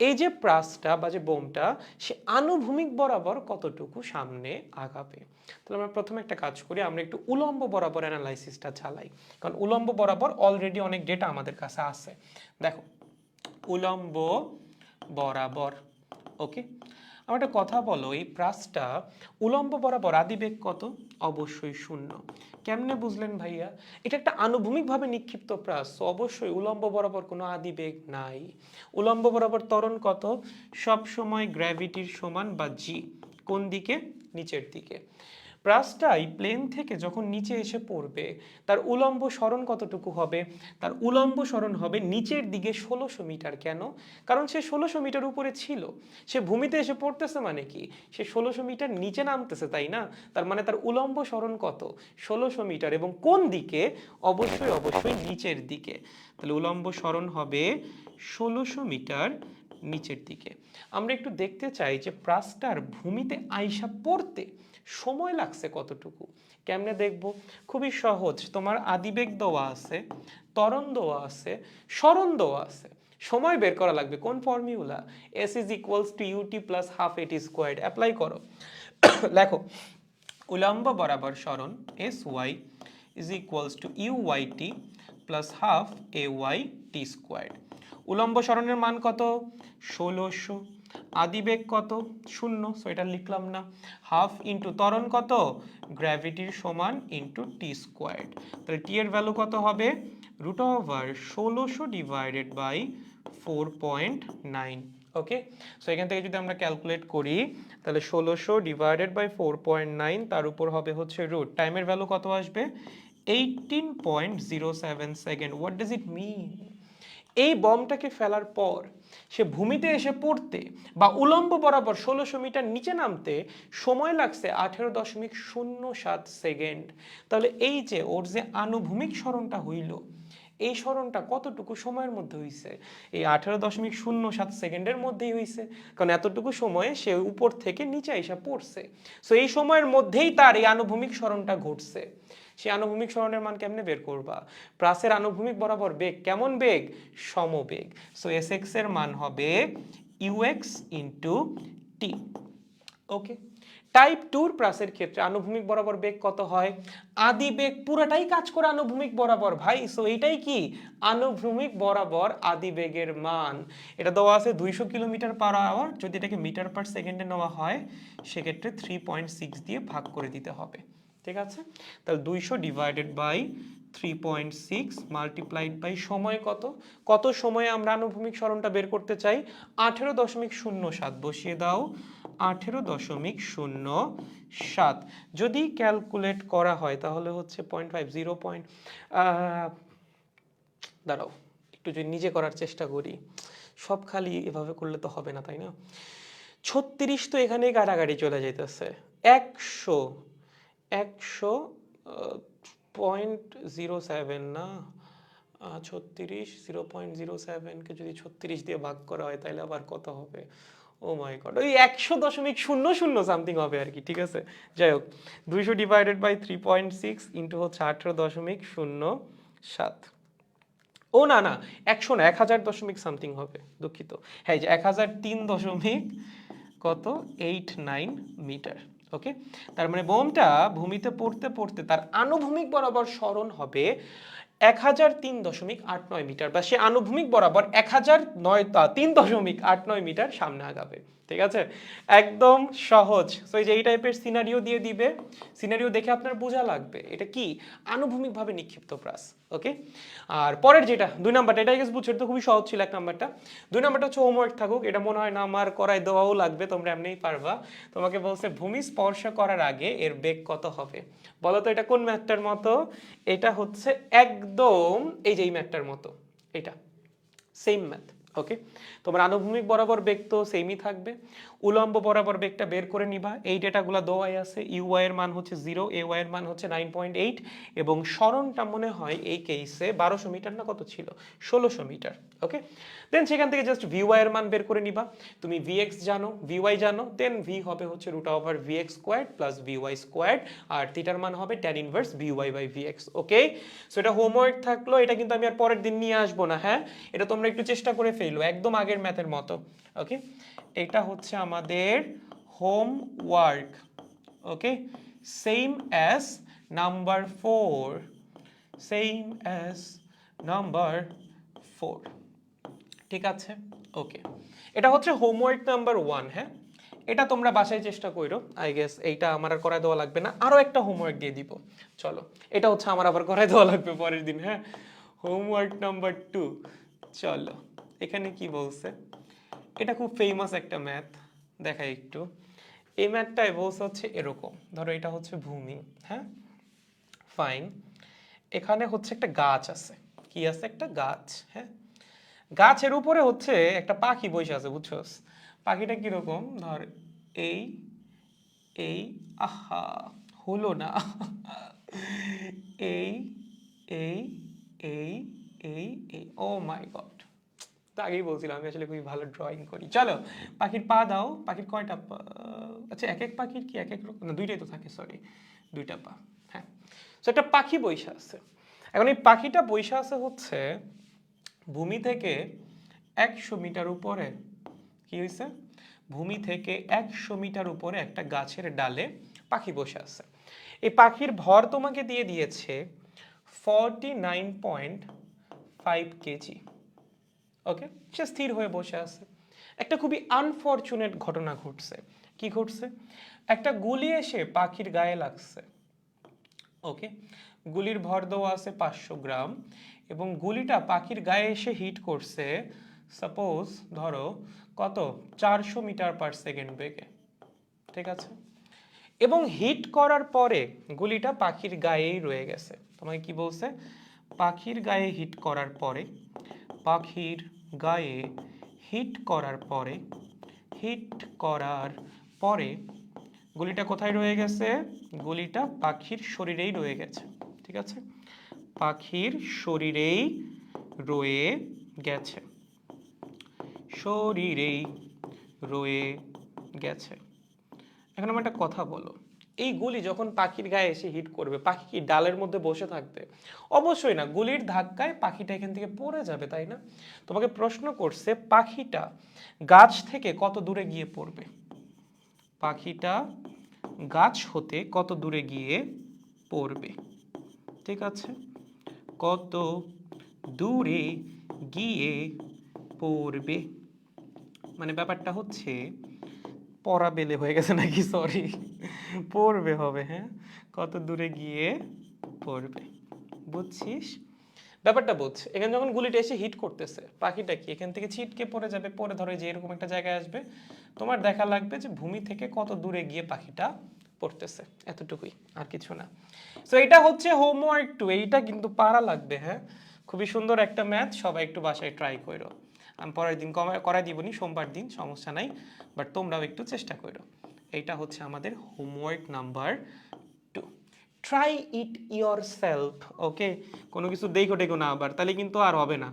এই যে প্রাসটা বা যে বোমটা সে আনুভূমিক বরাবর কতটুকু সামনে আগাবে। তাহলে আমরা প্রথমে একটা কাজ করি, আমরা একটু উলম্ব বরাবর অ্যানালাইসিসটা চালাই, কারণ উলম্ব বরাবর অলরেডি অনেক ডেটা আমাদের কাছে আছে। দেখো, উলম্ব বরাবর, ওকে, আমার একটা কথা বলো, এই প্রাসটা উলম্ব বরাবর আদিবেগ কত? অবশ্যই 0। কেমনে বুঝলেন ভাইয়া? এটা একটা আনুভূমিকভাবে নিক্ষিপ্ত প্রাস, অবশ্যই উলম্ব বরাবর কোনো আদিবেগ নাই। উলম্ব বরাবর ত্বরণ কত? সব সময় গ্র্যাভিটির সমান বা জি। কোন দিকে? নিচের দিকে। প্রাসটা এই প্লেন থেকে যখন নিচে এসে পড়বে তার উলম্ব সরণ কতটুকু হবে? তার উলম্ব সরণ হবে নিচের দিকে 1600 মিটার। কেন? কারণ সে 1600 মিটার উপরে ছিল, সে ভূমিতে এসে পড়তেছে মানে কি, সে 1600 মিটার নিচে নামতেছে, তাই না? তার মানে তার উলম্ব সরণ কত? 1600 মিটার। এবং কোন দিকে? অবশ্যই অবশ্যই নিচের দিকে। তাহলে উলম্ব সরণ হবে 1600 মিটার নিচের দিকে। আমরা একটু দেখতে চাই যে প্রাসটার ভূমিতে আইসা পড়তে সময় লাগছে কতটুকু। কেমনে দেখব? খুবই সহজ, তোমার আদিবেগ দেওয়া আছে, ত্বরণ দেওয়া আছে, সরণ দেওয়া আছে, সময় বের করা লাগবে। কোন formula? s is equals to ut plus half at squared। Apply করো। লেখো, উলম্ব বরাবর সরণ sy is equals to uyt plus half ayt squared। উলম্ব সরণের মান কত? 1600। আদিবেগ কত? 0, সো এটা লিখলাম না। হাফ ইন্টু ত্বরণ কত? গ্র্যাভিটির সমান ইন্টু টি স্কোয়ার্ড। তাহলে টি এর ভ্যালু কত হবে? Root over 1600 divided by 4.9। Okay, so এখান থেকে যদি আমরা ক্যালকুলেট করি তাহলে 1600 ডিভাইডেড বাই 4.9, তার উপর হবে হচ্ছে রুট। টাইমের ভ্যালু কত আসবে? 18.07 সেকেন্ড। হোয়াট ডাজ ইট মিন? এই বমটাকে ফেলার পর সে ভূমিতে এসে পড়তে বা উলম্ব বরাবর 1600 মিটার নিচে নামতে সময় লাগছে 18.07 সেকেন্ড। তাহলে এই যে ওর যে আনুভূমিক সরণটা হইল, এই সরণটা কতটুকু সময়ের মধ্যে হইছে? এই 18.07 সেকেন্ডের মধ্যেই হইছে, কারণ এতটুকু সময়ে সে উপর থেকে নিচে এসে পড়ছে। সো এই সময়ের মধ্যেই তার এই আনুভূমিক সরণটা ঘটছে। সেই আনুভূমিক সরণের মান কেমনে বের করবা? প্রাসের আনুভূমিক বরাবর বেগ কেমন বেগ? সমবেগ। সো এস এক্স এর মান হবে ইউএক্স ইন্টু টি। ওকে, টাইপ 2 প্রাসের ক্ষেত্রে আনুভূমিক বরাবর বেগ কত হয়? আদি বেগ পুরোটাই কাজ করে আনুভূমিক বরাবর ভাই। সো এইটাই কি? আনুভূমিক বরাবর আদি বেগের মান। এটা দেওয়া আছে 200 কিলোমিটার পার আওয়ার। যদি এটাকে মিটার পার সেকেন্ডে নেওয়া হয় সেক্ষেত্রে 3.6 দিয়ে ভাগ করে দিতে হবে। ঠিক আছে, তাহলে 200 ডিভাইডেড বাই 3.6 মাল্টিপ্লাইড বাই সময় কত? কত সময়ে আমরা আনুভূমিক সরণটা বের করতে চাই? 18.07 বসিয়ে দাও। 18.07 যদি ক্যালকুলেট করা হয় তাহলে হচ্ছে 0.50 দাঁড়াও, একটু যদি নিজে করার চেষ্টা করি, সব খালি এভাবে করলে তো হবে না, তাই না? 36 তো এখানেই কাটাকাটি চলে যাইতেছে। 100.07 না, 36 0.07 কে যদি 36 দিয়ে ভাগ করা হয় তাহলে আবার কত হবে? ও ও মাই গড, ওই 100.00 সামথিং হবে আর কি, ঠিক আছে। যাই হোক, 200 ডিভাইডেড বাই 3.6 ইন্টু হচ্ছে 18.07। ও না না, 100 না, 1000 সামথিং হবে, দুঃখিত। হ্যাঁ, যে 1003 দশমিক কত 89 মিটার। ওকে, তার মানে বোমটা ভূমিতে পড়তে পড়তে তার আনুভূমিক বরাবর সরণ হবে 1003.89 মিটার, বা সে আনুভূমিক বরাবর 1003.89 মিটার সামনে আগাবে। ঠিক আছে, একদম সহজ। সো এই যে এই টাইপের সিনারিও দিয়ে দিবে, সিনারিও দেখে আপনার বোঝা লাগবে এটা কি আনুভূমিকভাবে নিক্ষিপ্ত প্রাস। ওকে, আর পরের যেটা 2 নাম্বারটা, এটা গেস বুঝছো, তো খুবই সহজ ছিল 1 নাম্বারটা। 2 নাম্বারটা হচ্ছে হোমওয়ার্ক থাকুক, এটা মনে হয় না আমার করায় দেওয়াও লাগবে, তোমরা এমনিই পারবা। তোমাকে বলছে ভূমি স্পর্শ করার আগে এর বেগ কত হবে। বলো তো এটা কোন ম্যাথটার মতো? এটা হচ্ছে একদম এই যে এই ম্যাথটার মতো, এটা সেম ম্যাথ। ওকে, তোমার আনুভূমিক বরাবর বেগ তো সেমই থাকবে, উলম্ব বরাবর বেগটা বের করে নিবা। এই ডেটাগুলো দেওয়াই আছে, ইউআই এর মান হচ্ছে 0, এওয়াই এর মান হচ্ছে 9.8, এবং সরণটা মনে হয় এই কেসে 1200 মিটার না কত ছিল, 1600 মিটার। ওকে, দেন সেখান থেকে জাস্ট ভিওয়াই এর মান বের করে নিবা। তুমি ভিএক্স জানো, ভিওয়াই জানো, দেন ভি হবে হচ্ছে √VX squared plus v y squared, আর থিটার মান হবে tan inverse v y by v x. Okay, so এটা হোমওয়ার্ক থাকলো, এটা কিন্তু আমি আর পরের দিন নিয়ে আসবো না। হ্যাঁ, এটা তোমরা একটু চেষ্টা করে ফেলো, একদম আগের ম্যাথের মতো। ওকে, এটা হচ্ছে আমাদের homework. Okay, same as number 4, same as number 4। ঠিক আছে, ওকে, এটা হচ্ছে হোমওয়ার্ক নাম্বার 1। হ্যাঁ, এটা তোমরা বাসায় চেষ্টা করো। আই গেস এইটা আমার আর করায় দেওয়া লাগবে না, আরো একটা হোমওয়ার্ক দিয়ে দিব। চলো, এটা হচ্ছে আমার আবার করায় দেওয়া লাগবে পরের দিন। হ্যাঁ, হোমওয়ার্ক নাম্বার 2। চলো, এখানে কি বলছে, এটা খুব ফেমাস একটা ম্যাথ, দেখাই একটু। এই ম্যাথটাই বলছে হচ্ছে এরকম, ধরো এটা হচ্ছে ভূমি। হ্যাঁ, ফাইন, এখানে হচ্ছে একটা গাছ আছে, কি আছে, একটা গাছ। হ্যাঁ, গাছের উপরে হচ্ছে একটা পাখি বসে আছে, বুঝছস? পাখিটা কিরকম, ধর এই এই আহা, হলো না এই এই এই এই এই, ও মাই গড, তো আগেই বলছিলাম আমি আসলে খুবই ভালো ড্রয়িং করি। চলো, পাখির পা দাও, পাখির কয়টা পা? আচ্ছা, এক এক পাখির কি এক এক রকম না, দুইটাই তো থাকে, সরি, দুইটা পা। হ্যাঁ, তো একটা পাখি বইসা আছে। এখন এই পাখিটা বইসা আছে হচ্ছে ভূমি থেকে 100 মিটার উপরে। কি হয়েছে, ভূমি থেকে 100 মিটার উপরে একটা গাছের ডালে পাখি বসে আছে। এই পাখির ভর তোমাকে দিয়ে দিয়েছে 49.5 কেজি। ওকে, সে স্থির হয়ে বসে আছে। একটা খুবই আনফরচুনেট ঘটনা ঘটছে। কি ঘটছে, একটা গুলি এসে পাখির গায়ে লাগছে। ওকে, গুলির ভর দেওয়া আছে 500 গ্রাম, এবং গুলিটা পাখির গায়ে এসে হিট করছে সাপোজ ধরো কত 400 মিটার পার সেকেন্ড বেগে। ঠিক আছে, এবং হিট করার পরে গুলিটা পাখির গায়েই রয়ে গেছে। তোমাকে কি বলছে, পাখির গায়ে হিট করার পরে, পাখির গায়ে হিট করার পরে, হিট করার পরে গুলিটা কোথায় রয়ে গেছে, গুলিটা পাখির শরীরেই রয়ে গেছে। ঠিক আছে, পাখির শরীরেই রয়ে গেছে, শরীরেই রয়ে গেছে। এখন আমার একটা কথা বলো, এই গুলি যখন পাখির গায়ে এসে হিট করবে, পাখি কি ডালের মধ্যে বসে থাকবে? অবশ্যই না, গুলির ধাক্কায় পাখিটা এখান থেকে পড়ে যাবে, তাই না? তোমাকে প্রশ্ন করছে পাখিটা গাছ থেকে কত দূরে গিয়ে পড়বে, পাখিটা গাছ হতে কত দূরে গিয়ে পড়বে। ঠিক আছে, কত দূরে গিয়ে পড়বে, মানে ব্যাপারটা হচ্ছে পড়া বেলে হয়ে গেছে নাকি, সরি, পড়বে হবে। হ্যাঁ, কত দূরে গিয়ে পড়বে, বুঝছিস ব্যাপারটা? বুঝছে, এখানে যখন গুলিটা এসে হিট করতেছে, পাখিটা কি এখান থেকে ছিটকে পড়ে যাবে, পড়ে ধরে যে এরকম একটা জায়গায় আসবে, তোমার দেখা লাগবে যে ভূমি থেকে কত দূরে গিয়ে পাখিটা পড়তেছে, এতটুকুই, আর কিছু না। সো এটা হচ্ছে হোমওয়ার্ক 2, এইটা কিন্তু পারা লাগবে। হ্যাঁ, খুবই সুন্দর একটা ম্যাথ, সবাই একটু বাসায় ট্রাই করো। আমি পরের দিন করাই দিবনি, সোমবার দিন, সমস্যা নাই, বাট তোমরাও একটু চেষ্টা করো। এইটা হচ্ছে আমাদের homework number 2। Try it yourself. Okay, কোনো কিছু দেখো টেকো না আবার, তাহলে কিন্তু আর হবে না।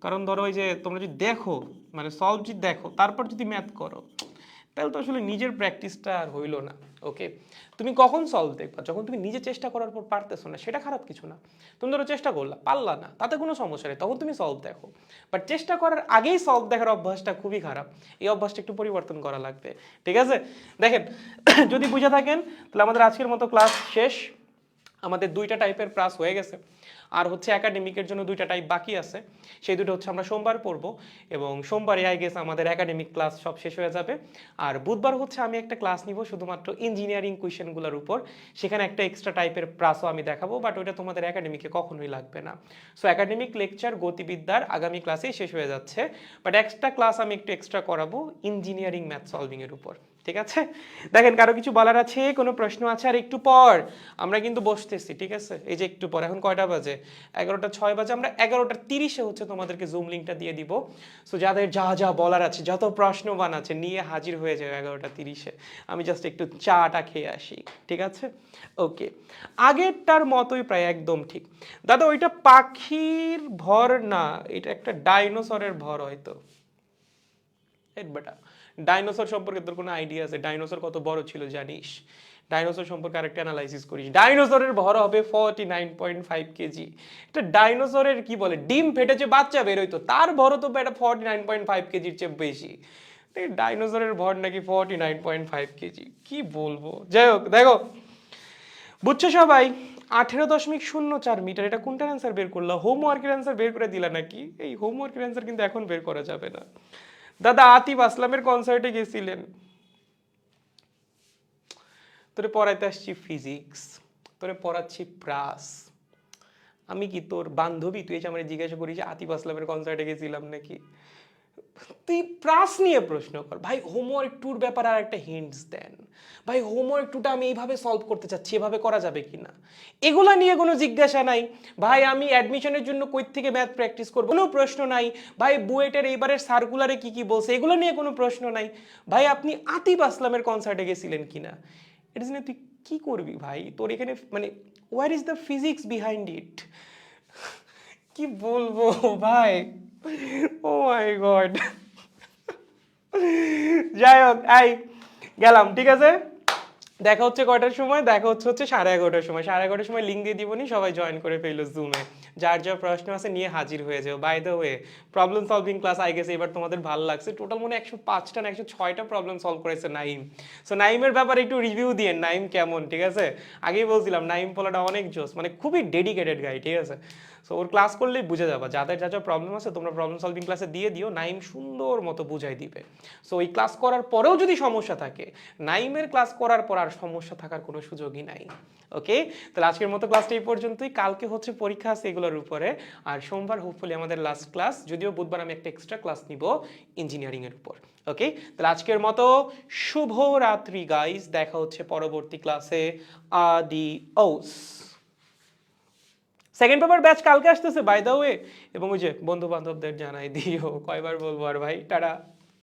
কারণ ধরো ওই যে তোমরা যদি দেখো মানে সলভ যদি দেখো তারপর যদি ম্যাথ করো তাহলে তো আসলে নিজের প্র্যাকটিসটা আর হইলো না। ওকে, তুমি কখন সলভ দেখবা? যখন তুমি নিজে চেষ্টা করার পর পারতেছো না, সেটা খারাপ কিছু না। তুমি ধরো চেষ্টা করলা, পারলা না, তাতে কোনো সমস্যা নেই, তখন তুমি সলভ দেখো। বাট চেষ্টা করার আগেই সলভ দেখার অভ্যাসটা খুবই খারাপ, এই অভ্যাসটা একটু পরিবর্তন করা লাগবে। ঠিক আছে, দেখেন যদি বুঝে থাকেন তাহলে আমাদের আজকের মতো ক্লাস শেষ। আমাদের দুইটা টাইপের ক্লাস হয়ে গেছে, আর হচ্ছে একাডেমিকের জন্য দুইটা টাইপ বাকি আছে, সেই দুটো হচ্ছে আমরা সোমবার পড়বো, এবং সোমবারে আই গেস আমাদের একাডেমিক ক্লাস সব শেষ হয়ে যাবে। আর বুধবার হচ্ছে আমি একটা ক্লাস নিব শুধুমাত্র ইঞ্জিনিয়ারিং কোয়েশ্চেনগুলোর উপর, সেখানে একটা এক্সট্রা টাইপের ক্লাসও আমি দেখাবো, বাট ওইটা তোমাদের একাডেমিকে কখনোই লাগবে না। সো একাডেমিক লেকচার গতিবিদ্যার আগামী ক্লাসেই শেষ হয়ে যাচ্ছে, বাট এক্সট্রা ক্লাস আমি একটু এক্সট্রা করাবো ইঞ্জিনিয়ারিং ম্যাথ সলভিংয়ের উপর। ঠিক আছে, দেখেন কারো কিছু বলার আছে, কোনো প্রশ্ন আছে? আর একটু পর আমরা কিন্তু বসতেছি, ঠিক আছে? এই যে একটু পর, এখন কয়টা বাজে? 11:06 বাজে। আমরা 11:30-এ হচ্ছে তোমাদেরকে জুম লিঙ্কটা দিয়ে দিব। সো যাদের যা যা বলার আছে, যত প্রশ্নবান আছে, নিয়ে হাজির হয়ে যাবে 11:30-এ। আমি জাস্ট একটু চাটা খেয়ে আসি, ঠিক আছে? ওকে, আগেরটার মতোই প্রায় একদম ঠিক। দাদা ওইটা পাখির ভর না, এটা একটা ডাইনোসরের ভর হয়তো। বেটা, ডাইনোসর সম্পর্কে তোর কোনো আইডিয়া আছে? ডাইনোসর কত বড় ছিল জানিস? ডাইনোসর সম্পর্কে আরেকটা অ্যানালাইসিস করিস। ডাইনোসরের ভর হবে 49.5 কেজি। এটা ডাইনোসরের কি বলে, ডিম ফেটেছে বাচ্চা বেরোইতো, তার ভরও তো এটা 49.5 কেজির চেয়ে বেশি। ডাইনোসরের ভর নাকি 49.5 কেজি, কি বলবো। যাই হোক, দেখো বুঝছো সবাই, 18.04 মিটার, এটা কোনটার অ্যান্সার বের করলো? হোমওয়ার্কের অ্যান্সার বের করে দিলা নাকি? এই হোমওয়ার্কের অ্যান্সার কিন্তু এখন বের করা যাবে না। দাদা আতিফ আসলামের কনসার্টে গেছিলেন? তোরে পড়াইতে আসছি ফিজিক্স, তোরে পড়াচ্ছি প্রাস। আমি কি তোর বান্ধবী? তুই এসে আমার জিজ্ঞাসা করিস আতিফ আসলামের কনসার্টে গেছিলাম নাকি? তুই প্রাস নিয়ে প্রশ্ন কর ভাই। হোমওয়ার্ক টুর ব্যাপারে আর একটা হিন্টস দেন ভাই। হোমওয়ার্ক টুটা আমি এইভাবে সলভ করতে চাচ্ছি, এভাবে করা যাবে কিনা, এগুলা নিয়ে কোনো জিজ্ঞাসা নাই ভাই। আমি অ্যাডমিশনের জন্য কই থেকে ম্যাথ প্র্যাকটিস করবো, কোনো প্রশ্ন নাই ভাই। বুয়েটের এইবারের সার্কুলারে কি কি বলছে, এগুলো নিয়ে কোনো প্রশ্ন নাই ভাই। আপনি আতিফ আসলামের কনসার্টে গেছিলেন কিনা, এটা জন্য তুই কি করবি ভাই? তোর এখানে মানে where is the physics behind it? কি বলবো ভাই, ও মাই গড। যাই হোক, আই গেলাম, ঠিক আছে? দেখা হচ্ছে কয়টার সময়? দেখা হচ্ছে 11:30-টার সময়। 11:30-টার সময় লিঙ্ক দিয়ে দিবনি, সবাই জয়েন করে ফেলো জুমে। যার যা প্রশ্ন আছে নিয়ে হাজির হয়ে যাও। By the way, problem solving class আই গেছে এবার তোমাদের ভালো লাগছে। টোটাল মনে 105টা না 106টা প্রবলেম সলভ করেছে নাইম। সো নাইমের ব্যাপারে একটু রিভিউ দিয়ে নাইম কেমন, ঠিক আছে? আগেই বলছিলাম নাইম পোলাটা অনেক জোস, মানে খুবই ডেডিকেটেড গাই, ঠিক আছে? সো ওর ক্লাস করলেই বুঝে যাবা। যাদের যা যা প্রবলেম আছে তোমরা প্রবলেম সলভিং ক্লাসে দিয়ে দিও, নাইম সুন্দর মতো বুঝাই দিবে। সো ওই ক্লাস করার পরেও যদি সমস্যা থাকে, নাইমের ক্লাস করার পর আর সমস্যা থাকার কোনো সুযোগই নাই। ওকে, তাহলে আজকের মতো ক্লাসটা এই পর্যন্তই। কালকে হচ্ছে পরীক্ষা আছে এগুলোর উপরে, আর সোমবার হোপফুলি আমাদের লাস্ট ক্লাস, যদিও বুধবার আমি একটা এক্সট্রা ক্লাস নিব ইঞ্জিনিয়ারিং এর উপর। ওকে, তাহলে আজকের মতো শুভ রাত্রি গাইস, দেখা হচ্ছে পরবর্তী ক্লাসে। আদিওস। সেকেন্ড পেপার ব্যাচ কালকে আসতেছে বাই দ্য ওয়ে, এবং ওই যে বন্ধু বান্ধবদের জানাই দিও। কয়বার বলবো আর ভাই, টাটা।